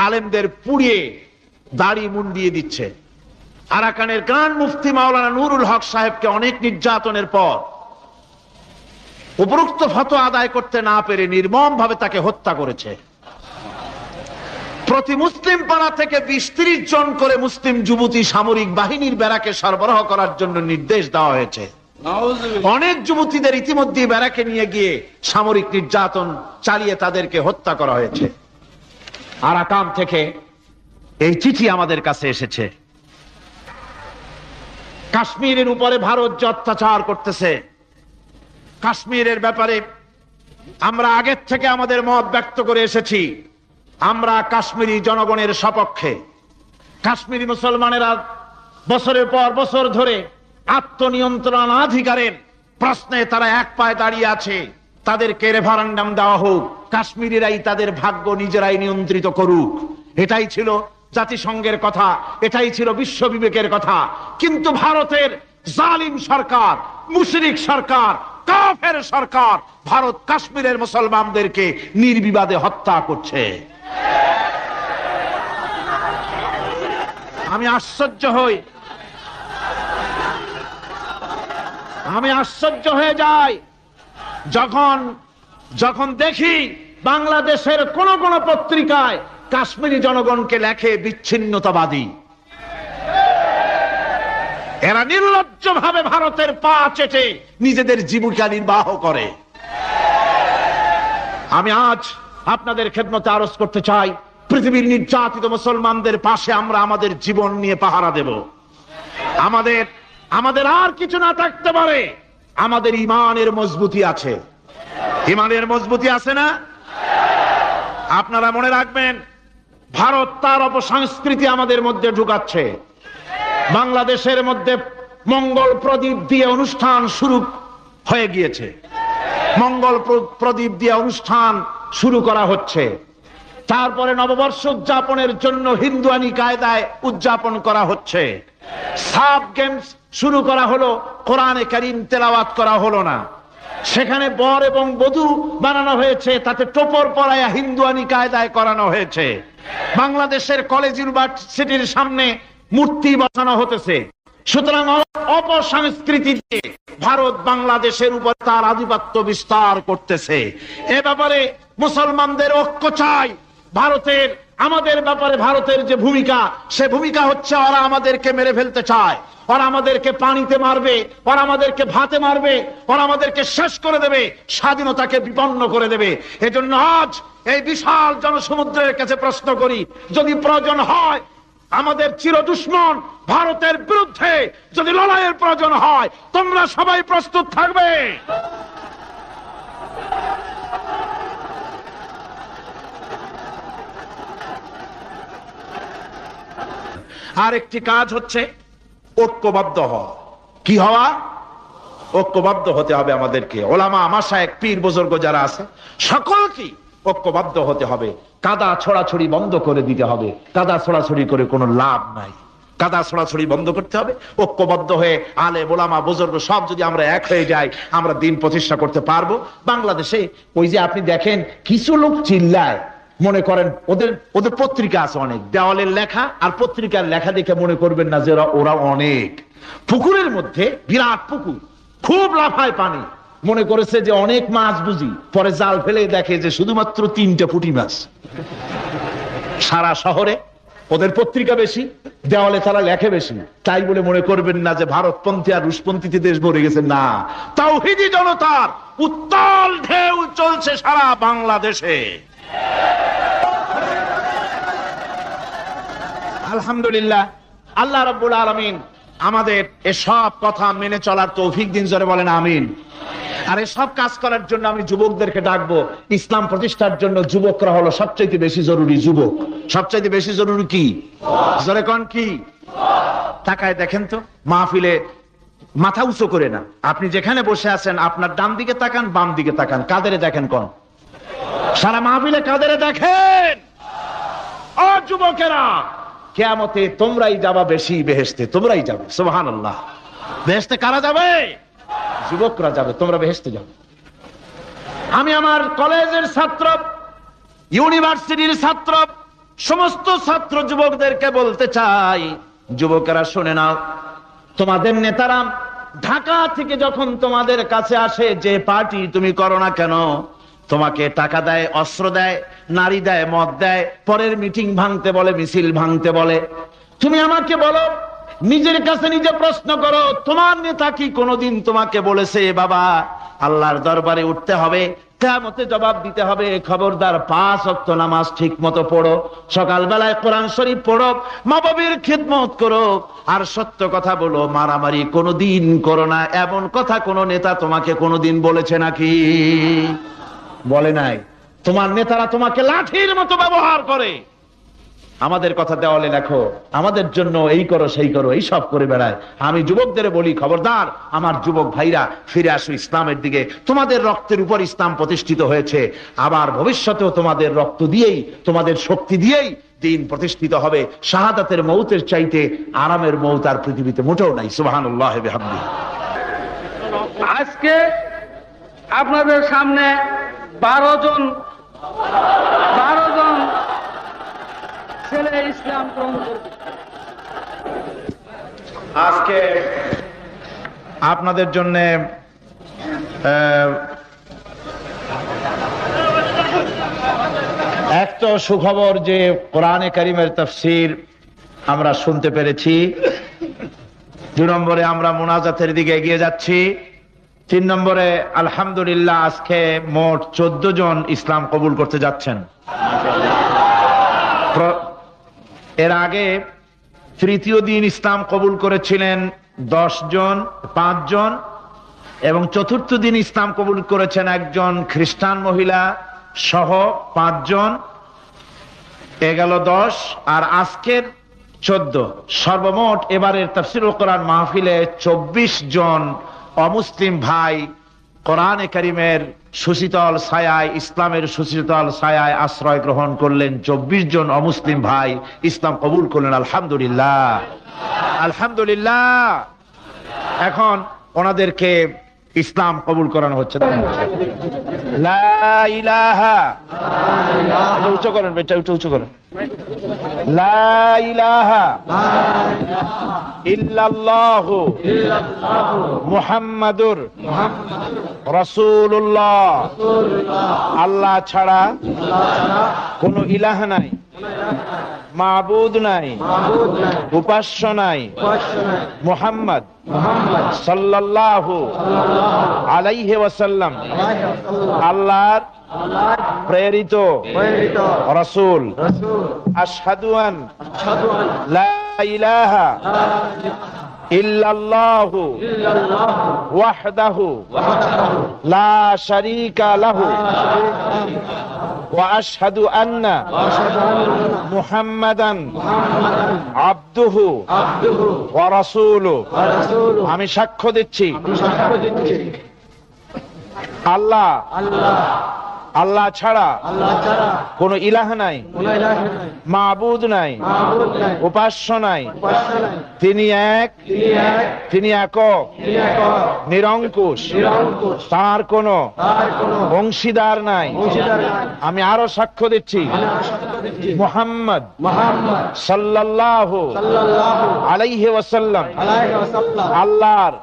[SPEAKER 1] আলেমদের পুড়িয়ে দাড়ি মুন্ডিয়ে দিচ্ছে। আরাকানের গ্রান্ড মুফতি মাওলানা নুরুল হক সাহেবকে অনেক নির্যাতনের পর উপরোক্ত ফতোয়া আদায় করতে না পেরে নির্মম ভাবে তাকে হত্যা করেছে। প্রতি মুসলিম পাড়া থেকে 20-30 জন করে মুসলিম যুবতী সামরিক বাহিনীর ব্যারাকে সরবরাহ করার জন্য নির্দেশ দেওয়া হয়েছে। অনেক যুবতীদের ইতিমধ্যে ব্যারাকে নিয়ে গিয়ে সামরিক নির্যাতন চালিয়ে তাদেরকে হত্যা করা হয়েছে। আরাকান থেকে এই চিঠি আমাদের কাছে এসেছে। কাশ্মীরের উপরে ভারত যে অত্যাচার করতেছে, কাশ্মীরের ব্যাপারে আমরা আগের থেকে আমাদের মত ব্যক্ত করে এসেছি। আমরা কাশ্মীরি জনগণের সপক্ষে। কাশ্মীরি মুসলমানেরা বছরের পর বছর ধরে আত্মনিয়ন্ত্রণাধিকারের প্রশ্নে তারা এক পায়ে দাঁড়িয়ে আছে। তাদেরকে রেফারেন্ডাম দেওয়া হোক, কাশ্মীরিরাই তাদের ভাগ্য নিজেরাই নিয়ন্ত্রিত করুক, এটাই ছিল জাতিসংঘের কথা, এটাই ছিল বিশ্ব বিবেকের কথা। কিন্তু ভারতের জালিম সরকার, মুশরিক সরকার, কাফের সরকার ভারত কাশ্মীরের মুসলমানদেরকে নির্বিবাদে হত্যা করছে। আমি আশ্চর্য হয়ে যাই যখন দেখি বাংলাদেশের কোন কোন পত্রিকায় কাশ্মীরি জনগণকে লেখে বিচ্ছিন্নতাবাদী। এরা নির্লজ্জ ভাবে ভারতের পা চেটে নিজেদের জীবিকা নির্বাহ করে। আমি আজ আপনাদের খেদমতে আরজ করতে চাই, পৃথিবীর নির্যাতিত মুসলমানদের পাশে আমরা আমাদের জীবন নিয়ে পাহারা দেব। আমাদের আর কিছু না থাকতে পারে, আমাদের ইমানের মজবুতি আছে। ইমানের মজবুতি আছে না? আপনারা মনে রাখবেন, ভারত তার অপসংস্কৃতি আমাদের মধ্যে ঢুকাচ্ছে। বাংলাদেশের মধ্যে মঙ্গল প্রদীপ দিয়ে অনুষ্ঠান শুরু হয়ে গিয়েছে, মঙ্গল প্রদীপ দিয়ে অনুষ্ঠান শুরু করা হচ্ছে। তারপরে নববর্ষ উদযাপনের জন্য হিন্দুয়ানি কায়দায় উদযাপন করা হচ্ছে। সাব গেমস শুরু করা হলো, কোরআনে কারীম তেলাওয়াত করা হলো না। সেখানে বর এবং বধূ বানানো হয়েছে, তাতে টোপর পরায়া হিন্দুয়ানি কায়দায় করানো হয়েছে। বাংলাদেশের কলেজ ইউনিভার্সিটির সামনে মূর্তি বসানো হতেছে। সুতরাং অপসংস্কৃতি দিয়ে ভারত বাংলাদেশের উপর তার আধিপত্য বিস্তার করতেছে। এ ব্যাপারে মুসলমানদের ঐক্য চাই। আমাদের ব্যাপারে ভারতের যে ভূমিকা, সে ভূমিকা হচ্ছে ওরা আমাদেরকে মেরে ফেলতে চায়, ওরা আমাদেরকে পানিতে মারবে, ওরা আমাদেরকে ভাতে মারবে, ওরা আমাদেরকে শেষ করে দেবে, স্বাধীনতাকে বিপন্ন করে দেবে। এজন্য আজ এই বিশাল জনসমুদ্রের কাছে প্রশ্ন করি, যদি প্রয়োজন হয় আমাদের চির দুশ্মন ভারতের বিরুদ্ধে যদি লড়াইয়ের প্রয়োজন হয়, তোমরা সবাই প্রস্তুত থাকবে। আর একটি কাজ হচ্ছে ঐক্যবদ্ধ হওয়া। কি হওয়া? ঐক্যবদ্ধ হতে হবে আমাদেরকে। ওলামা, মাশায়েখ, পীর বুজুর্গ যারা আছে সকলকে ঐক্যবদ্ধ হতে হবে, কাদা ছড়াছড়ি বন্ধ করে দিতে হবে। কাদা ছড়াছড়ি করে কোনো লাভ নাই, কাদা ছড়াছড়ি বন্ধ করতে হবে। ঐক্যবদ্ধ হয়ে আলেম ওলামা বুজুর্গ সব যদি আমরা এক হয়ে যাই, আমরা দিন প্রতিষ্ঠা করতে পারবো। বাংলাদেশে ওই যে আপনি দেখেন কিছু লোক চিল্লায়, মনে করেন ওদের ওদের পত্রিকা আছে অনেক, দেওয়ালের লেখা আর পত্রিকার লেখা দেখে মনে করবেন না যে ওরা অনেক। পুকুরের মধ্যে বিরাট পুকুর, খুব লাফায় পানি, মনে করেছে যে অনেক মাছ বুঝি, পরে জাল ফেলে দেখে যে শুধুমাত্র 3টে পুঁটি মাছ। সারা শহরে ওদের পত্রিকা বেশি, দেওয়ালে তারা লেখে বেশি, তাই বলে মনে করবেন না যে ভারতপন্থী আর রুশপন্থীতে দেশ ভরে গেছে। না, তাওহীদি জনতার উত্তাল ঢেউ চলছে সারা বাংলাদেশে। আলহামদুলিল্লাহ, আল্লাহ রাব্বুল আলামিন আমাদের এসব কথা মেনে চলার তৌফিক দিন, জোরে বলেন আমিন। আর এসব কাজ করার জন্য আমি যুবকদেরকে ডাকবো। ইসলাম প্রতিষ্ঠার জন্য যুবকরা হলো সবচাইতে বেশি জরুরি। যুবক সবচাইতে বেশি জরুরি কি? জোরে কোন কি? তাকায় দেখেন তো, মাহফিলে মাথা উঁচু করে না, আপনি যেখানে বসে আছেন আপনার ডান দিকে তাকান, বাম দিকে তাকান, কাদেরে দেখেন? কোন? সারা মাহফিলে কাদেরে দেখেন? ও যুবকেরা, কিয়ামতে তোমরাই যাবা বেশি বেহেশতে, তোমরাই যাবে। সুবহানাল্লাহ। বেহেশতে কারা যাবে? যুবকরা যাবে, তোমরা বেহেশতে যাবে। আমি আমার কলেজের ছাত্র, ইউনিভার্সিটির ছাত্র, সমস্ত ছাত্র যুবকদেরকে বলতে চাই, যুবকেরা শুনে নাও, তোমাদের নেতারা ঢাকা থেকে যখন তোমাদের কাছে আসে, যে পার্টি তুমি করো না কেন, তোমাকে টাকা দেয়, অস্ত্র দেয়, নারী দেয়, মদ দেয়, পরের মিটিং ভাঙতে বলে, মিছিল ভাঙতে বলে। তুমি আমাকে বলো, নিজের কাছে নিজে প্রশ্ন করো, তোমার নেতা কি কোনোদিন তোমাকে বলেছে বাবা আল্লাহর দরবারে উঠতে হবে, কিয়ামতে জবাব দিতে হবে, খবরদার 5 ওয়াক্ত নামাজ ঠিক মতো পড়ো, সকালবেলায় কোরআন শরীফ পড়ো, মা বাবার খিদমত করো, আর সত্য কথা বলো, মারামারি কোনোদিন করো না, এমন কথা কোন নেতা তোমাকে কোনোদিন বলেছে নাকি? বলে নাই। তোমার নেতারা তোমাকে লাঠির মতো ব্যবহার করে। আমাদের কথা দেওয়ালে লেখো, আমাদের জন্য এই করো সেই করো, এই সব করে বেড়ায়। আমি যুবকদের বলি, খবরদার আমার যুবক ভাইরা, ফিরে আসো ইসলামের দিকে। তোমাদের রক্তের উপর ইসলাম প্রতিষ্ঠিত হয়েছে, আবার ভবিষ্যতেও তোমাদের রক্ত দিয়েই, তোমাদের শক্তি দিয়েই দিন প্রতিষ্ঠিত হবে। শাহাদাতের মৌতের চাইতে আরামের মৌত আর পৃথিবীতে মোটেও নাই। সুবহানাল্লাহ ওয়া বিহামদিহি।
[SPEAKER 2] আজকে আপনাদের সামনে 12 জন ছেলে ইসলাম গ্রহণ করবে।
[SPEAKER 1] আজকে আপনাদের জন্য এক তো সুখবর যে কোরআনে কারীমের তাফসীর আমরা শুনতে পেরেছি। 2 নম্বরে আমরা মুনাজাতের দিকে এগিয়ে যাচ্ছি। 3 নম্বরে আলহামদুলিল্লাহ আজকে মোট 14 জন ইসলাম কবুল করতে যাচ্ছেন। এর আগে তৃতীয় দিন ইসলাম কবুল করেছিলেন 10 জন, 5 জন, এবং চতুর্থ দিন ইসলাম কবুল করেছেন একজন খ্রিস্টান মহিলা সহ 5 জন। এ গেল 10, আর আজকের 14। সর্বমোট এবারের তাফসীরুল কোরআন মাহফিলে 24 জন অমুসলিম ভাই কোরআনে কারীমের সুশীতল ছায়ায়, ইসলামের সুশীতল ছায়ায় আশ্রয় গ্রহণ করলেন। 24 জন অমুসলিম ভাই ইসলাম কবুল করলেন। আলহামদুলিল্লাহ, আলহামদুলিল্লাহ। এখন ওনাদেরকে ইসলাম কবুল করানো হচ্ছে। লা ইলাহা, এটা উচ্চ করেন, এটা উচ্চ করেন। লা ইলাহা ইল্লাল্লাহু মুহাম্মাদুর রাসূলুল্লাহ। আল্লাহ ছাড়া কোনো ইলাহ নাই, মাবুদ নাই, উপাস্য নাই, মুহাম্মদ সাল্লাল্লাহু আলাইহি ওয়াসাল্লাম আল্লাহর প্রেরিত রাসূল। আশহাদু আন লা ইলাহা ইল্লাল্লাহু ওয়াহদাহু লা শারীকা লাহু ওয়া আশহাদু আন্না মুহাম্মাদান আবদুহু ওয়া রাসূলুহু। আমি সাক্ষ্য দিচ্ছি আল্লাহ আল্লাহ ছাড়া কোন ইলাহ নাই, মাবুদ নাই, উপাস্য নাই। তিনি এক, তিনি একক, নিরঙ্কুশ, তার কোন অংশীদার নাই। আমি আরো সাক্ষ্য দিচ্ছি, মুহাম্মদ সাল্লাল্লাহু আলাইহি ওয়াসাল্লাম আল্লাহর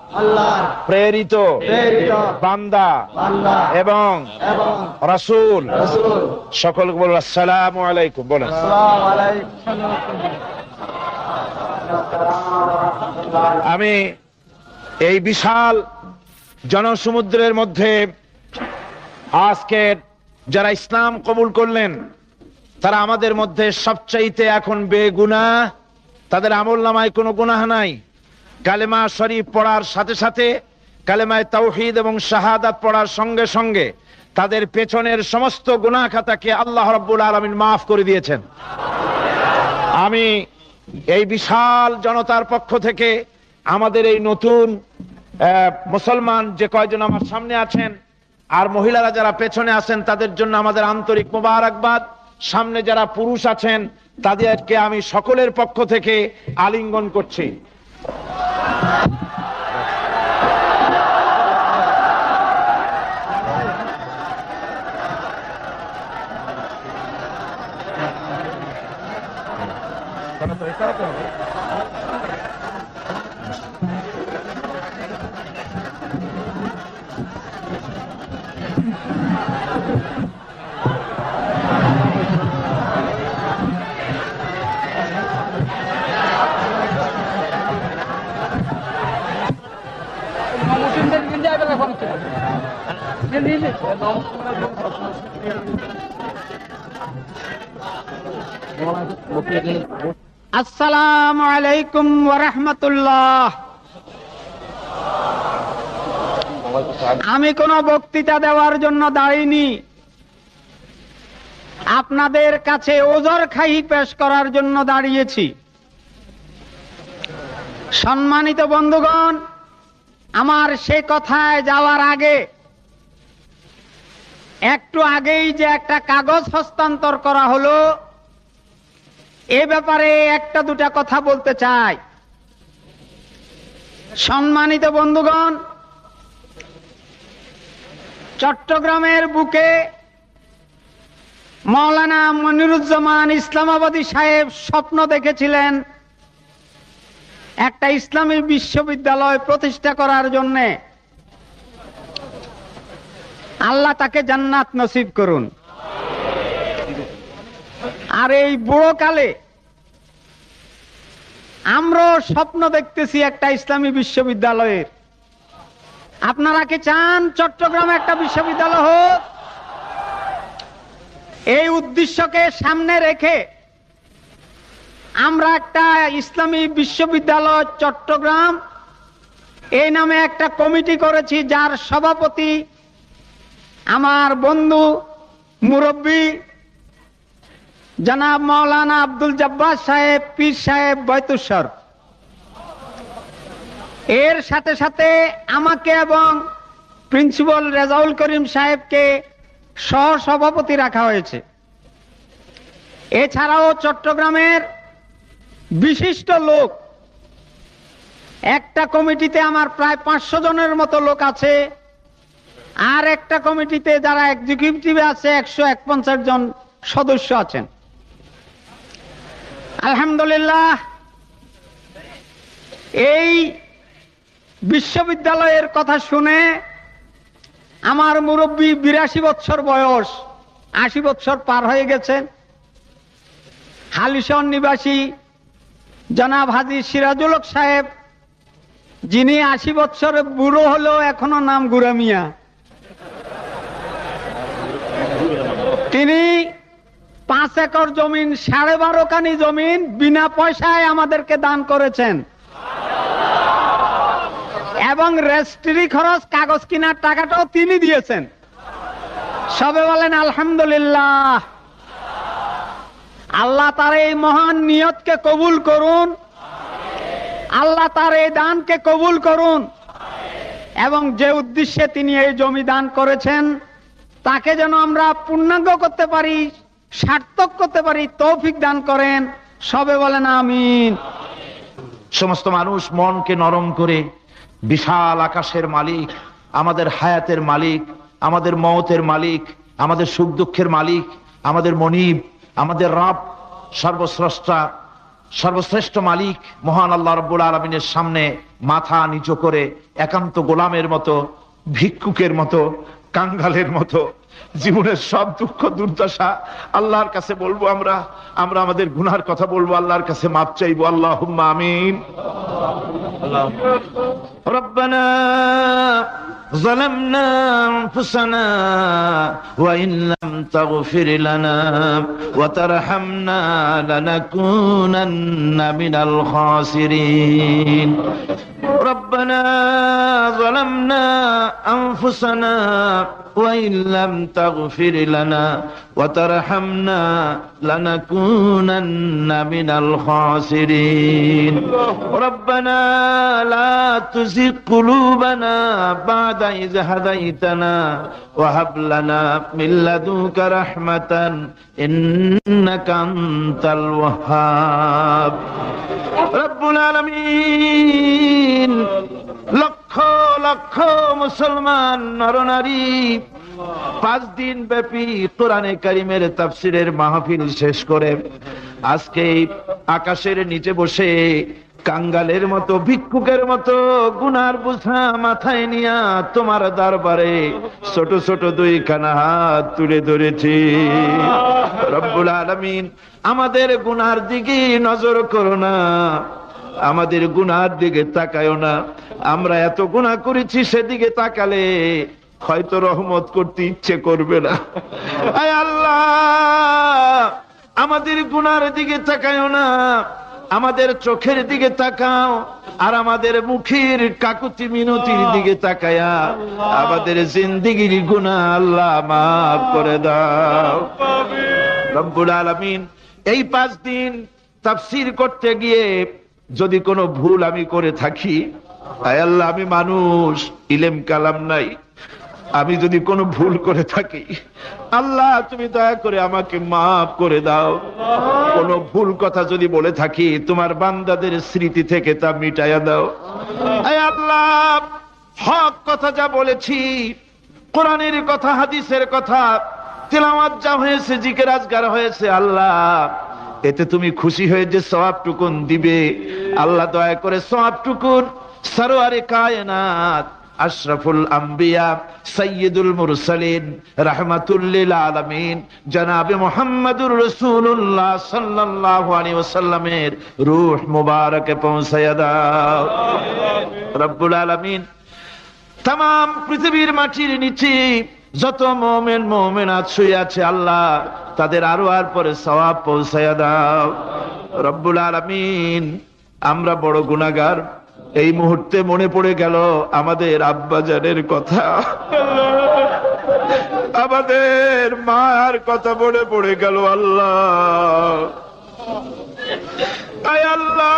[SPEAKER 1] প্রেরিত বান্দা এবং রাসূল। সকলকে বলুন আসসালামু আলাইকুম। বলেন আমি এই বিশাল জনসমুদ্রের মধ্যে আজকে যারা ইসলাম কবুল করলেন তারা আমাদের মধ্যে সবচাইতে এখন বেগুনাহ, তাদের আমলনামায় কোনো গুনাহ নাই। কালেমা শরীফ পড়ার সাথে সাথে, কালেমায়ে তাওহীদ এবং শাহাদাত পড়ার সঙ্গে সঙ্গে তাদের পেছনের সমস্ত গুনাহ খাতাকে আল্লাহ রাব্বুল আলামিন মাফ করে দিয়েছেন। আমি এই বিশাল জনতার পক্ষ থেকে আমাদের এই নতুন মুসলমান যে কয়জন আমার সামনে আছেন আর মহিলারা যারা পেছনে আছেন তাদের জন্য আমাদের আন্তরিক মোবারকবাদ। সামনে যারা পুরুষ আছেন তাদেরকে আমি সকলের পক্ষ থেকে আলিঙ্গন করছি।
[SPEAKER 2] আসসালামু আলাইকুম ওয়া রাহমাতুল্লাহ। আমি কোনো বক্তৃতা দেওয়ার জন্য দাঁড়িয়েছি, আপনাদের কাছে ওজর খাই পেশ করার জন্য দাঁড়িয়েছি। সম্মানিত বন্ধুগণ, আমার সে কথায় যাওয়ার আগে একটু আগেই যে একটা কাগজ হস্তান্তর করা হলো এ ব্যাপারে একটা দুটা কথা বলতে চাই। সম্মানিত বন্ধুগণ, চট্টগ্রামের বুকে মাওলানা মনিরুজ্জামান ইসলামাবাদী সাহেব স্বপ্ন দেখেছিলেন একটা ইসলামী বিশ্ববিদ্যালয় প্রতিষ্ঠা করার জন্য। আল্লাহ তাকে জান্নাত নসিব করুন। আর এই বুড়ো কালে আমরা স্বপ্ন দেখতেছি একটা ইসলামী বিশ্ববিদ্যালয়ের। আপনারা কি চান চট্টগ্রামে একটা বিশ্ববিদ্যালয় হোক? এই উদ্দেশ্যকে সামনে রেখে আমরা একটা ইসলামী বিশ্ববিদ্যালয় চট্টগ্রাম এই নামে একটা কমিটি করেছি, যার সভাপতি আমার বন্ধু মুরব্বী জনাব মাওলানা আব্দুল জব্বার সাহেব, পীর সাহেব বৈতুশ্বর। এর সাথে সাথে আমাকে এবং প্রিন্সিপাল রেজাউল করিম সাহেবকে সহ সভাপতি রাখা হয়েছে। এছাড়াও চট্টগ্রামের বিশিষ্ট লোক, একটা কমিটিতে আমার প্রায় 500 জনের মতো লোক আছে, আর একটা কমিটিতে যারা এক্সিকিউটিভে আছে 151 জন সদস্য আছেন। আলহামদুলিল্লাহ, এই বিশ্ববিদ্যালয়ের কথা শুনে আমার মুরব্বী 82 বছর বয়স, 80 বছর পার হয়ে গেছেন, হালিশহর নিবাসী জনাব হাজী সিরাজুল হক সাহেব, যিনি 80 বছরে বুড়ো হলেও এখনো নাম গুরা মিয়া, তিনি 5 একর জমিন, 12.5 কানি জমিন বিনা পয়সায় আমাদেরকে দান করেছেন এবং রেজিস্ট্রি খরচ, কাগজ কেনার টাকাটাও তিনি দিয়েছেন। সবে বলেন আলহামদুলিল্লাহ। আল্লাহ তার এই মহান নিয়তকে কবুল করুন, আল্লাহ তার এই দানকে কবুল করুন এবং যে উদ্দেশ্যে তিনি এই জমি দান করেছেন তাকে যেন আমরা পূর্ণাঙ্গ করতে পারি, সার্থক করতে পারি, তৌফিক দান করেন। সবে বলেন আমিন।
[SPEAKER 1] সমস্ত মানুষ মনকে নরম করে বিশাল আকাশের মালিক, আমাদের হায়াতের মালিক, আমাদের মওতের মালিক, আমাদের সুখ দুঃখের মালিক, আমাদের মনিব, আমাদের রব, সর্বস্রষ্টা, সর্বশ্রেষ্ঠ মালিক মহান আল্লাহ রাব্বুল আলামিনের সামনে মাথা নিচু করে একান্ত গোলামের মতো, ভিক্ষুকের মতো, কাঙ্গালের মতো জীবনের সব দুঃখ দুর্দশা আল্লাহর কাছে বলবো। আমরা আমাদের গুনার কথা বলবো, আল্লাহর কাছে মাপ চাইবো। আল্লাহুম্মা আমিন। রব্বানা ظلمنا أنفسنا وإن لم تغفر لنا وترحمنا لنكونن من الخاسرين ربنا ظلمنا أنفسنا وإن لم تغفر لنا وترحمنا لنكونن من الخاسرين ربنا لا تزغ قلوبنا بعد إذ هديتنا وهب لنا من لدنك رحمة إنك أنت الوهاب رب العالمين লক্ষ লক্ষ মুসলমান নরনারী 5 দিন ব্যাপী কোরআনে কারিমের তাফসীরের মাহফিল শেষ করে আজকে আকাশের নিচে বসে কাঙ্গালের মতো, ভিক্ষুকের মতো গুনার বোঝা মাথায় নিয়া তোমার দরবারে ছোট ছোট 2খানা হাত তুলে ধরেছি। রব্বুল আলামিন, আমাদের গুনার দিকে নজর করো না, আমাদের গুনার দিকে তাকায়ও না। আমরা এত গুনাহ করেছি, সেদিকে তাকালে হয়তো রহমত করতে ইচ্ছে করবে না। আয় আল্লাহ, আমাদের গুনার দিকে তাকায়ও না, আমাদের চোখের দিকে তাকাও, আর আমাদের মুখের কাকুতি মিনতির দিকে তাকায়া আমাদের জিন্দেগির গুনাহ আল্লাহ মাফ করে দাও। রব্বুল আলামিন, এই 5 দিন তাফসীর করতে গিয়ে যদি কোনো ভুল আমি করে থাকি, আয় আল্লাহ, আমি মানুষ, ইলম কালাম নাই, আমি যদি কোনো ভুল করে থাকি আল্লাহ তুমি দয়া করে আমাকে মাফ করে দাও। কোনো ভুল কথা যদি বলে থাকি তোমার বান্দাদের স্মৃতি থেকে তা মিটাইয়া দাও। আয় আল্লাহ, হক কথা যা বলেছি, কোরআনের কথা, হাদিসের কথা, তেলাওয়াত যা হয়েছে, জিকির আজকার হয়েছে, আল্লাহ এতে তুমি খুশি হয়ে যে সওয়াবটুকুন দিবে, আল্লাহ দয়া করে সওয়াবটুকুন সরওয়ারে কায়নাত, আশরাফুল আম্বিয়া, সাইয়্যিদুল মুরসালিন, রাহমাতুল লিল আলামিন জনাবে মুহাম্মদুর রাসূলুল্লাহ সাল্লাল্লাহু আলাইহি ওয়াসাল্লামের রূহ মুবারকে পৌঁছায়া দাও। রব্বুল আলামিন, तमाम পৃথিবীর মাটির নিচে যত মুমিন মুমিনাত শুয়ে আছে আল্লাহ তাদের আরওয়ার পরে সওয়াব পৌঁছায়া দাও। রব্বুল আলামিন, আমরা বড় গুনাহগার। এই মুহূর্তে মনে পড়ে গেল আমাদের আব্বাজানের কথা, আমাদের মার কথা মনে পড়ে গেল। আল্লাহ, আয় আল্লাহ,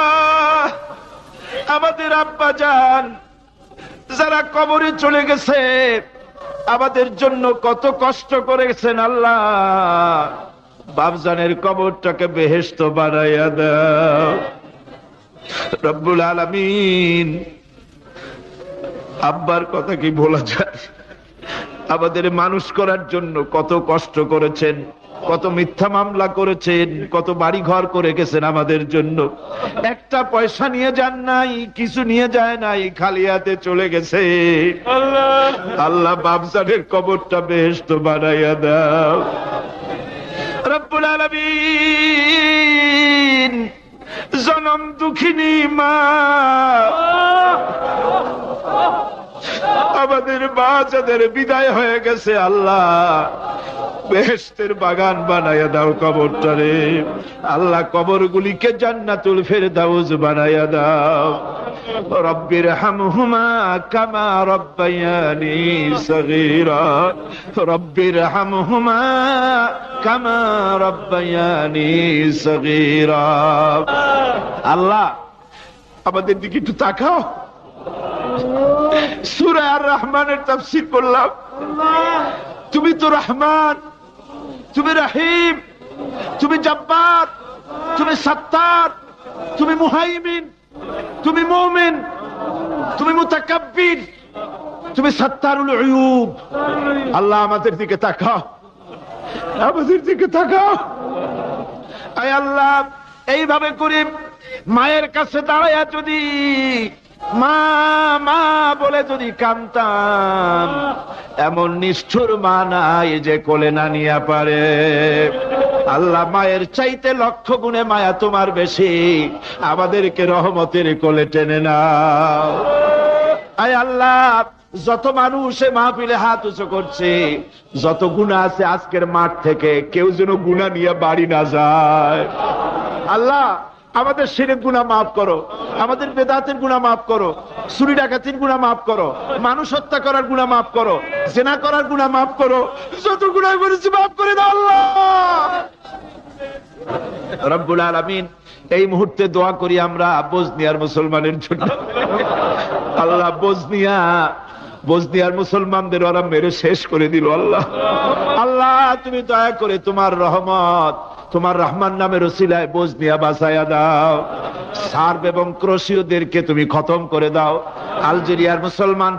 [SPEAKER 1] আমাদের আব্বাজান যারা কবরে চলে গেছে আমাদের জন্য কত কষ্ট করেছেন, আল্লাহ বাপজানের কবরটাকে বেহেশত বানাইয়া দাও। রব্বুল আলামিন, আব্বার কথা কি ভোলা যায়? আমাদের মানুষ করার জন্য কত কষ্ট করেছেন, কত মিথ্যা মামলা করেছেন, কত বাড়ি ঘর করে গেছেন আমাদের জন্য। একটা পয়সা নিয়ে যান নাই, কিছু নিয়ে যায় নাই, খালি হাতে চলে গেছে। আল্লাহ বাপজানের কবরটা বেহেশত বানাইয়া দাও। রব্বুল আলামিন, জনম দুঃখিনী মা, আমাদের মা যাদের বিদায় হয়ে গেছে আল্লাহ বেহেশতের বাগান বানাইয়া দাও কবরটারে। আল্লাহ কবরগুলিকে জান্নাতুল ফেরদাউস বানাইয়া দাও। রব্বির হামহুমা কামা রব্বায়ানি সগীরা, রব্বির হামহুমা কামা রব্বায়ানি সগীরা। আল্লাহ আমাদের দিকে একটু তাকাও। সূরা আর রহমানের তাফসীর করলাম, তুমি তো রহমান, তুমি রহিম, তুমি জব্বার, তুমি সত্তার, তুমি মুহাইমিন, তুমি মুমিন, তুমি মুতাকাব্বির, তুমি সত্তারুল উয়ুব। আল্লাহ আমাদের দিকে তাকাও, আমাদের দিকে তাকাও। আয় আল্লাহ, এইভাবে করে মায়ের কাছে দাঁড়ায়া যদি মা মা বলে যদি কাঁদতাম, এমন নিষ্ঠুর মা নাই যে কোলে না নিয়ে পারে। আল্লাহ, মায়ের চাইতে লক্ষ গুণে মায়া তোমার বেশি, আমাদেরকে রহমতের কোলে টেনে নাও। আয় আল্লাহ, যত মানুষ এ মাহফিলে হাত উঁচু করছে, যত গুনাহ আছে আজকের মাঠ থেকে কেউ যেন গুনাহ নিয়ে বাড়ি না যায়। আল্লাহ, আমাদের শিরক গুনাহ মাফ করো, আমাদের বেদাতের গুনাহ মাফ করো, চুরি ডাকাতির গুনাহ মাফ করো, মানুষ হত্যা করার গুনাহ মাফ করো, জেনা করার গুনাহ মাফ করো, যত গুনাহ করেছি মাফ করে দাও আল্লাহ। রব্বুল আলামিন, এই মুহূর্তে দোয়া করি আমরা বসনিয়ার মুসলমানের জন্য। আল্লাহ, বসনিয়ার মুসলমানদের ওরা মেরে শেষ করে দিল। আল্লাহ আল্লাহ, তুমি দয়া করে তোমার রহমত, তোমার রহমান নামের ওসিলায় বসনিয়া বাঁচায়া দাও। সার্ব এবং ক্রোশীয়দেরকে তুমি খতম করে দাও। আলজেরিয়ার মুসলমান,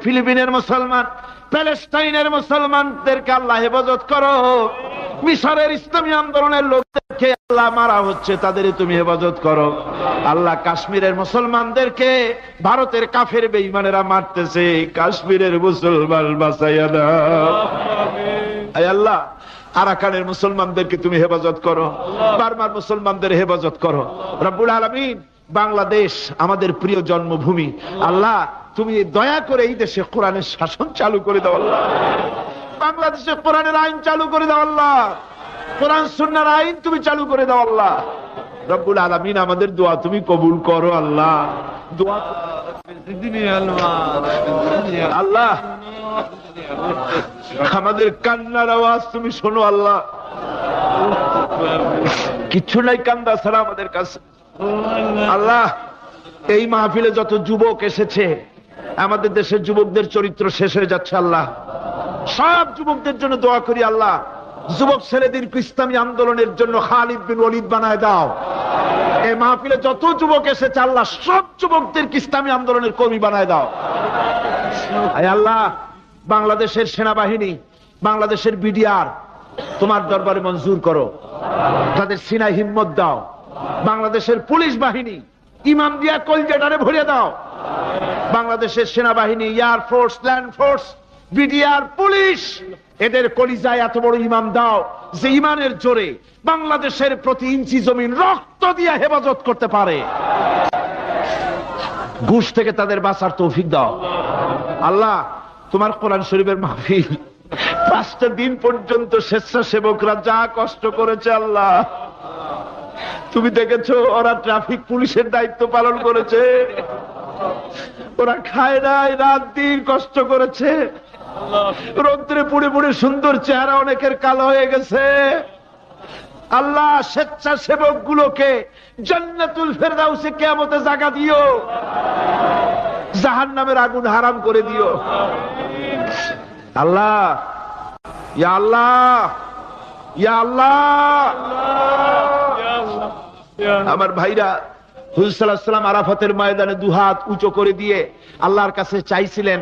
[SPEAKER 1] ফিলিপিনের মুসলমান, প্যালেস্টাইনের মুসলমানদেরকে আল্লাহ হেফাজত করো। মিশরের ইসলামী আন্দোলনের লোকদেরকে আল্লাহ মারা হচ্ছে, তাদের তুমি হেফাজত করো। আল্লাহ, কাশ্মীরের মুসলমানদেরকে ভারতের কাফের বেঈমানেরা মারতেছে, কাশ্মীরের মুসলমান বাঁচাইয়া দাও। আয় আল্লাহ, আরাকানের মুসলমানদেরকে তুমি হেফাজত করো, বার্মার মুসলমানদের হেফাজত করো। রব্বুল আলামিন, বাংলাদেশ আমাদের প্রিয় জন্মভূমি। আল্লাহ, তুমি দয়া করে এই দেশে কোরআনের শাসন চালু করে দাও আল্লাহ। বাংলাদেশে কোরআনের আইন চালু করে দাও আল্লাহ। কোরআন সুন্নাহর আইন তুমি চালু করে দাও আল্লাহ। রব্বুল আলামিন, আমাদের দোয়া তুমি কবুল করো আল্লাহ। দোয়া আল্লাহ, আমাদের কান্নার আওয়াজ তুমি শোনো আল্লাহ। কিচ্ছু নাই কান্দা ছাড়া আমাদের কাছে। আল্লাহ, এই মাহফিলে যত যুবক এসেছে, আমাদের দেশের যুবকদের চরিত্র শেষ হয়ে যাচ্ছে আল্লাহ। সব যুবকদের জন্য দোয়া করি আল্লাহ। যুবক ছেলেদের ইসলামী আন্দোলনের জন্য খালিদ বিন ওয়ালিদ বানায় দাও। এই মাহফিলে যত যুবক এসেছে আল্লাহ, সব যুবকদের ইসলামী আন্দোলনের কর্মী বানায় দাও। আয় আল্লাহ, বাংলাদেশের সেনাবাহিনী, বাংলাদেশের বিডিআর তোমার দরবারে মঞ্জুর করো, তাদের সিনায় হিম্মত দাও। বাংলাদেশের পুলিশ বাহিনী ইমাম দিয়া কলজেটারে ভরিয়ে দাও। বাংলাদেশের সেনাবাহিনী, air force, land force, BDR, police, এদের কলিজায় এত বড় ইমাম দাও যে ইমানের জোরে বাংলাদেশের প্রতি ইঞ্চি জমিন রক্ত দিয়ে হেফাজত করতে পারে। ঘুষ থেকে তাদের বাঁচার তৌফিক দাও আল্লাহ। তোমার কোরআন শরীফের মাহফিল 5টা দিন পর্যন্ত স্বেচ্ছাসেবকরা যা কষ্ট করেছে আল্লাহ, তুমি দেখেছো। ওরা ট্রাফিক পুলিশের দায়িত্ব পালন করেছে, ওরা খায় নাই, রাত দিন কষ্ট করেছে। রৌদ্রে পুড়ে পুড়ে সুন্দর চেহারা অনেকের কালো হয়ে গেছে। আল্লাহ, স্বেচ্ছাসেবক গুলোকে জান্নাতুল ফেরদাউসে কিয়ামতে জায়গা দিও, জাহান্নামের আগুন হারাম করে দিও আল্লাহ। ইয়া আল্লাহ, ইয়া আল্লাহ। আমার ভাইরা, হুজুর সাল্লাল্লাহু আলাইহি ওয়াসাল্লাম আরাফাতের ময়দানে দুহাত উঁচু করে দিয়ে আল্লাহর কাছে চাইছিলেন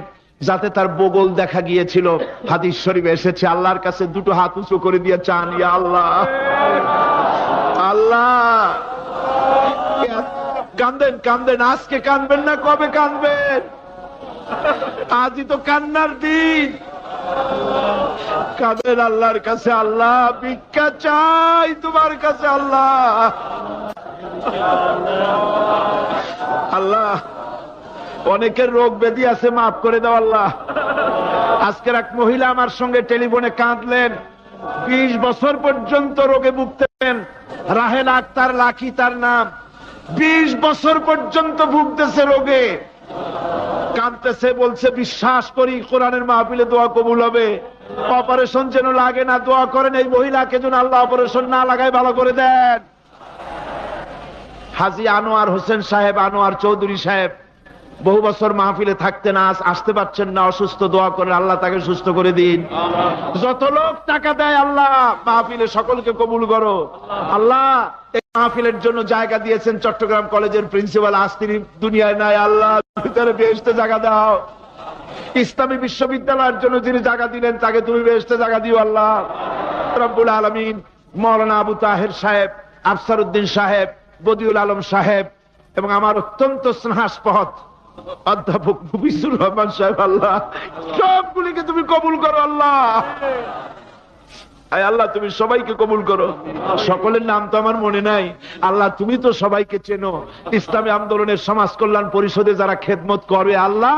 [SPEAKER 1] যাতে তার বগল দেখা গিয়েছিল। হাদিস শরীফে এসেছে, আল্লাহর কাছে দুটো হাত উঁচু করে দিয়ে চান, ইয়া আল্লাহ। আল্লাহ, কান্দেন কান্দেন, আজকে কানবেন না, কবে কানবেন? আজই তো কান্নার দিন। কাঁদেন আল্লাহর কাছে, আল্লাহ ভিক্ষা চাই তোমার কাছে আল্লাহ। আল্লাহ, অনেকের রোগ ব্যাধি আছে, মাফ করে দাও আল্লাহ। আজকের এক মহিলা আমার সঙ্গে টেলিফোনে কাঁদলেন। 20 বছর পর্যন্ত রোগে ভুগতেন। রাহেল আক্তার লাকি তার নাম। 20 বছর পর্যন্ত ভুগতেছে রোগে, কাঁদতেছে, বলছে বিশ্বাস করি কোরআনের মাহফিলে দোয়া কবুল হবে, অপারেশন যেন লাগে না, দোয়া করেন এই মহিলাকে যেন আল্লাহ অপারেশন না লাগায় ভালো করে দেন। হাজী আনোয়ার হোসেন সাহেব, আনোয়ার চৌধুরী সাহেব বহু বছর মাহফিলে থাকতে না আসতে পারছেন না, অসুস্থ, দোয়া করেন আল্লাহ তাকে সুস্থ করে দিন। যত লোক টাকা দেয় আল্লাহ মাহফিলে সকলকে কবুল করো। আল্লাহ এই মাহফিলের জন্য জায়গা দিয়েছেন চট্টগ্রাম কলেজের প্রিন্সিপাল, আজ তিনি দুনিয়ায় নাই, আল্লাহ ভিতরে বেহেশতে জায়গা দাও। ইসলামী বিশ্ববিদ্যালয়ের জন্য যিনি জায়গা দিলেন তাকে তুমি বেহেশতে জায়গা দিও আল্লাহ রব্বুল আলামিন। মাওলানা আবু তাহের সাহেব, আফসার উদ্দিন সাহেব, বদিউল আলম সাহেব এবং আমার অত্যন্ত স্নেহাস্পদ অধ্যাপক মুফিজুর রহমান সাহেব, আল্লাহ সবগুলিকে তুমি কবুল করো আল্লাহ। আল্লাহ তুমি সবাইকে কবুল করো। সকলের নাম তো আমার মনে নাই, আল্লাহ তুমি তো সবাইকে চেনো। ইসলামী আন্দোলনের সমাজ কল্যাণ পরিষদে যারা খেদমত করবে আল্লাহ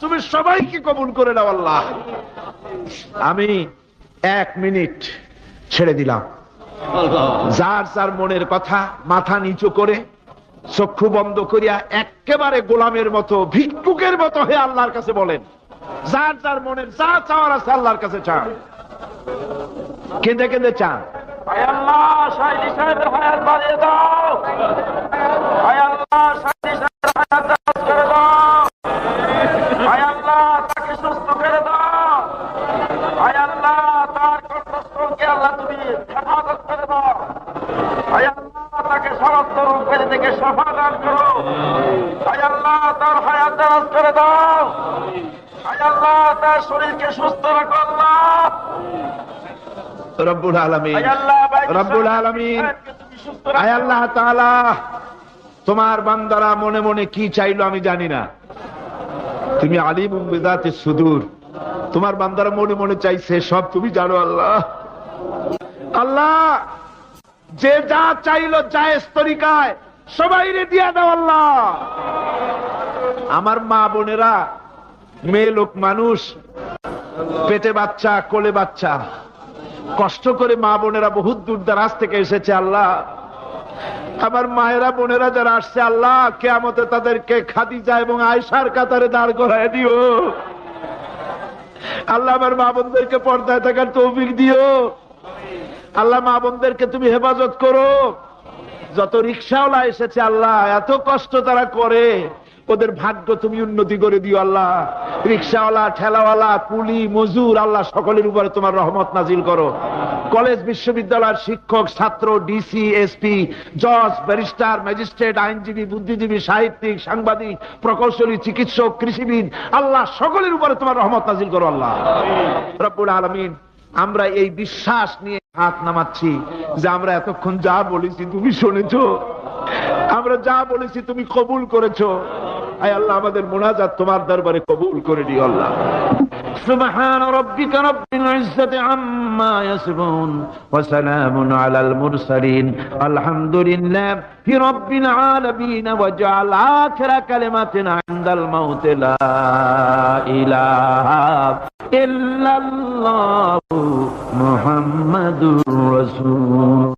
[SPEAKER 1] তুমি সবাইকে কবুল করে নাও আল্লাহ। আমি 1 মিনিট ছেড়ে দিলাম, যার যার মনের কথা মাথা নিচু করে চক্ষু বন্ধ করিয়া একেবারে গোলামের মতো, ভিক্ষুকের মতো হয়ে আল্লাহর কাছে বলেন, যার যার মনের যা চাওয়ার আছে আল্লাহর কাছে চান, কেঁদে কেঁদে চান।
[SPEAKER 3] আল্লাহ সাইদি সাহেবের হায়াত বাড়িয়ে দাও, আল্লাহ সাইদি সাহেবের হায়াত দারাজ করে দাও, আল্লাহ তাকে সুস্থ করে দাও, আল্লাহ তার কণ্ঠস্বরকে আল্লাহ তুমি হেফাজত করে দাও, আল্লাহ তাকে সমস্ত রোগ থেকে শফা দান করো, আল্লাহ তার হায়াত দারাজ করে দাও, আল্লাহ তার শরীরকে সুস্থ রাখো আল্লাহ
[SPEAKER 1] রব্বুল আলামিন। রব্বুল আলামিন আয় আল্লাহ তাআলা, তোমার বান্দারা মনে মনে কি চাইলো আমি জানি না, তুমি আলিমুম বিযাতিস সুদূর, তোমার বান্দারা মনে মনে চাইছে সব তুমি জানো আল্লাহ। আল্লাহ যে যা চাইলো জায়েজ তরিকায় সবাইরে দিয়া দাও আল্লাহ। আমার মা বোনেরা, মেয়ে লোক মানুষ, পেটে বাচ্চা, কোলে বাচ্চা, কষ্ট করে মা বোনেরা বহুত দূর দারাজ থেকে এসেছে আল্লাহ। আমার মায়েরা বোনেরা যারা আসছে আল্লাহ কিয়ামতে তাদেরকে খাদিজা এবং আয়েশার কাতারে দাঁড় করায় দিও আল্লাহ। আমার মা বোনদেরকে পর্দায় থাকার তৌফিক দিও আল্লাহ। মা বোনদেরকে তুমি হেফাজত করো। যত রিকশাওয়ালা এসেছে আল্লাহ, এত কষ্ট তারা করে, ওদের ভাগ্য তুমি উন্নতি করে দিও আল্লাহ। রিকশাওয়ালা, ঠেলাওয়ালা, কুলি, মজুর, আল্লাহ সকলের উপরে তোমার রহমত নাজিল করো। কলেজ বিশ্ববিদ্যালয়ের শিক্ষক, ছাত্র, ডিসি, এসপি, জজ, ব্যারিস্টার, ম্যাজিস্ট্রেট, আইনজীবী, বুদ্ধিজীবী, সাহিত্যিক, সাংবাদিক, প্রকৌশলী, চিকিৎসক, কৃষিবিদ, আল্লাহ সকলের উপরে তোমার রহমত নাজিল করো আল্লাহ রব্বুল আলামিন। আমরা এই বিশ্বাস নিয়ে হাত নামাচ্ছি যে আমরা এতক্ষণ যা বলেছি তুমি শুনেছো, আমরা যা বলেছি তুমি কবুল করেছো। আয় আল্লাহ আমাদের মুনাজাত তোমার দরবারে কবুল করে দিও আল্লাহ। সুবহান রাব্বিকা রাব্বিল ইজ্জাতি আম্মা ইয়াসিফুন ওয়া সালামুন আলাল মুরসালিন আলহামদুলিল্লাহি রাব্বিল আলামিন ওয়া জাআল আখিরা কালিমাতিনা ইনদাল মাউত লা ইলাহা ইল্লাল্লাহু মুহাম্মাদুর রাসূল।